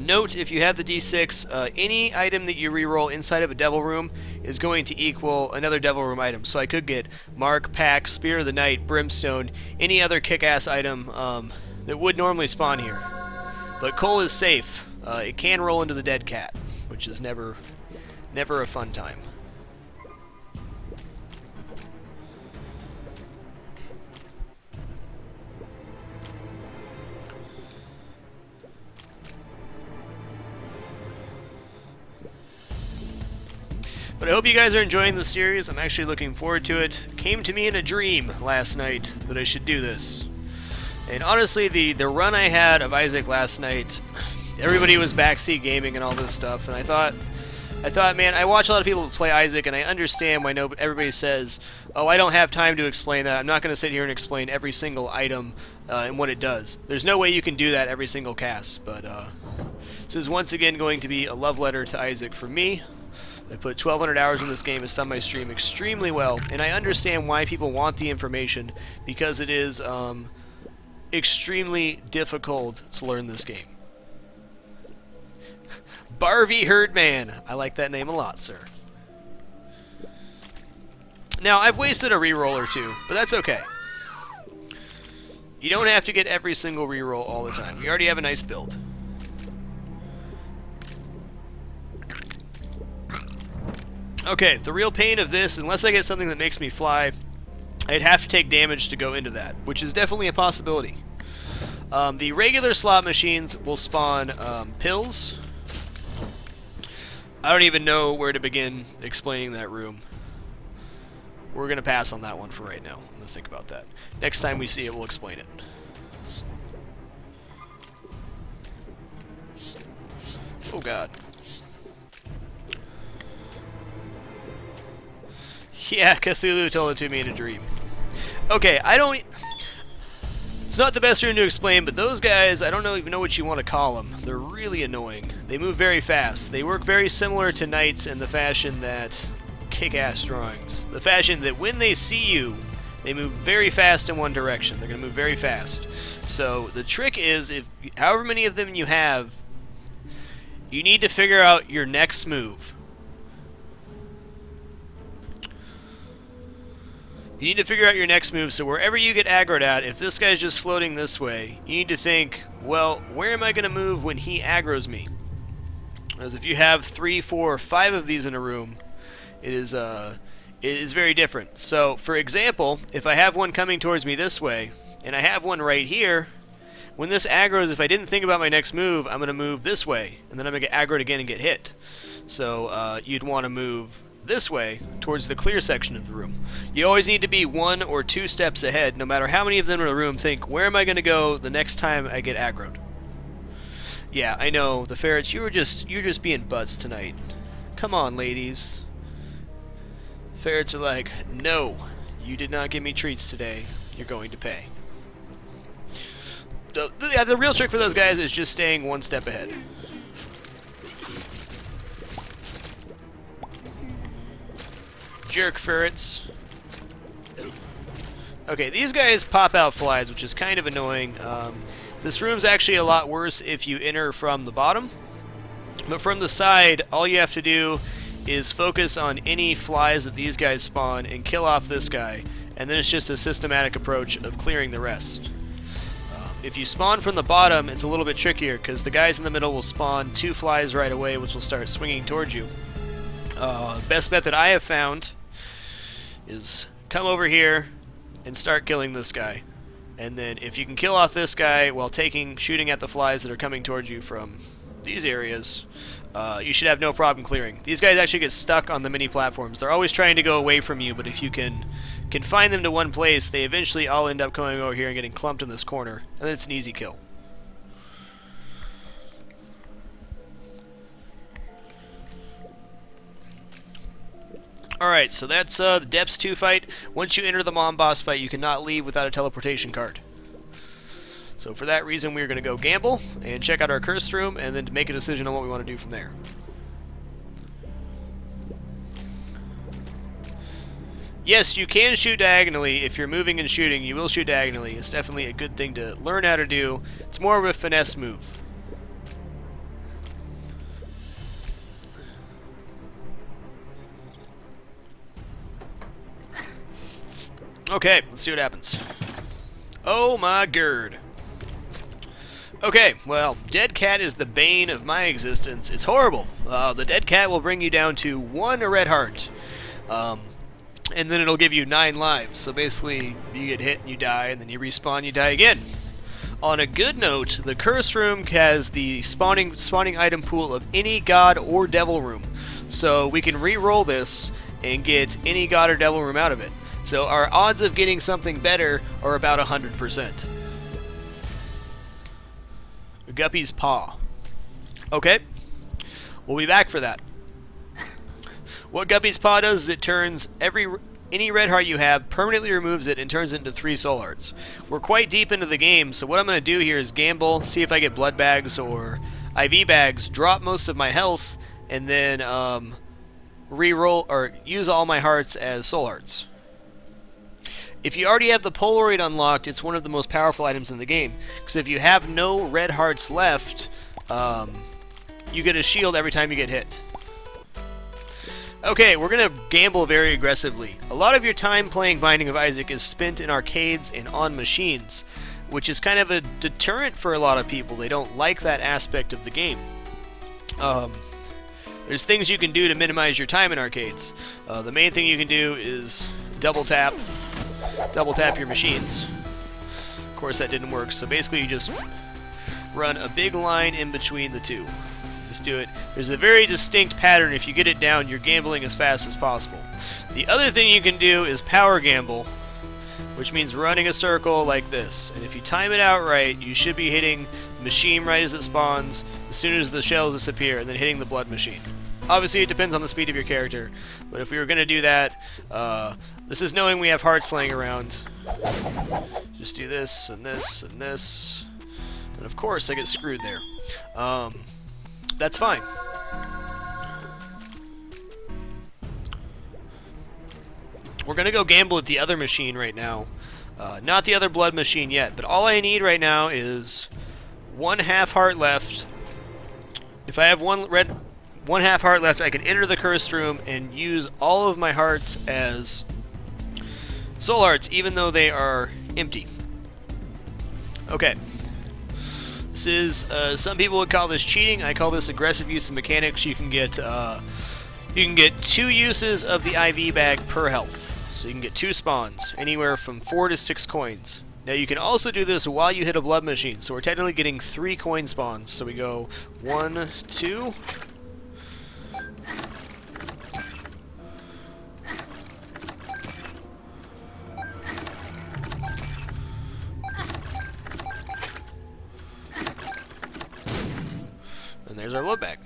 Note, if you have the D6, any item that you reroll inside of a Devil Room is going to equal another Devil Room item. So I could get Mark, Pack, Spear of the Night, Brimstone, any other kick-ass item that would normally spawn here. But coal is safe. It can roll into the Dead Cat, which is never a fun time. But I hope you guys are enjoying the series. I'm actually looking forward to it. It came to me in a dream last night that I should do this. And honestly, the run I had of Isaac last night, everybody was backseat gaming and all this stuff, and I thought, man, I watch a lot of people play Isaac, and I understand why everybody says, oh, I don't have time to explain that. I'm not going to sit here and explain every single item and what it does. There's no way you can do that every single cast, but this is once again going to be a love letter to Isaac for me. I put 1,200 hours in this game. It's done my stream extremely well, and I understand why people want the information, because it is extremely difficult to learn this game. Barvey Herdman. I like that name a lot, sir. Now, I've wasted a reroll or two, but that's okay. You don't have to get every single reroll all the time. We already have a nice build. Okay, the real pain of this, unless I get something that makes me fly, I'd have to take damage to go into that, which is definitely a possibility. The regular slot machines will spawn pills. I don't even know where to begin explaining that room. We're going to pass on that one for right now. I'm going to think about that. Next time we see it, we'll explain it. Oh, God. Yeah, Cthulhu told it to me in a dream. Okay, it's not the best room to explain, but those guys, I don't even know what you want to call them. They're really annoying. They move very fast. They work very similar to knights in the fashion that kick-ass drawings. The fashion that when they see you, they move very fast in one direction. They're going to move very fast. So the trick is, however many of them you have, you need to figure out your next move. You need to figure out your next move, so wherever you get aggroed at, if this guy's just floating this way, you need to think, well, where am I going to move when he aggroes me? Because if you have 3, 4, 5 of these in a room, it is very different. So, for example, if I have one coming towards me this way, and I have one right here, when this aggroes, if I didn't think about my next move, I'm going to move this way, and then I'm going to get aggroed again and get hit. So, you'd want to move this way towards the clear section of the room. You always need to be 1 or 2 steps ahead, no matter how many of them in a room. Think, where am I going to go the next time I get aggroed? Yeah, I know, the ferrets, you're just being butts tonight. Come on, ladies. Ferrets are like, no, you did not give me treats today. You're going to pay. The real trick for those guys is just staying 1 step ahead. Jerk ferrets. Okay, these guys pop out flies, which is kind of annoying. This room's actually a lot worse if you enter from the bottom. But from the side, all you have to do is focus on any flies that these guys spawn and kill off this guy. And then it's just a systematic approach of clearing the rest. If you spawn from the bottom, it's a little bit trickier, because the guys in the middle will spawn 2 flies right away, which will start swinging towards you. Best method I have found is come over here and start killing this guy. And then if you can kill off this guy while shooting at the flies that are coming towards you from these areas, you should have no problem clearing. These guys actually get stuck on the mini platforms. They're always trying to go away from you, but if you can confine them to one place, they eventually all end up coming over here and getting clumped in this corner, and then it's an easy kill. Alright, so that's the Depths 2 fight. Once you enter the Mom Boss fight, you cannot leave without a teleportation card. So for that reason, we're going to go gamble and check out our Cursed Room, and then to make a decision on what we want to do from there. Yes, you can shoot diagonally. If you're moving and shooting, you will shoot diagonally. It's definitely a good thing to learn how to do. It's more of a finesse move. Okay, let's see what happens. Oh my god. Okay, well, dead cat is the bane of my existence. It's horrible. The dead cat will bring you down to 1 red heart. And then it'll give you 9 lives. So basically, you get hit and you die, and then you respawn, you die again. On a good note, the curse room has the spawning item pool of any god or devil room. So we can re-roll this and get any god or devil room out of it. So our odds of getting something better are about 100%. Guppy's Paw. Okay, we'll be back for that. What Guppy's Paw does is it turns any red heart you have, permanently removes it, and turns it into 3 soul hearts. We're quite deep into the game, so what I'm going to do here is gamble, see if I get blood bags or IV bags, drop most of my health, and then re-roll or use all my hearts as soul hearts. If you already have the Polaroid unlocked, it's one of the most powerful items in the game. Because if you have no red hearts left, you get a shield every time you get hit. Okay, we're going to gamble very aggressively. A lot of your time playing Binding of Isaac is spent in arcades and on machines, which is kind of a deterrent for a lot of people. They don't like that aspect of the game. There's things you can do to minimize your time in arcades. The main thing you can do is double tap your machines. Of course that didn't work, so basically you just run a big line in between the two. Just do it. There's a very distinct pattern. If you get it down, you're gambling as fast as possible. The other thing you can do is power gamble, which means running a circle like this. And if you time it out right, you should be hitting the machine right as it spawns, as soon as the shells disappear, and then hitting the blood machine. Obviously, it depends on the speed of your character, but if we were going to do that, this is knowing we have hearts laying around. Just do this, and this, and this, and of course I get screwed there. That's fine. We're going to go gamble at the other machine right now. Not the other blood machine yet, but all I need right now is 1/2 heart left. If I have 1/2 heart left, I can enter the cursed room and use all of my hearts as soul hearts, even though they are empty. Okay. This is, some people would call this cheating. I call this aggressive use of mechanics. You can get 2 uses of the IV bag per health. So you can get 2 spawns, anywhere from 4 to 6 coins. Now you can also do this while you hit a blood machine. So we're technically getting 3 coin spawns. So we go 1, 2. And there's our load bag.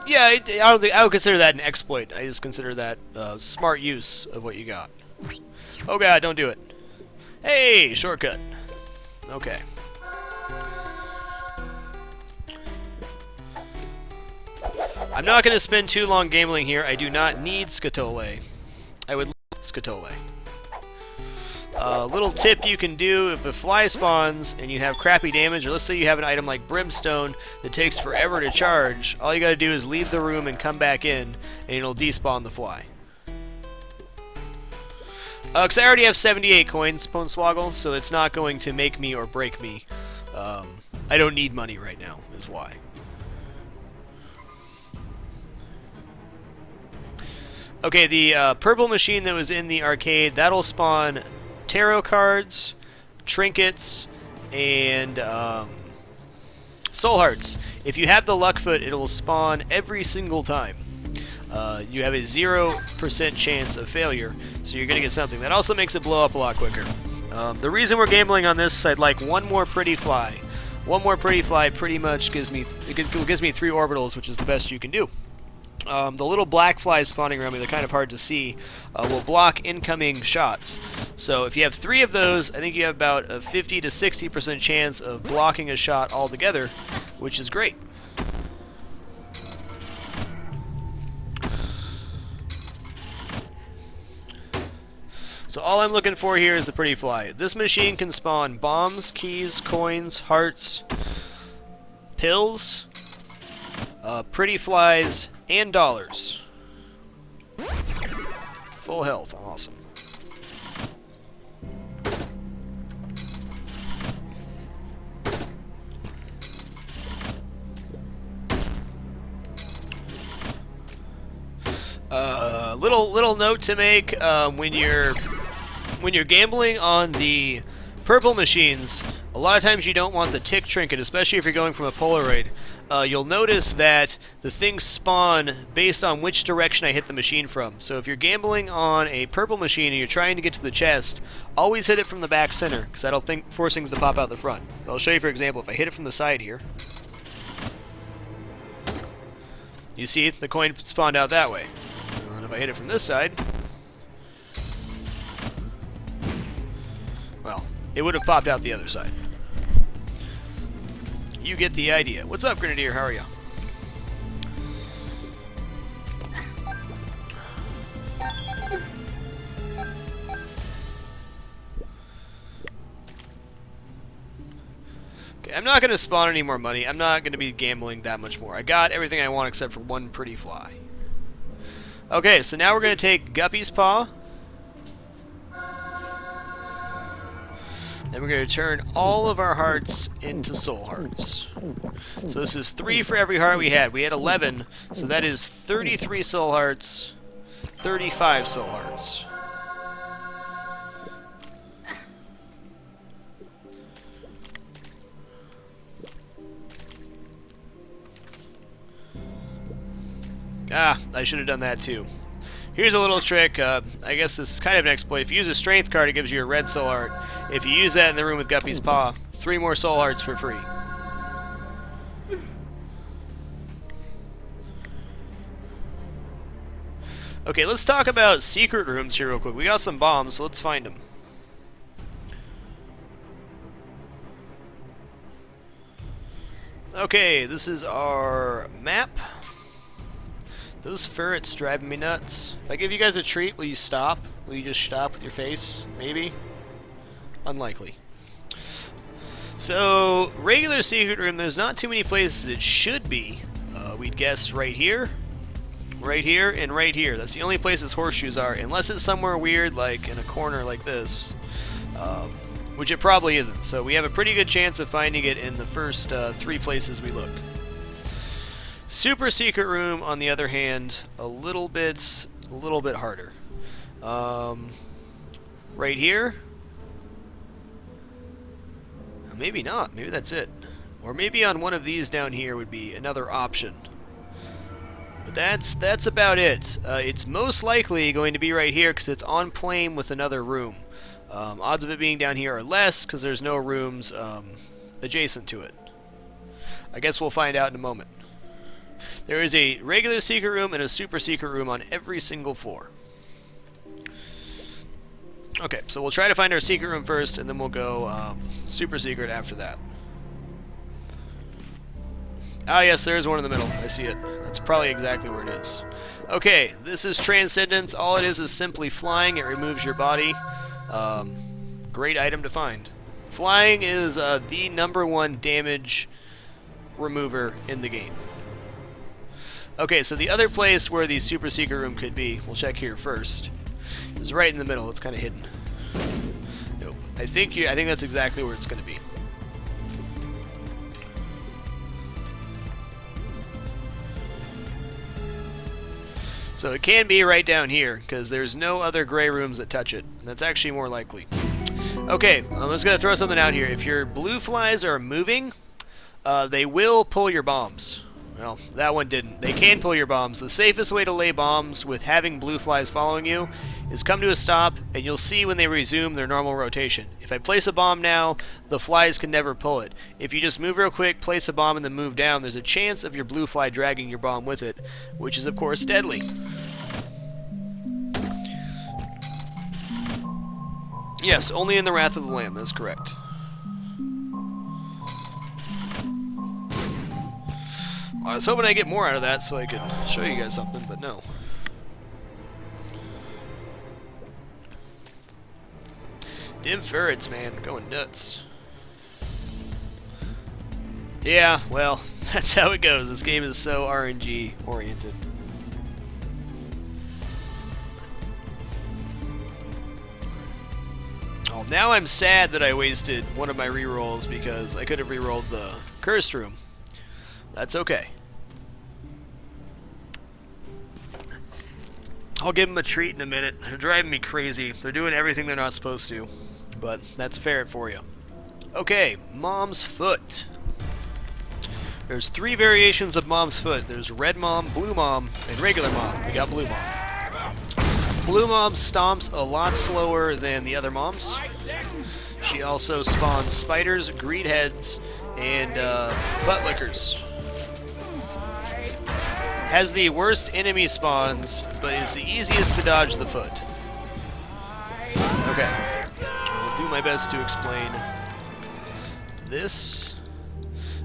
Yeah, I would consider that an exploit. I just consider that smart use of what you got. Oh god, don't do it. Hey, shortcut. Okay. I'm not going to spend too long gambling here. I do not need Scatole. I would love Scatole. Little tip you can do: if a fly spawns and you have crappy damage, or let's say you have an item like Brimstone that takes forever to charge, all you gotta do is leave the room and come back in, and it'll despawn the fly. Because I already have 78 coins, Ponswoggle, so it's not going to make me or break me. I don't need money right now, is why. Okay, the purple machine that was in the arcade, that'll spawn tarot cards, trinkets, and soul hearts. If you have the luck foot, it will spawn every single time. You have a 0% chance of failure, so you're going to get something. That also makes it blow up a lot quicker. The reason we're gambling on this, I'd like one more pretty fly. One more pretty fly pretty much gives me 3 orbitals, which is the best you can do. The little black flies spawning around me, they're kind of hard to see, will block incoming shots. So if you have 3 of those, I think you have about a 50 to 60% chance of blocking a shot altogether, which is great. So all I'm looking for here is the pretty fly. This machine can spawn bombs, keys, coins, hearts, pills, pretty flies, and dollars. Full health, awesome. Little note to make when you're gambling on the purple machines. A lot of times you don't want the tick trinket, especially if you're going from a Polaroid. You'll notice that the things spawn based on which direction I hit the machine from. So if you're gambling on a purple machine and you're trying to get to the chest, always hit it from the back center, because that'll force things to pop out the front. I'll show you, for example, if I hit it from the side here. You see, the coin spawned out that way. And if I hit it from this side, well, it would have popped out the other side. You get the idea. What's up, Grenadier? How are you? Okay, I'm not going to spawn any more money. I'm not going to be gambling that much more. I got everything I want except for one pretty fly. Okay, so now we're going to take Guppy's Paw. And we're going to turn all of our hearts into soul hearts. So this is 3 for every heart we had. We had 11, so that is 33 soul hearts, 35 soul hearts. Ah, I should have done that too. Here's a little trick. I guess this is kind of an exploit. If you use a strength card, it gives you a red soul heart. If you use that in the room with Guppy's Paw, 3 more soul hearts for free. Okay, let's talk about secret rooms here real quick. We got some bombs, so let's find them. Okay, this is our map. Those ferrets driving me nuts. If I give you guys a treat, will you stop? Will you just stop with your face? Maybe? Unlikely. So, regular secret room, there's not too many places it should be. We'd guess right here, and right here. That's the only places horseshoes are, unless it's somewhere weird, like in a corner like this. Which it probably isn't. So we have a pretty good chance of finding it in the first 3 places we look. Super secret room, on the other hand, a little bit harder. Right here. Maybe not. Maybe that's it. Or maybe on one of these down here would be another option. But that's about it. It's most likely going to be right here because it's on plane with another room. Odds of it being down here are less because there's no rooms adjacent to it. I guess we'll find out in a moment. There is a regular secret room and a super secret room on every single floor. Okay, so we'll try to find our secret room first, and then we'll go super secret after that. Ah, yes, there is one in the middle. I see it. That's probably exactly where it is. Okay, this is Transcendence. All it is simply flying. It removes your body. Great item to find. Flying is the #1 damage remover in the game. Okay, so the other place where the super secret room could be, we'll check here first, is right in the middle. It's kind of hidden. Nope. I think that's exactly where it's going to be. So it can be right down here, because there's no other gray rooms that touch it. And that's actually more likely. Okay, I'm just going to throw something out here. If your blue flies are moving, they will pull your bombs. Well, that one didn't. They can pull your bombs. The safest way to lay bombs with having blue flies following you is come to a stop, and you'll see when they resume their normal rotation. If I place a bomb now, the flies can never pull it. If you just move real quick, place a bomb, and then move down, there's a chance of your blue fly dragging your bomb with it, which is, of course, deadly. Yes, only in the Wrath of the Lamb, that's correct. I was hoping I'd get more out of that so I could show you guys something, but no. Dim ferrets, man, going nuts. Yeah, well, that's how it goes. This game is so RNG oriented. Well, now I'm sad that I wasted one of my rerolls because I could have rerolled the cursed room. That's okay. I'll give them a treat in a minute. They're driving me crazy. They're doing everything they're not supposed to. But that's a ferret for you. Okay, Mom's Foot. There's 3 variations of Mom's Foot. There's Red Mom, Blue Mom, and Regular Mom. We got Blue Mom. Blue Mom stomps a lot slower than the other moms. She also spawns spiders, greed heads, and butt lickers. Has the worst enemy spawns, but is the easiest to dodge the foot. Okay, I'll do my best to explain this.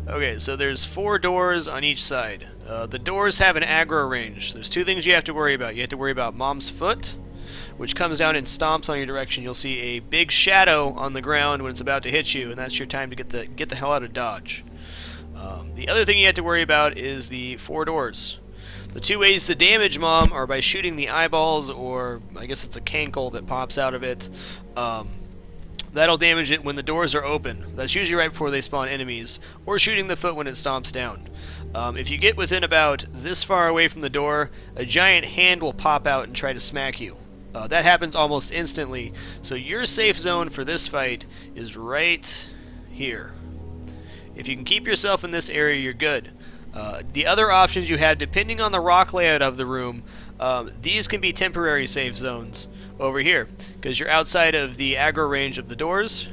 Okay, so there's 4 doors on each side. The doors have an aggro range. There's 2 things you have to worry about. You have to worry about Mom's Foot, which comes down and stomps on your direction. You'll see a big shadow on the ground when it's about to hit you, and that's your time to get the hell out of dodge. The other thing you have to worry about is the 4 doors. The 2 ways to damage Mom are by shooting the eyeballs, or I guess it's a cankle that pops out of it. That'll damage it when the doors are open. That's usually right before they spawn enemies, or shooting the foot when it stomps down. If you get within about this far away from the door, a giant hand will pop out and try to smack you. That happens almost instantly, so your safe zone for this fight is right here. If you can keep yourself in this area, you're good. The other options you have, depending on the rock layout of the room, these can be temporary safe zones over here, because you're outside of the aggro range of the doors.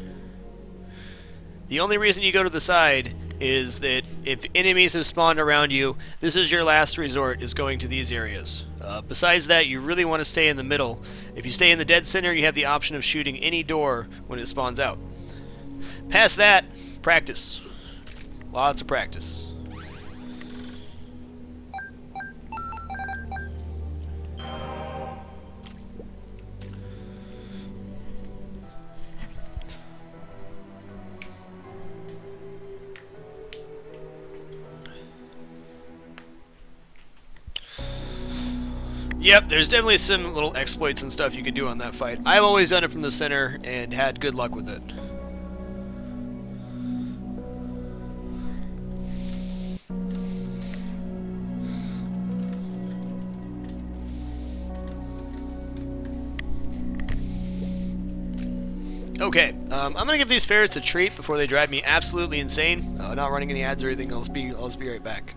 The only reason you go to the side is that if enemies have spawned around you, this is your last resort, is going to these areas. Besides that, you really want to stay in the middle. If you stay in the dead center, you have the option of shooting any door when it spawns out. Past that, practice. Lots of practice. Yep, there's definitely some little exploits and stuff you can do on that fight. I've always done it from the center and had good luck with it. Okay, I'm gonna give these ferrets a treat before they drive me absolutely insane. Not running any ads or anything. I'll just be right back.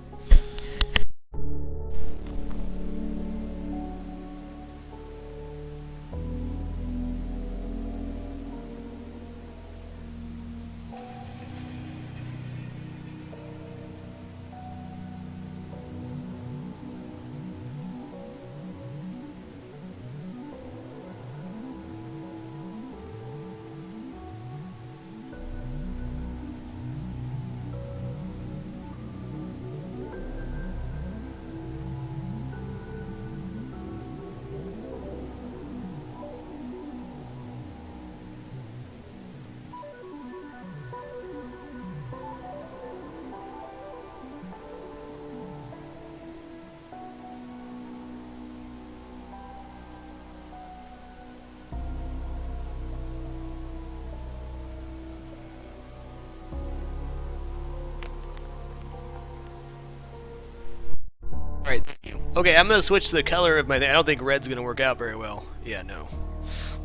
Alright, okay, I'm going to switch the color of my thing. I don't think red's going to work out very well. Yeah, no.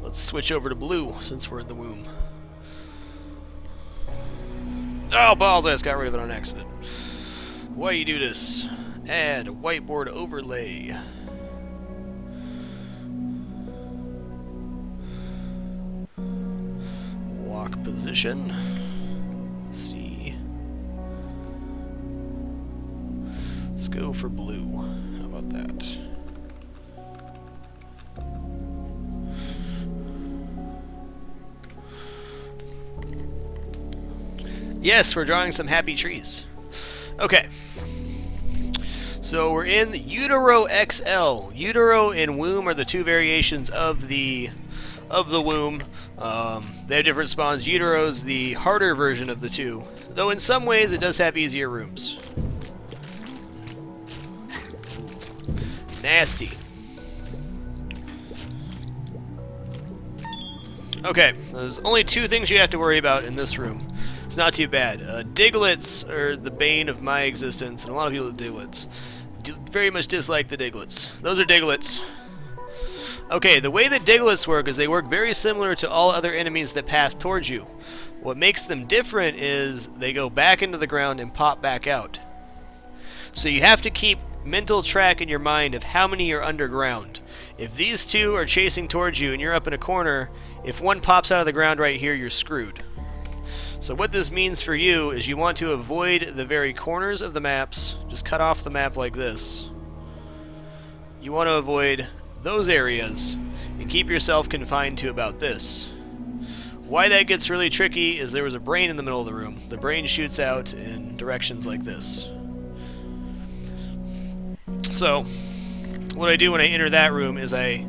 Let's switch over to blue, since we're in the womb. Oh, balls, I just got rid of it on accident. Why you do this? Add a whiteboard overlay. Lock position. C. Let's go for blue. How about that? Yes, we're drawing some happy trees. Okay. So we're in Utero XL. Utero and womb are the 2 variations of the womb. They have different spawns. Utero's the harder version of the two, though in some ways it does have easier rooms. Nasty. Okay, there's only two things you have to worry about in this room. It's not too bad. Diglets are the bane of my existence, and a lot of people with Diglets very much dislike the Diglets. Those are Diglets. Okay, the way that Diglets work is they work very similar to all other enemies that path towards you. What makes them different is they go back into the ground and pop back out. So you have to keep mental track in your mind of how many are underground. If these two are chasing towards you and you're up in a corner, if one pops out of the ground right here, you're screwed. So what this means for you is you want to avoid the very corners of the maps. Just cut off the map like this. You want to avoid those areas and keep yourself confined to about this. Why that gets really tricky is there was a brain in the middle of the room. The brain shoots out in directions like this. So what I do when I enter that room is I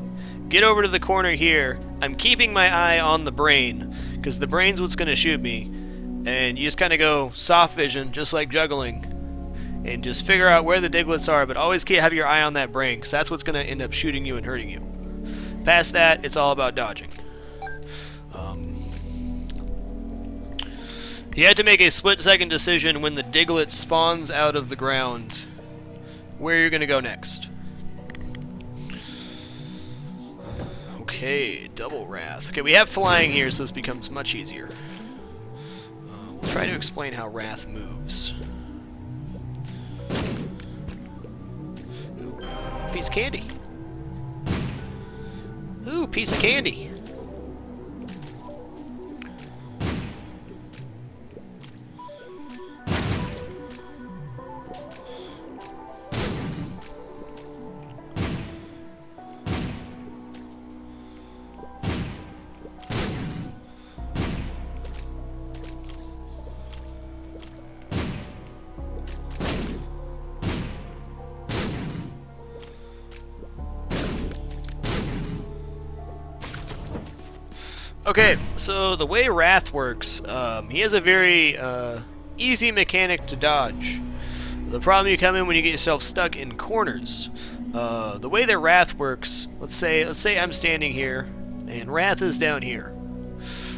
get over to the corner here. I'm keeping my eye on the brain because the brain's what's going to shoot me. And you just kind of go soft vision, just like juggling, and just figure out where the Diglets are, but always have your eye on that brain because that's what's going to end up shooting you and hurting you. Past that, it's all about dodging. You have to make a split-second decision when the Diglet spawns out of the ground where you're going to go next. Okay, double Wrath. Okay, we have flying here, so this becomes much easier. We'll try to explain how Wrath moves. Ooh, piece of candy. Ooh, piece of candy. Okay, so the way Wrath works, he has a very easy mechanic to dodge. The problem you come in when you get yourself stuck in corners. The way that Wrath works, let's say I'm standing here, and Wrath is down here.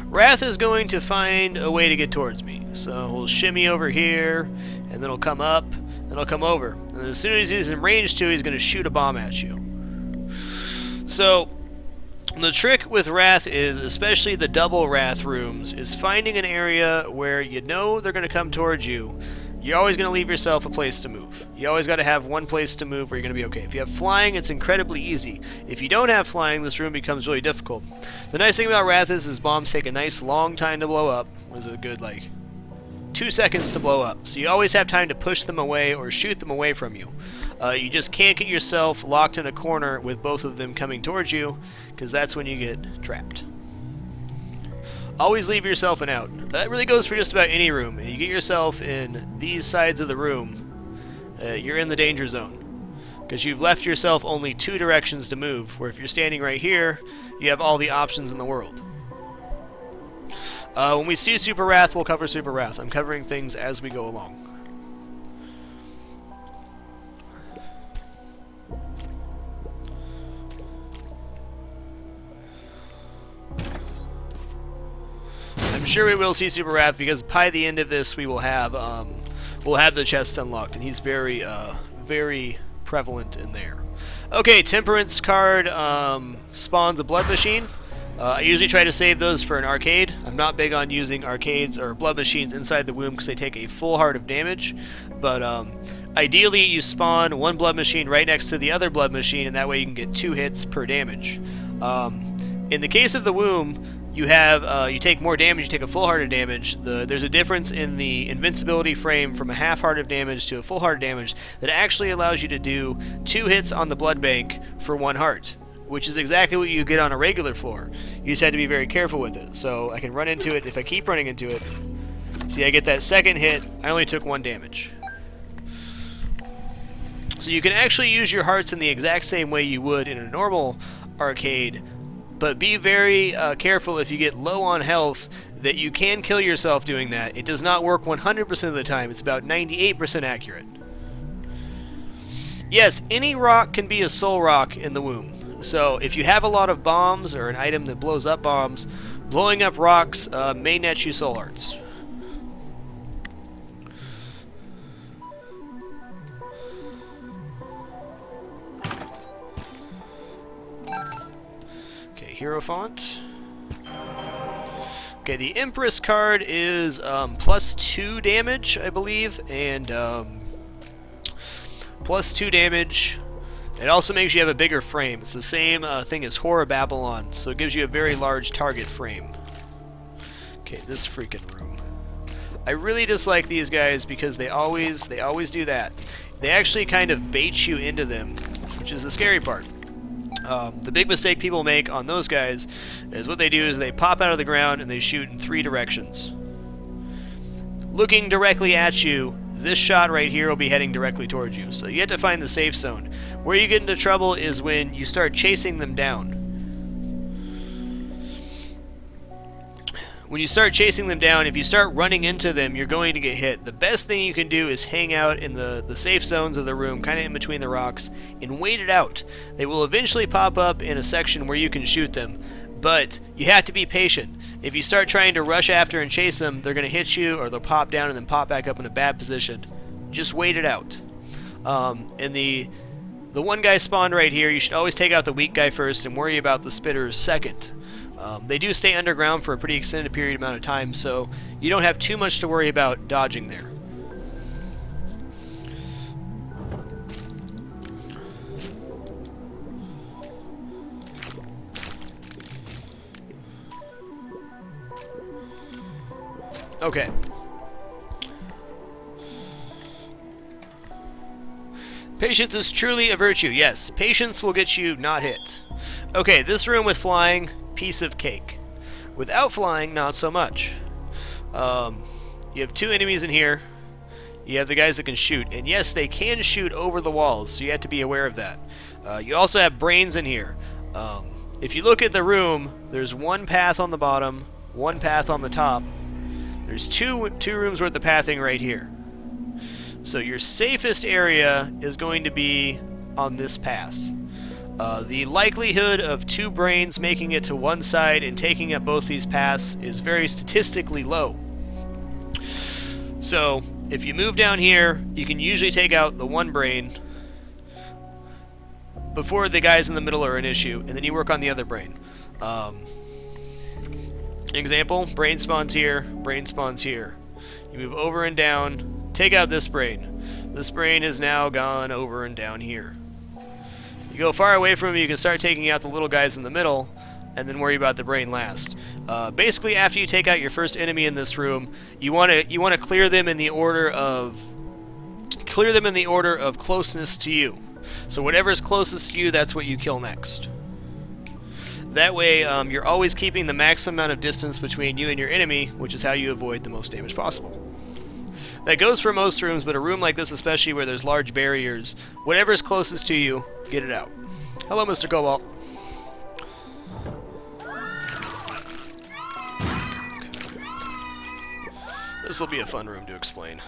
Wrath is going to find a way to get towards me. So we'll shimmy over here, and then he'll come up, and he'll come over. And then as soon as he's in range 2, he's going to shoot a bomb at you. So the trick with Wrath is, especially the double Wrath rooms, is finding an area where you know they're going to come towards you. You're always going to leave yourself a place to move. You always got to have one place to move where you're going to be okay. If you have flying, it's incredibly easy. If you don't have flying, this room becomes really difficult. The nice thing about Wrath is bombs take a nice long time to blow up. What is it, a good, 2 seconds to blow up. So you always have time to push them away or shoot them away from you. You just can't get yourself locked in a corner with both of them coming towards you, because that's when you get trapped. Always leave yourself an out. That really goes for just about any room. You get yourself in these sides of the room, you're in the danger zone, because you've left yourself only 2 directions to move, where if you're standing right here, you have all the options in the world. When we see Super Wrath, we'll cover Super Wrath. I'm covering things as we go along. I'm sure we will see Super Wrath because by the end of this we will have the chest unlocked, and he's very very prevalent in there. Okay, Temperance card spawns a blood machine. I usually try to save those for an arcade. I'm not big on using arcades or blood machines inside the womb because they take a full heart of damage. But ideally, you spawn one blood machine right next to the other blood machine, and that way you can get 2 hits per damage. In the case of the womb, you take more damage, you take a full heart of damage. There's a difference in the invincibility frame from a half heart of damage to a full heart of damage that actually allows you to do 2 hits on the blood bank for 1 heart, which is exactly what you get on a regular floor. You just have to be very careful with it. So I can run into it. If I keep running into it, see, I get that second hit, I only took 1 damage. So you can actually use your hearts in the exact same way you would in a normal arcade, but be very careful if you get low on health that you can kill yourself doing that. It does not work 100% of the time. It's about 98% accurate. Yes, any rock can be a soul rock in the womb. So if you have a lot of bombs or an item that blows up bombs, blowing up rocks may net you soul hearts. Okay, hero font. Okay, the Empress card is +2 damage, I believe, and +2 damage. It also makes you have a bigger frame. It's the same thing as Horror Babylon, so it gives you a very large target frame. Okay, this freaking room. I really dislike these guys because they always do that. They actually kind of bait you into them, which is the scary part. The big mistake people make on those guys is what they do is they pop out of the ground and they shoot in 3 directions. Looking directly at you, this shot right here will be heading directly towards you. So you have to find the safe zone. Where you get into trouble is when you start chasing them down. When you start chasing them down, if you start running into them, you're going to get hit. The best thing you can do is hang out in the safe zones of the room, kind of in between the rocks, and wait it out. They will eventually pop up in a section where you can shoot them, but you have to be patient. If you start trying to rush after and chase them, they're going to hit you, or they'll pop down and then pop back up in a bad position. Just wait it out. And the one guy spawned right here, you should always take out the weak guy first and worry about the spitters second. They do stay underground for a pretty extended period amount of time, so you don't have too much to worry about dodging there. Okay. Patience is truly a virtue. Yes, patience will get you not hit. Okay, this room with flying, piece of cake. Without flying, not so much. You have 2 enemies in here. You have the guys that can shoot. And yes, they can shoot over the walls, so you have to be aware of that. You also have brains in here. If you look at the room, there's 1 path on the bottom, 1 path on the top. There's two rooms worth of pathing right here. So your safest area is going to be on this path. The likelihood of 2 brains making it to one side and taking up both these paths is very statistically low. So if you move down here, you can usually take out the 1 brain before the guys in the middle are an issue, and then you work on the other brain. Example, brain spawns here, brain spawns here. You move over and down, take out this brain. This brain is now gone over and down here. You go far away from him, you can start taking out the little guys in the middle, and then worry about the brain last. Basically, after you take out your first enemy in this room, you want to clear them in the order of closeness to you. So whatever is closest to you, that's what you kill next. That way, you're always keeping the maximum amount of distance between you and your enemy, which is how you avoid the most damage possible. That goes for most rooms, but a room like this especially where there's large barriers, whatever is closest to you, get it out. Hello, Mr. Cobalt. This will be a fun room to explain.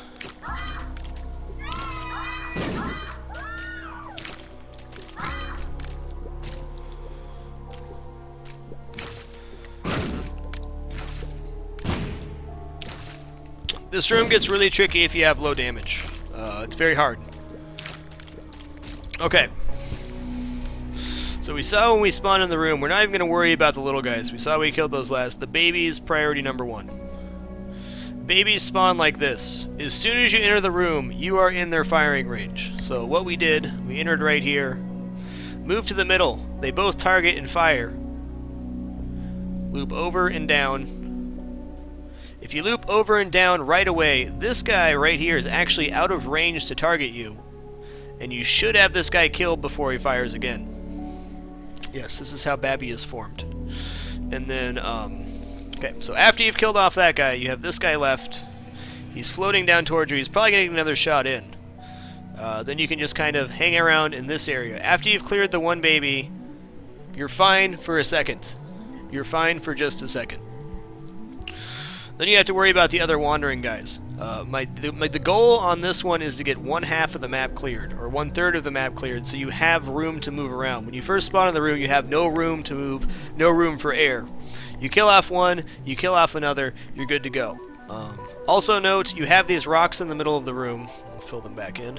This room gets really tricky if you have low damage. It's very hard. Okay. So we saw when we spawned in the room, we're not even going to worry about the little guys. We saw we killed those last. The babies, priority number 1. Babies spawn like this. As soon as you enter the room, you are in their firing range. So what we did, we entered right here. Move to the middle. They both target and fire. Loop over and down. If you loop over and down right away, this guy right here is actually out of range to target you. And you should have this guy killed before he fires again. Yes, this is how Babby is formed. And then, okay, so after you've killed off that guy, you have this guy left. He's floating down towards you. He's probably getting another shot in. Then you can just kind of hang around in this area. After you've cleared the 1 baby, you're fine for a second. you're fine for just a second. Then you have to worry about the other wandering guys. The goal on this one is to get 1/2 of the map cleared, or 1/3 of the map cleared, so you have room to move around. When you first spawn in the room, you have no room to move, no room for air. You kill off one, you kill off another, you're good to go. Also note, you have these rocks in the middle of the room. I'll fill them back in.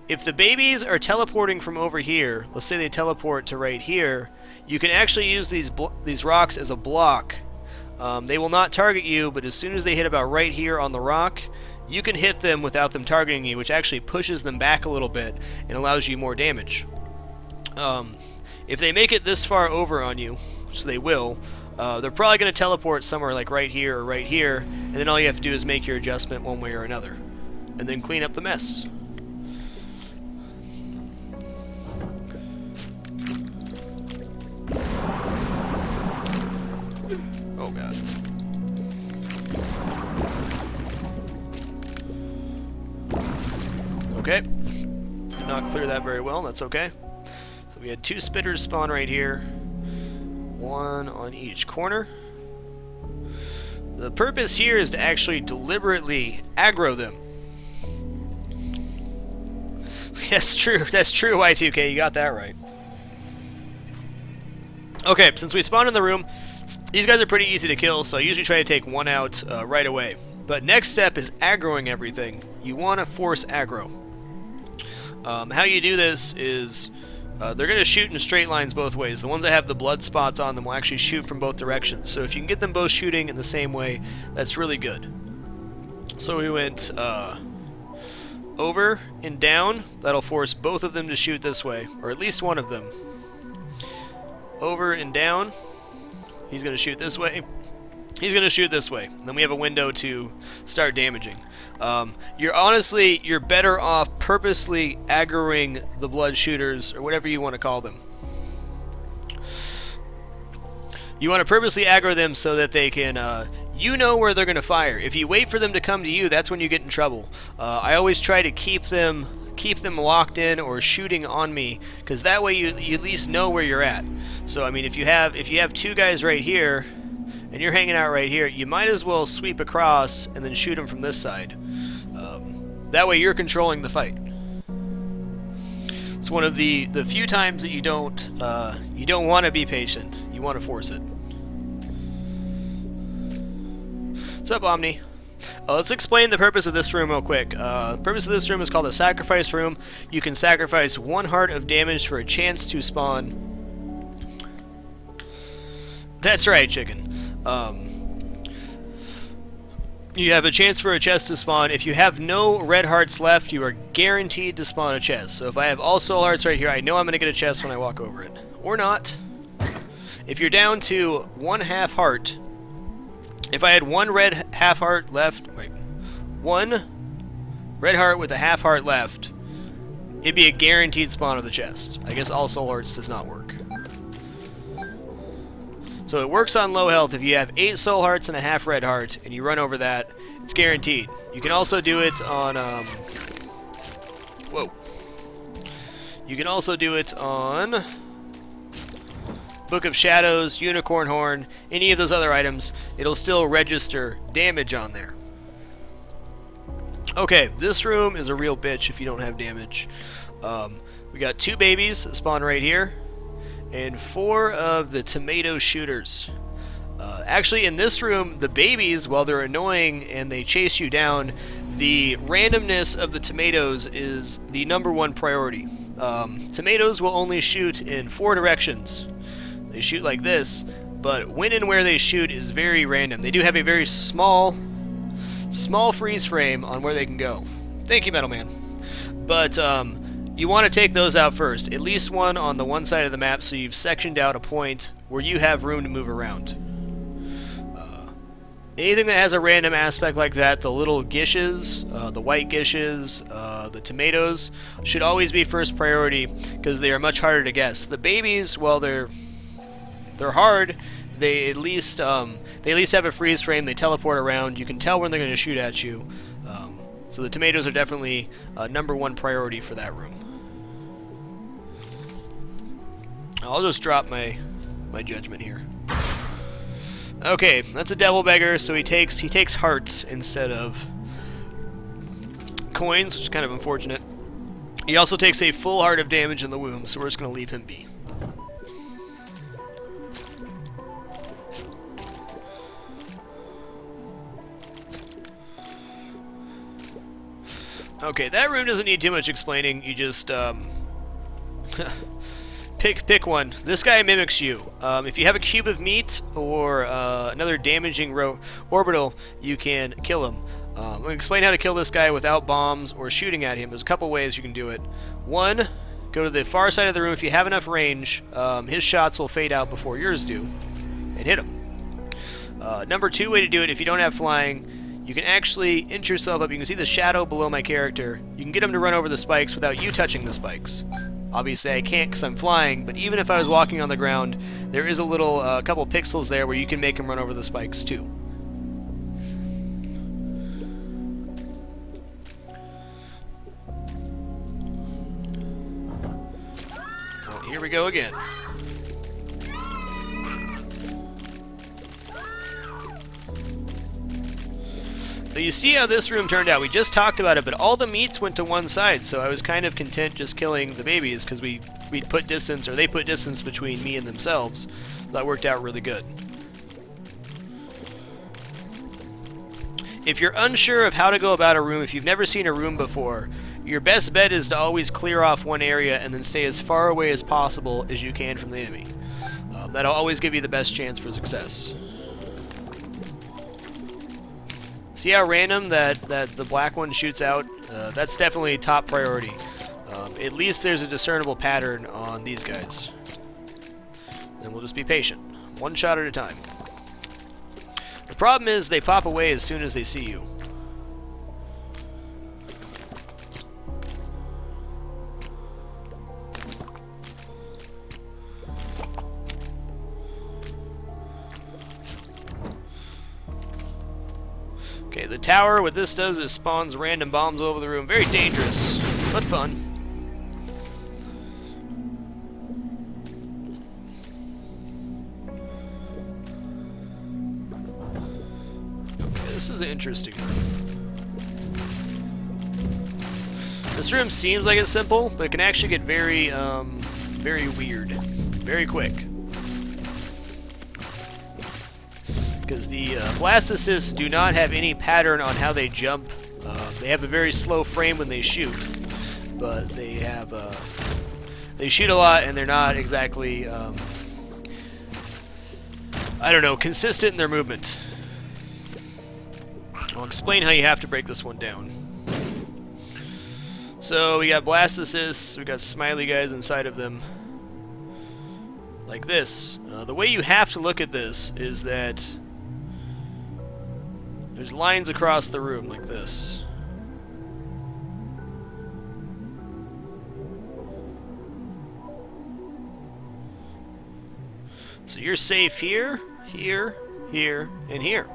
If the babies are teleporting from over here, let's say they teleport to right here, you can actually use these rocks as a block. They will not target you, but as soon as they hit about right here on the rock, you can hit them without them targeting you, which actually pushes them back a little bit and allows you more damage. If they make it this far over on you, which they will, they're probably going to teleport somewhere like right here or right here, and then all you have to do is make your adjustment one way or another, and then clean up the mess. Oh god. Okay. Did not clear that very well, that's okay. So we had 2 spitters spawn right here. 1 on each corner. The purpose here is to actually deliberately aggro them. Yes, true. That's true, Y2K. You got that right. Okay, since we spawned in the room, these guys are pretty easy to kill, so I usually try to take one out right away. But next step is aggroing everything. You want to force aggro. How you do this is they're going to shoot in straight lines both ways. The ones that have the blood spots on them will actually shoot from both directions. So if you can get them both shooting in the same way, that's really good. So we went over and down. That'll force both of them to shoot this way, or at least one of them. Over and down. He's going to shoot this way. He's going to shoot this way. And then we have a window to start damaging. You're better off purposely aggroing the blood shooters, or whatever you want to call them. You want to purposely aggro them so that they can, you know where they're going to fire. If you wait for them to come to you, that's when you get in trouble. I always try to keep them locked in or shooting on me, because that way you at least know where you're at. So I mean, if you have 2 guys right here and you're hanging out right here, you might as well sweep across and then shoot them from this side. That way you're controlling the fight. It's one of the few times that you don't want to be patient. You want to force it. What's up, Omni? Let's explain the purpose of this room real quick. The purpose of this room is called the sacrifice room. You can sacrifice 1 heart of damage for a chance to spawn. That's right, chicken. You have a chance for a chest to spawn. If you have no red hearts left, you are guaranteed to spawn a chest. So if I have all soul hearts right here, I know I'm going to get a chest when I walk over it. Or not. If you're down to 1/2 heart, if I had 1 red half heart left, 1 red heart with a half heart left, it'd be a guaranteed spawn of the chest. I guess all soul hearts does not work. So it works on low health. If you have 8 soul hearts and a half red heart, and you run over that, it's guaranteed. You can also do it on, whoa. You can also do it on Book of Shadows, Unicorn Horn, any of those other items. It'll still register damage on there. Okay, this room is a real bitch if you don't have damage. We got 2 babies that spawn right here, and 4 of the tomato shooters. Actually, in this room, the babies, while they're annoying and they chase you down, the randomness of the tomatoes is the #1 priority. Tomatoes will only shoot in 4 directions. They shoot like this, but when and where they shoot is very random. They do have a very small freeze frame on where they can go. Thank you, Metal Man. But you want to take those out first. At least one on the one side of the map, so you've sectioned out a point where you have room to move around. Anything that has a random aspect like that, the little gishes, the white gishes, the tomatoes, should always be first priority because they are much harder to guess. The babies, well, they're hard. They at least have a freeze frame. They teleport around. You can tell when they're going to shoot at you. So the tomatoes are definitely #1 priority for that room. I'll just drop my my judgment here. Okay, that's a devil beggar, so he takes hearts instead of coins, which is kind of unfortunate. He also takes a full heart of damage in the womb, so we're just going to leave him be. Okay, that room doesn't need too much explaining. You just pick one. This guy mimics you. If you have a cube of meat or another damaging orbital, you can kill him. I'm going to explain how to kill this guy without bombs or shooting at him. There's a couple ways you can do it. One, go to the far side of the room. If you have enough range, his shots will fade out before yours do, and hit him. Number two way to do it, if you don't have flying, you can actually inch yourself up. You can see the shadow below my character. You can get him to run over the spikes without you touching the spikes. Obviously I can't because I'm flying, but even if I was walking on the ground, there is a little couple pixels there where you can make him run over the spikes too. Oh, here we go again. So you see how this room turned out. We just talked about it, but all the meats went to one side, so I was kind of content just killing the babies because we'd put distance, or they put distance between me and themselves. That worked out really good. If you're unsure of how to go about a room, if you've never seen a room before, your best bet is to always clear off one area and then stay as far away as possible as you can from the enemy. That'll always give you the best chance for success. See how random that the black one shoots out? That's definitely top priority. At least there's a discernible pattern on these guys. Then we'll just be patient. One shot at a time. The problem is they pop away as soon as they see you. Okay, the tower, what this does is spawns random bombs all over the room. Very dangerous, but fun. Okay, this is interesting. This room seems like it's simple, but it can actually get very, very weird, very quick. Because the blast assists do not have any pattern on how they jump. They have a very slow frame when they shoot, but they have they shoot a lot and they're not exactly I don't know, consistent in their movement. I'll explain how you have to break this one down. So we got blast assists, we got smiley guys inside of them, like this. The way you have to look at this is that there's lines across the room like this. So you're safe here, here, here, and here.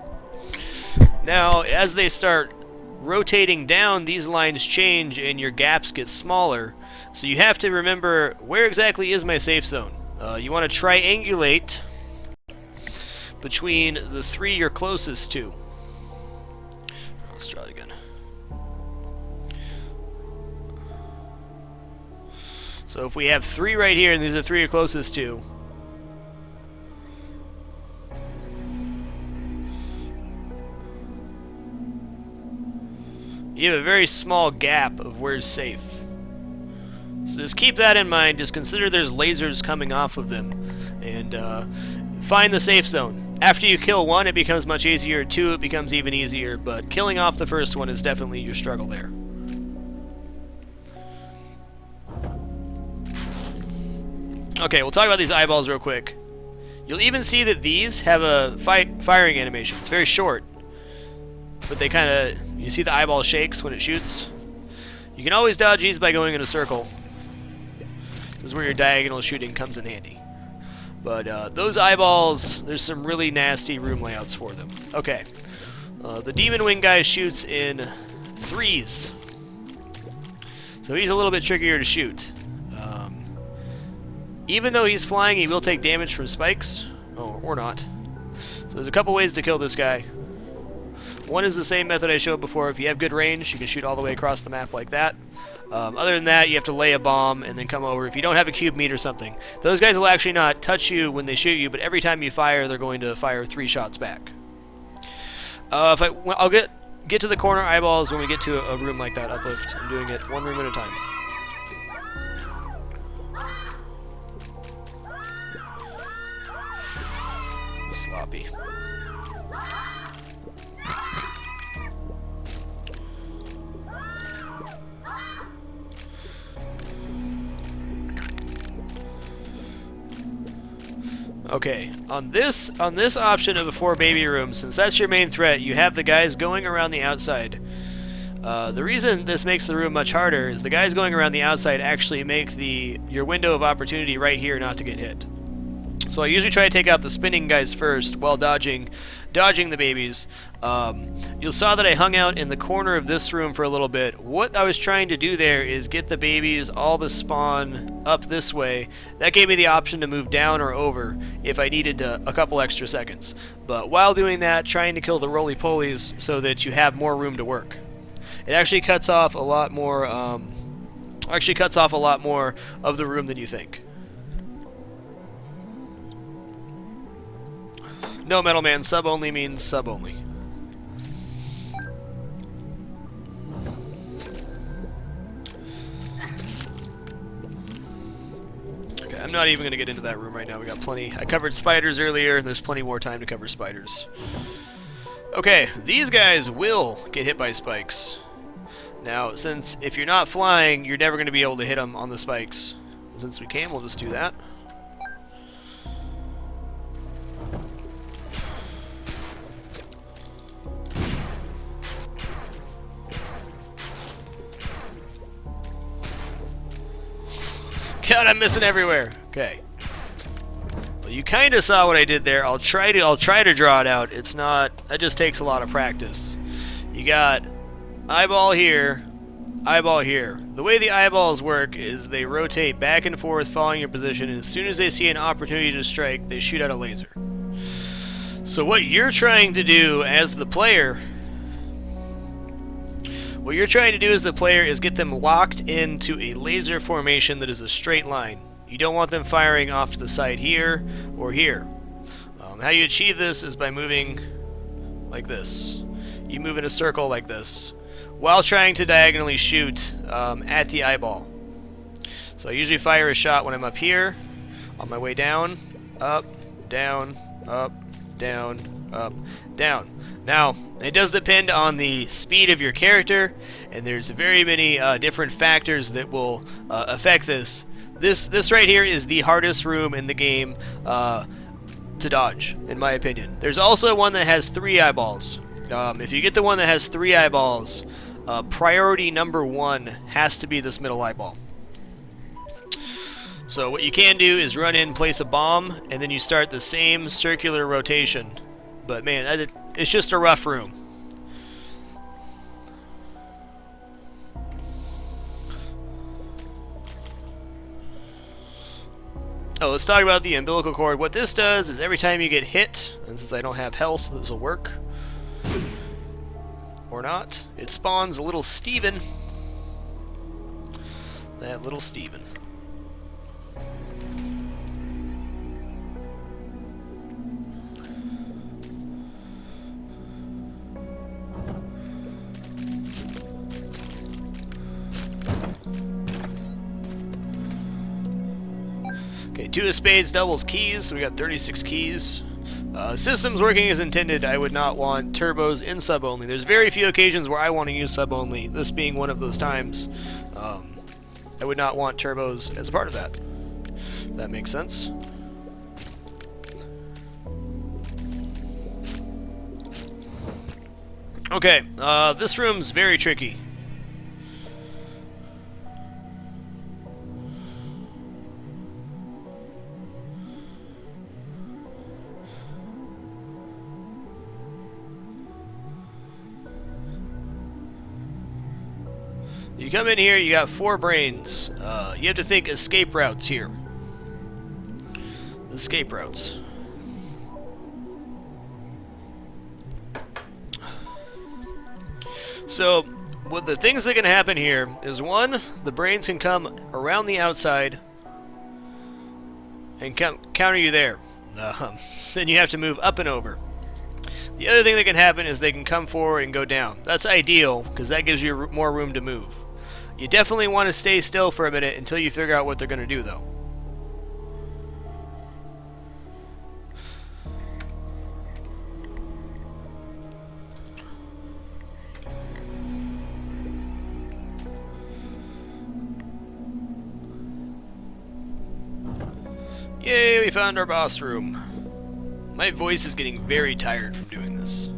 Now, as they start rotating down, these lines change and your gaps get smaller. So you have to remember, where exactly is my safe zone? You want to triangulate between the three you're closest to. Let's try it again. So if we have three right here, and these are the three you're closest to, you have a very small gap of where's safe. So just keep that in mind. Just consider there's lasers coming off of them, and find the safe zone. After you kill one, it becomes much easier. Two, it becomes even easier, but killing off the first one is definitely your struggle there. Okay, we'll talk about these eyeballs real quick. You'll even see that these have a firing animation. It's very short, but they kind of, you see the eyeball shakes when it shoots? You can always dodge these by going in a circle. This is where your diagonal shooting comes in handy. But those eyeballs, there's some really nasty room layouts for them. Okay, the demon wing guy shoots in threes, so he's a little bit trickier to shoot. Even though he's flying, he will take damage from spikes. Oh, or not. So there's a couple ways to kill this guy. One is the same method I showed before. If you have good range, you can shoot all the way across the map like that. Other than that, you have to lay a bomb and then come over. If you don't have a cube meat or something, those guys will actually not touch you when they shoot you, but every time you fire, they're going to fire 3 shots back. I'll get to the corner eyeballs when we get to a room like that. Uplift. I'm doing it one room at a time. Sloppy. Okay, on this option of the 4 baby rooms, since that's your main threat, you have the guys going around the outside. The reason this makes the room much harder is the guys going around the outside actually make your window of opportunity right here not to get hit. So I usually try to take out the spinning guys first while dodging the babies. You saw that I hung out in the corner of this room for a little bit. What I was trying to do there is get the babies all to spawn up this way. That gave me the option to move down or over if I needed a couple extra seconds. But while doing that, trying to kill the roly-polies so that you have more room to work. It actually cuts off a lot more. Cuts off a lot more of the room than you think. No, Metal Man, sub only means sub only. Okay, I'm not even going to get into that room right now. We got plenty. I covered spiders earlier, and there's plenty more time to cover spiders. Okay, these guys will get hit by spikes. Now, since if you're not flying, you're never going to be able to hit them on the spikes. Since we can, we'll just do that. God, I'm missing everywhere. Okay. Well, you kind of saw what I did there. I'll try to draw it out. It's not. That just takes a lot of practice. You got eyeball here, eyeball here. The way the eyeballs work is they rotate back and forth following your position, and as soon as they see an opportunity to strike, they shoot out a laser. So what you're trying to do as the player is get them locked into a laser formation that is a straight line. You don't want them firing off to the side here or here. How you achieve this is by moving like this. You move in a circle like this while trying to diagonally shoot at the eyeball. So I usually fire a shot when I'm up here, on my way down, up, down, up, down, up, down. Now, it does depend on the speed of your character, and there's very many different factors that will affect this. This right here is the hardest room in the game to dodge, in my opinion. There's also one that has 3 eyeballs. If you get the one that has 3 eyeballs, priority number 1 has to be this middle eyeball. So what you can do is run in, place a bomb, and then you start the same circular rotation. But man, it's just a rough room. Oh, let's talk about the umbilical cord. What this does is every time you get hit, and since I don't have health, this will work. Or not. It spawns a little Steven. That little Steven. Okay, 2 of spades doubles keys, so we got 36 keys. Systems working as intended, I would not want turbos in sub-only. There's very few occasions where I want to use sub-only, this being one of those times. I would not want turbos as a part of that. If that makes sense. Okay, this room's very tricky. You come in here, you got 4 brains. You have to think escape routes here. escape routes. So, what the things that can happen here is, one, the brains can come around the outside and counter you there. Then you have to move up and over. The other thing that can happen is they can come forward and go down. That's ideal, because that gives you more room to move. You definitely want to stay still for a minute until you figure out what they're going to do, though. Yay, we found our boss room. My voice is getting very tired from doing this.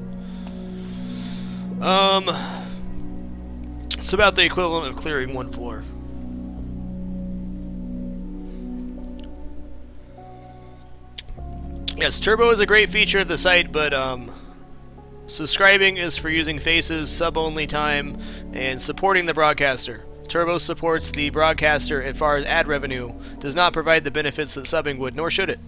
It's about the equivalent of clearing one floor. Yes, Turbo is a great feature of the site, but subscribing is for using faces, sub-only time, and supporting the broadcaster. Turbo supports the broadcaster as far as ad revenue, does not provide the benefits that subbing would, nor should it.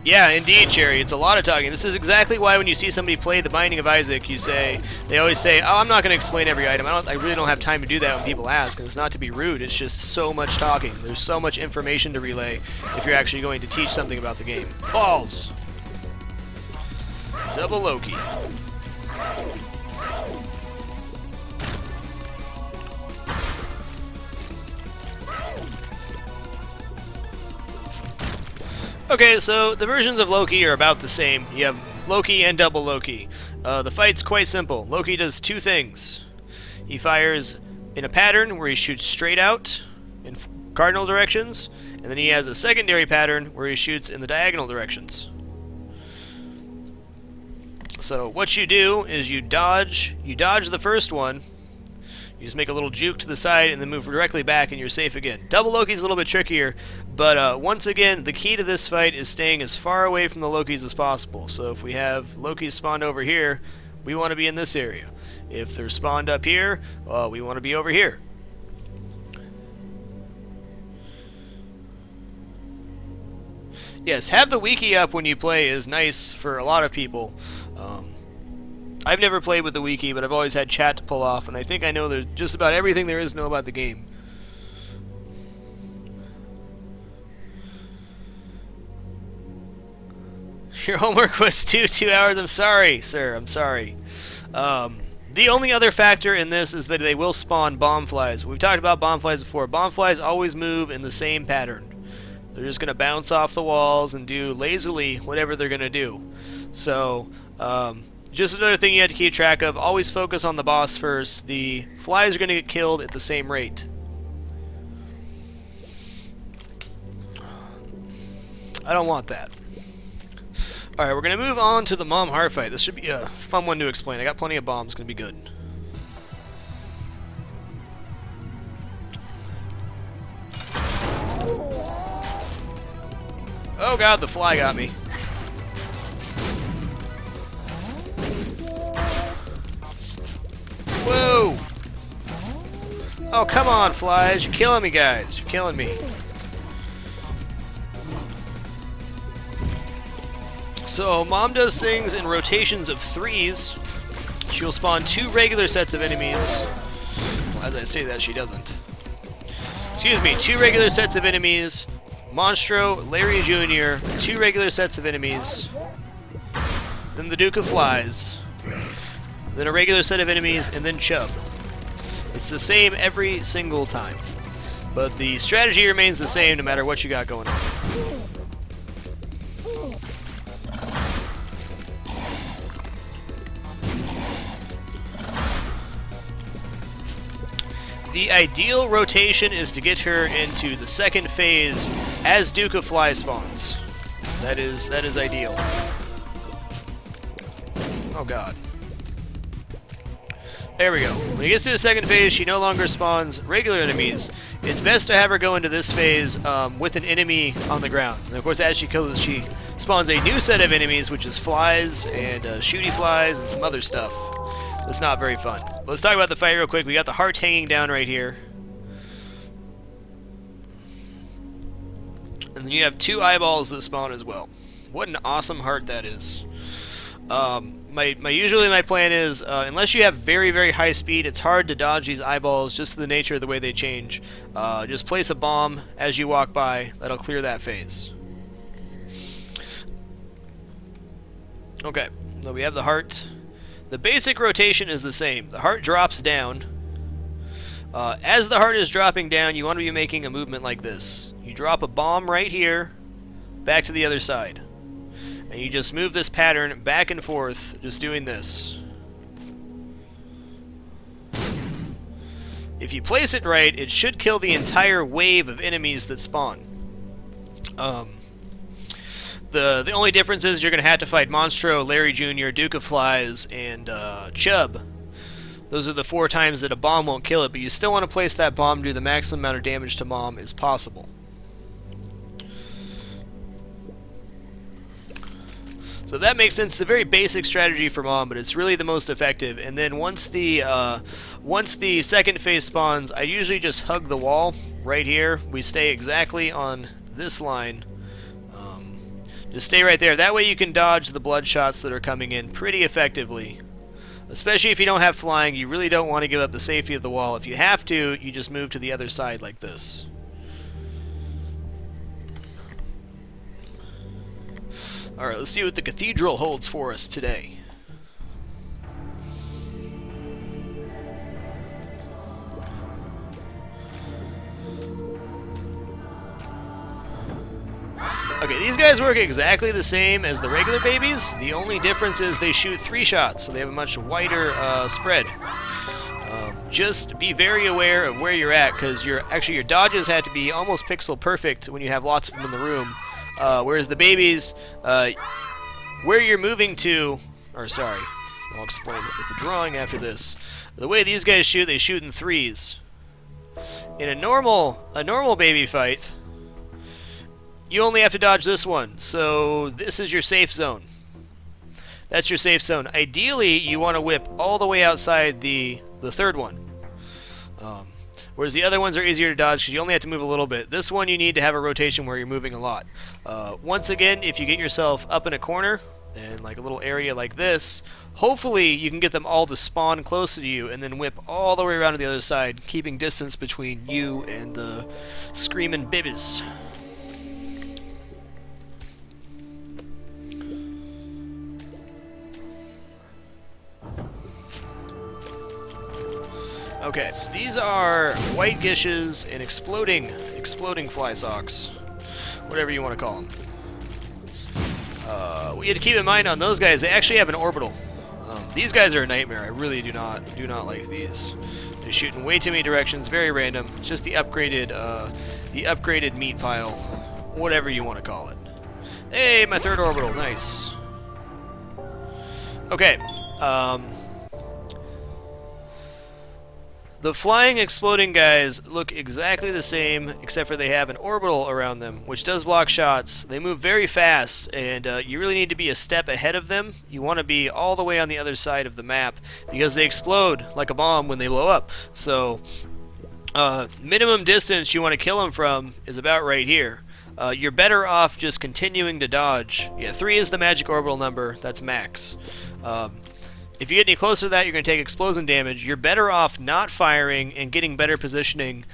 Yeah, indeed, Cherry. It's a lot of talking. This is exactly why when you see somebody play The Binding of Isaac, they always say, "Oh, I'm not going to explain every item. I really don't have time to do that when people ask." And it's not to be rude. It's just so much talking. There's so much information to relay if you're actually going to teach something about the game. Balls. Double Loki. Okay, so the versions of Loki are about the same. You have Loki and Double Loki. The fight's quite simple. Loki does two things. He fires in a pattern where he shoots straight out in cardinal directions, and then he has a secondary pattern where he shoots in the diagonal directions. So what you do is you dodge the first one. You just make a little juke to the side and then move directly back and you're safe again. Double Loki's a little bit trickier, but once again, the key to this fight is staying as far away from the Lokis as possible. So if we have Lokis spawned over here, we want to be in this area. If they're spawned up here, we want to be over here. Yes, have the wiki up when you play is nice for a lot of people. I've never played with the wiki, but I've always had chat to pull off, and I think I know there's just about everything there is to know about the game. Your homework was 2 hours. I'm sorry, sir. I'm sorry. The only other factor in this is that they will spawn bomb flies. We've talked about bomb flies before. Bomb flies always move in the same pattern. They're just going to bounce off the walls and do lazily whatever they're going to do. So, just another thing you have to keep track of, always focus on the boss first. The flies are going to get killed at the same rate. I don't want that. Alright, we're going to move on to the Mom Heart fight. This should be a fun one to explain. I got plenty of bombs. It's going to be good. Oh god, the fly got me. Whoa! Oh, come on, flies. You're killing me, guys. You're killing me. So, Mom does things in rotations of 3s. She'll spawn 2 regular sets of enemies. Well, as I say that, she doesn't. Excuse me, 2 regular sets of enemies. Monstro, Larry Jr., 2 regular sets of enemies. Then the Duke of Flies. Then a regular set of enemies, and then Chub. It's the same every single time. But the strategy remains the same no matter what you got going on. The ideal rotation is to get her into the second phase as Duke of Fly spawns. That is ideal. Oh god. There we go. When he gets to the second phase, she no longer spawns regular enemies. It's best to have her go into this phase with an enemy on the ground. And of course, as she kills, she spawns a new set of enemies, which is flies and shooty flies and some other stuff. That's not very fun. Let's talk about the fight real quick. We got the heart hanging down right here. And then you have 2 eyeballs that spawn as well. What an awesome heart that is. Usually my plan is, unless you have very, very high speed, it's hard to dodge these eyeballs just to the nature of the way they change. Just place a bomb as you walk by. That'll clear that phase. Okay, so we have the heart. The basic rotation is the same. The heart drops down. As the heart is dropping down, you want to be making a movement like this. You drop a bomb right here, back to the other side. And you just move this pattern back and forth, just doing this. If you place it right, it should kill the entire wave of enemies that spawn. The only difference is you're going to have to fight Monstro, Larry Jr., Duke of Flies, and Chubb. Those are the 4 times that a bomb won't kill it, but you still want to place that bomb to do the maximum amount of damage to Mom as possible. So that makes sense. It's a very basic strategy for Mom, but it's really the most effective. And then once the second phase spawns, I usually just hug the wall right here. We stay exactly on this line. Just stay right there. That way you can dodge the blood shots that are coming in pretty effectively. Especially if you don't have flying, you really don't want to give up the safety of the wall. If you have to, you just move to the other side like this. Alright, let's see what the cathedral holds for us today. Okay, these guys work exactly the same as the regular babies. The only difference is they shoot 3 shots, so they have a much wider spread. Just be very aware of where you're at, because your dodges have to be almost pixel perfect when you have lots of them in the room. Whereas the babies, where you're moving to, or sorry, I'll explain it with the drawing after this. The way these guys shoot, they shoot in 3s. In a normal baby fight, you only have to dodge this one, so this is your safe zone. That's your safe zone. Ideally, you want to whip all the way outside the third one. Whereas the other ones are easier to dodge because you only have to move a little bit. This one you need to have a rotation where you're moving a lot. Once again, if you get yourself up in a corner, and like a little area like this, hopefully you can get them all to spawn close to you and then whip all the way around to the other side, keeping distance between you and the screaming bibbies. Okay, so these are white gishes and exploding fly socks, whatever you want to call them. What you have to keep in mind on those guys, they actually have an orbital. These guys are a nightmare. I really do not like these. They shoot in way too many directions, very random. It's just the upgraded meat pile, whatever you want to call it. Hey, my third orbital, nice. Okay. The flying, exploding guys look exactly the same, except for they have an orbital around them, which does block shots. They move very fast, and you really need to be a step ahead of them. You want to be all the way on the other side of the map, because they explode like a bomb when they blow up. So, minimum distance you want to kill them from is about right here. You're better off just continuing to dodge. Yeah, 3 is the magic orbital number. That's max. If you get any closer to that, you're going to take explosion damage. You're better off not firing and getting better positioning.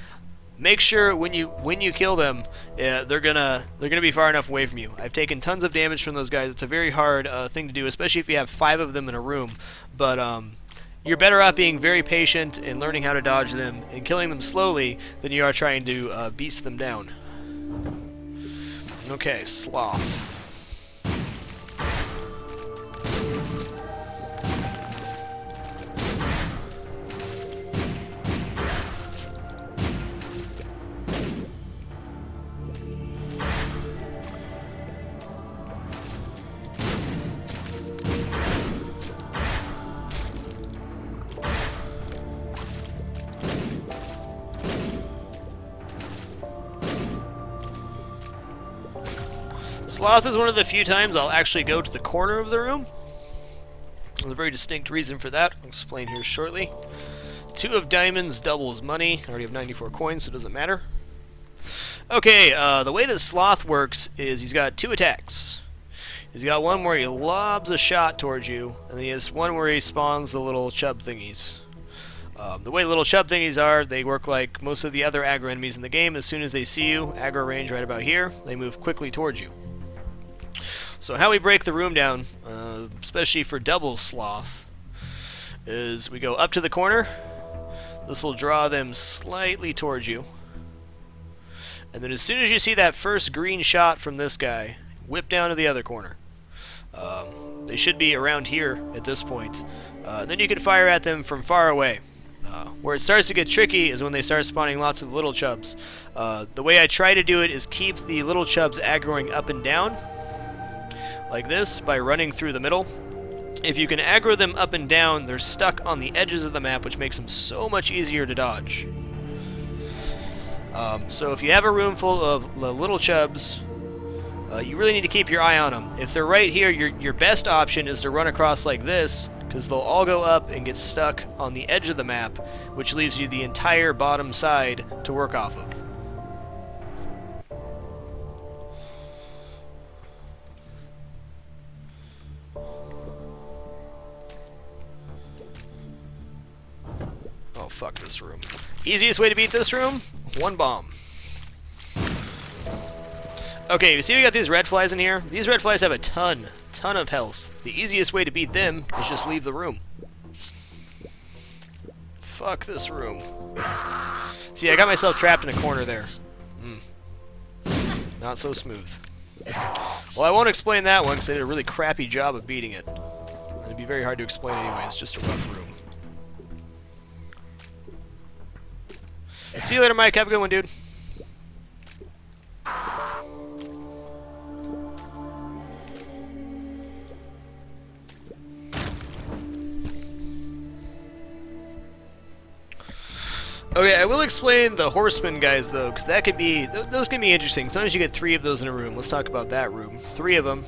Make sure when you kill them, they're gonna be far enough away from you. I've taken tons of damage from those guys. It's a very hard thing to do, especially if you have 5 of them in a room. But you're better off being very patient and learning how to dodge them and killing them slowly than you are trying to beast them down. Okay, sloth. Sloth is one of the few times I'll actually go to the corner of the room. There's a very distinct reason for that. I'll explain here shortly. 2 of diamonds doubles money. I already have 94 coins, so it doesn't matter. Okay, the way that Sloth works is he's got 2 attacks. He's got one where he lobs a shot towards you, and then he has one where he spawns the little chub thingies. The way little chub thingies are, they work like most of the other aggro enemies in the game. As soon as they see you, aggro range right about here, they move quickly towards you. So how we break the room down, especially for double Sloth, is we go up to the corner. This will draw them slightly towards you. And then as soon as you see that first green shot from this guy, whip down to the other corner. They should be around here at this point. Then you can fire at them from far away. Where it starts to get tricky is when they start spawning lots of little chubs. The way I try to do it is keep the little chubs aggroing up and down, like this, by running through the middle. If you can aggro them up and down, they're stuck on the edges of the map, which makes them so much easier to dodge. So if you have a room full of little chubs, you really need to keep your eye on them. If they're right here, your best option is to run across like this, because they'll all go up and get stuck on the edge of the map, which leaves you the entire bottom side to work off of. Oh, fuck this room. Easiest way to beat this room? 1 bomb. Okay, you see we got these red flies in here? These red flies have a ton of health. The easiest way to beat them is just leave the room. Fuck this room. See, I got myself trapped in a corner there. Not so smooth. Well, I won't explain that one because I did a really crappy job of beating it. It'd be very hard to explain anyway, it's just a rough room. See you later, Mike. Have a good one, dude. Okay, I will explain the horseman guys though, because that could be those can be interesting. Sometimes you get 3 of those in a room. Let's talk about that room. 3 of them.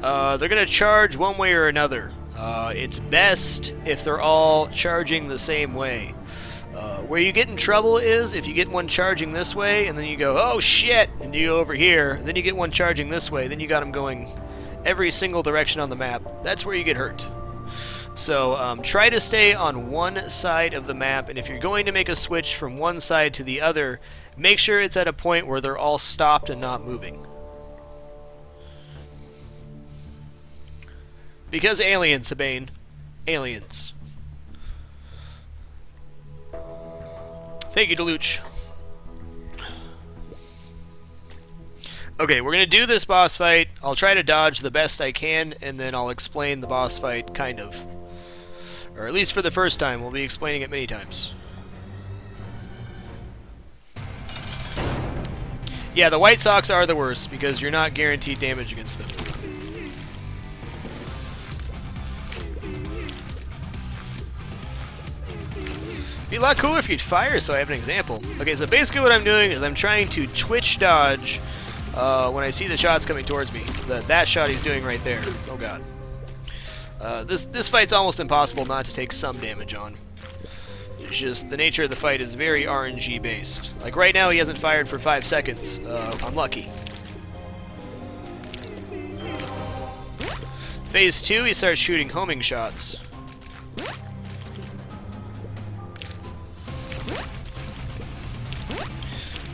They're gonna charge one way or another. It's best if they're all charging the same way. Where you get in trouble is if you get one charging this way, and then you go, oh shit, and you go over here, and then you get one charging this way, then you got them going every single direction on the map. That's where you get hurt. So try to stay on one side of the map, and if you're going to make a switch from one side to the other, make sure it's at a point where they're all stopped and not moving. Because aliens, Sabane. Aliens. Thank you, Deluche. Okay, we're going to do this boss fight. I'll try to dodge the best I can, and then I'll explain the boss fight, kind of. Or at least for the first time. We'll be explaining it many times. Yeah, the White Sox are the worst, because you're not guaranteed damage against them. It'd be a lot cooler if you'd fire, so I have an example. Okay, so basically what I'm doing is I'm trying to twitch dodge when I see the shots coming towards me. That shot he's doing right there. Oh god. This fight's almost impossible not to take some damage on. It's just the nature of the fight is very RNG based. Like right now he hasn't fired for 5 seconds. I'm lucky. Phase 2, he starts shooting homing shots.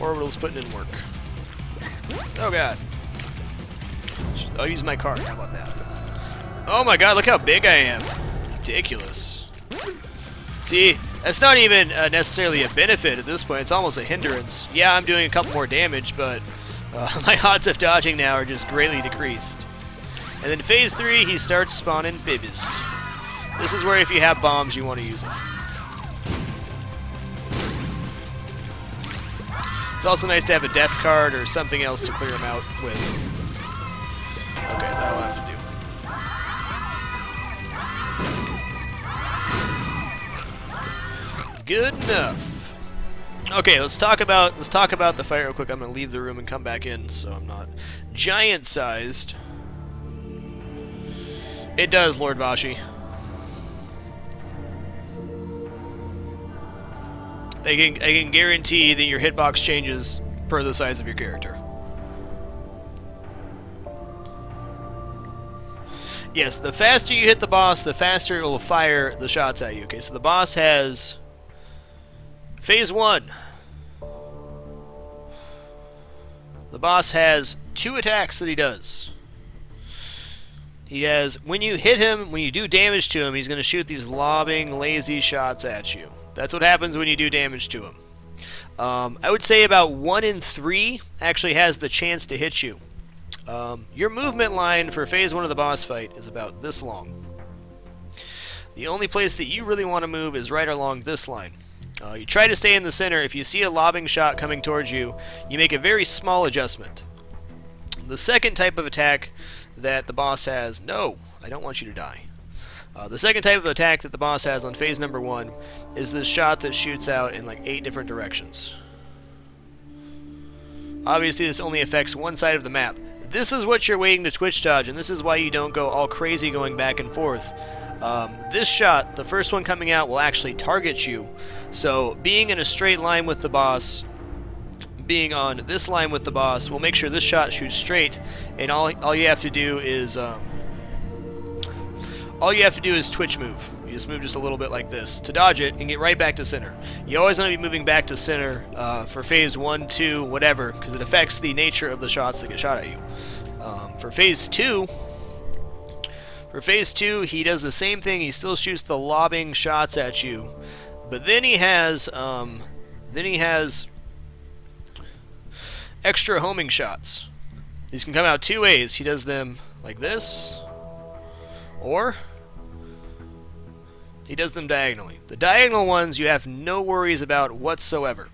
Orbital's putting in work. Oh god. I'll use my card, how about that? Oh my god, look how big I am. Ridiculous. See, that's not even necessarily a benefit at this point, it's almost a hindrance. Yeah, I'm doing a couple more damage, but my odds of dodging now are just greatly decreased. And then phase 3, he starts spawning babies. This is where if you have bombs, you want to use them. It's also nice to have a death card or something else to clear them out with. Okay, that'll have to do. Good enough. Okay, let's talk about the fight real quick. I'm gonna leave the room and come back in, so I'm not giant-sized. It does, Lord Vashi. I can guarantee that your hitbox changes per the size of your character. Yes, the faster you hit the boss, the faster it will fire the shots at you. Okay, so the boss has Phase 1. The boss has 2 attacks that he does. He has, when you hit him, when you do damage to him, he's going to shoot these lobbing, lazy shots at you. That's what happens when you do damage to him. I would say about 1 in 3 actually has the chance to hit you. Your movement line for Phase 1 of the boss fight is about this long. The only place that you really want to move is right along this line. You try to stay in the center. If you see a lobbing shot coming towards you, you make a very small adjustment. The second type of attack that the boss has... No, I don't want you to die. The second type of attack that the boss has on Phase number 1 is this shot that shoots out in like 8 different directions. Obviously, this only affects one side of the map. This is what you're waiting to twitch dodge, and this is why you don't go all crazy going back and forth. This shot, the first one coming out, will actually target you. So being in a straight line with the boss, being on this line with the boss, will make sure this shot shoots straight, and all you have to do is twitch move. You just move just a little bit like this to dodge it and get right back to center. You always want to be moving back to center for Phase 1, 2, whatever, because it affects the nature of the shots that get shot at you. For Phase 2, he does the same thing. He still shoots the lobbing shots at you, but then he has extra homing shots. These can come out 2 ways. He does them like this, or he does them diagonally. The diagonal ones you have no worries about whatsoever.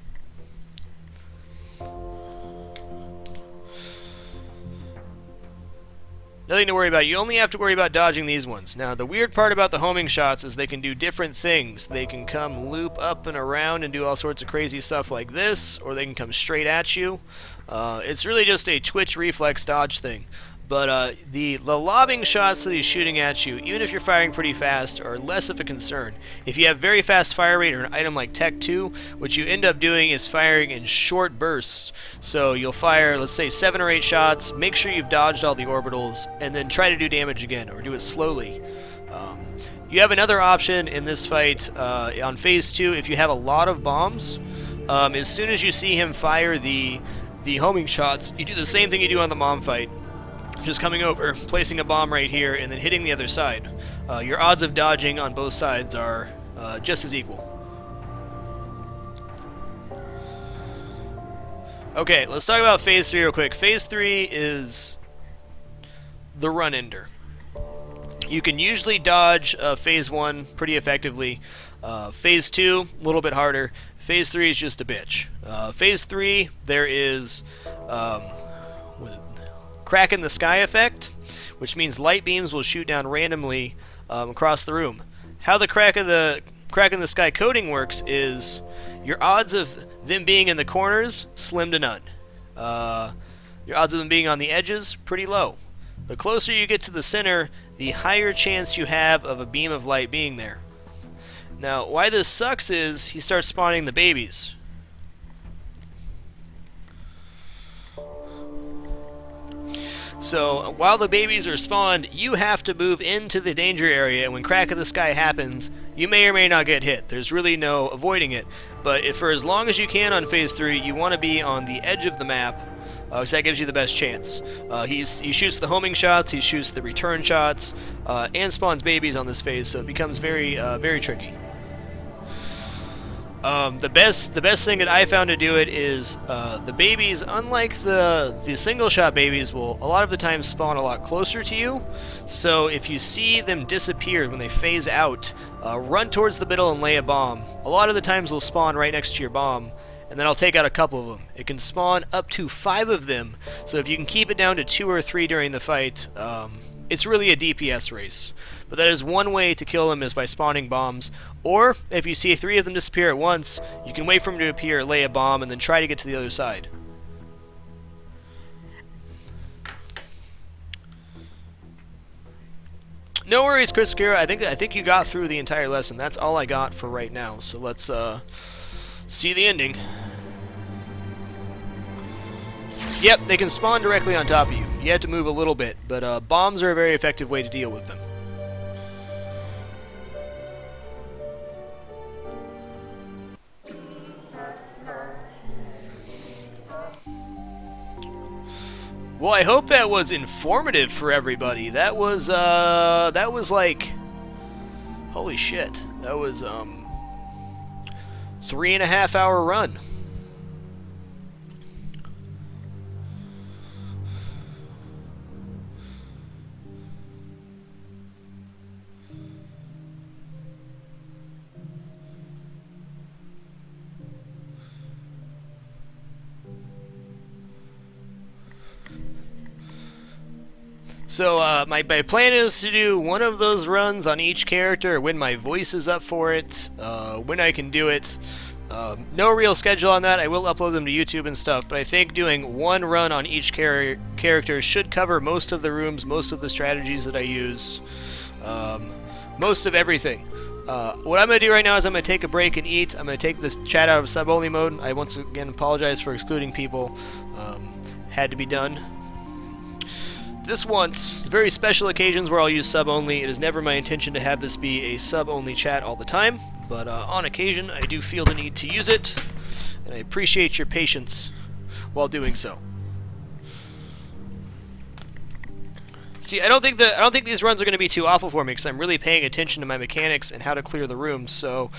Nothing to worry about. You only have to worry about dodging these ones. Now, the weird part about the homing shots is they can do different things. They can come loop up and around and do all sorts of crazy stuff like this, or they can come straight at you. It's really just a twitch reflex dodge thing. But the lobbing shots that he's shooting at you, even if you're firing pretty fast, are less of a concern. If you have very fast fire rate or an item like Tech 2, what you end up doing is firing in short bursts. So you'll fire, let's say, 7 or 8 shots, make sure you've dodged all the orbitals, and then try to do damage again, or do it slowly. You have another option in this fight on Phase 2 if you have a lot of bombs. As soon as you see him fire the homing shots, you do the same thing you do on the mom fight. Just coming over, placing a bomb right here, and then hitting the other side. Your odds of dodging on both sides are just as equal. Okay, let's talk about Phase 3 real quick. Phase 3 is the run-ender. You can usually dodge Phase 1 pretty effectively. Phase 2, a little bit harder. Phase 3 is just a bitch. Phase 3, there is... crack in the sky effect, which means light beams will shoot down randomly across the room. How the crack in the sky coding works is your odds of them being in the corners, slim to none. Your odds of them being on the edges, pretty low. The closer you get to the center, the higher chance you have of a beam of light being there. Now, why this sucks is he starts spawning the babies. So, while the babies are spawned, you have to move into the danger area, and when Crack of the Sky happens, you may or may not get hit. There's really no avoiding it. But if for as long as you can on Phase 3, you want to be on the edge of the map, because that gives you the best chance. He shoots the homing shots, he shoots the return shots, and spawns babies on this phase, so it becomes very, very tricky. The best thing that I found to do it is the babies, unlike the single shot babies, will a lot of the time spawn a lot closer to you. So if you see them disappear when they phase out, run towards the middle and lay a bomb. A lot of the times they'll spawn right next to your bomb, and then I'll take out a couple of them. It can spawn up to 5 of them, so if you can keep it down to 2 or 3 during the fight, it's really a DPS race. But that is one way to kill them, is by spawning bombs. Or, if you see 3 of them disappear at once, you can wait for them to appear, lay a bomb, and then try to get to the other side. No worries, Chris Kira. I think you got through the entire lesson. That's all I got for right now. So let's see the ending. Yep, they can spawn directly on top of you. You have to move a little bit, but bombs are a very effective way to deal with them. Well, I hope that was informative for everybody. That was like, holy shit. That was 3.5 hour run. So my plan is to do one of those runs on each character when my voice is up for it, when I can do it. No real schedule on that. I will upload them to YouTube and stuff, but I think doing one run on each character should cover most of the rooms, most of the strategies that I use, most of everything. What I'm going to do right now is I'm going to take a break and eat. I'm going to take this chat out of sub-only mode. I once again apologize for excluding people. Had to be done. This once, very special occasions where I'll use sub-only. It is never my intention to have this be a sub-only chat all the time, but on occasion I do feel the need to use it, and I appreciate your patience while doing so. See, I don't think these runs are going to be too awful for me, because I'm really paying attention to my mechanics and how to clear the rooms, so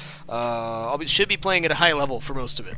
should be playing at a high level for most of it.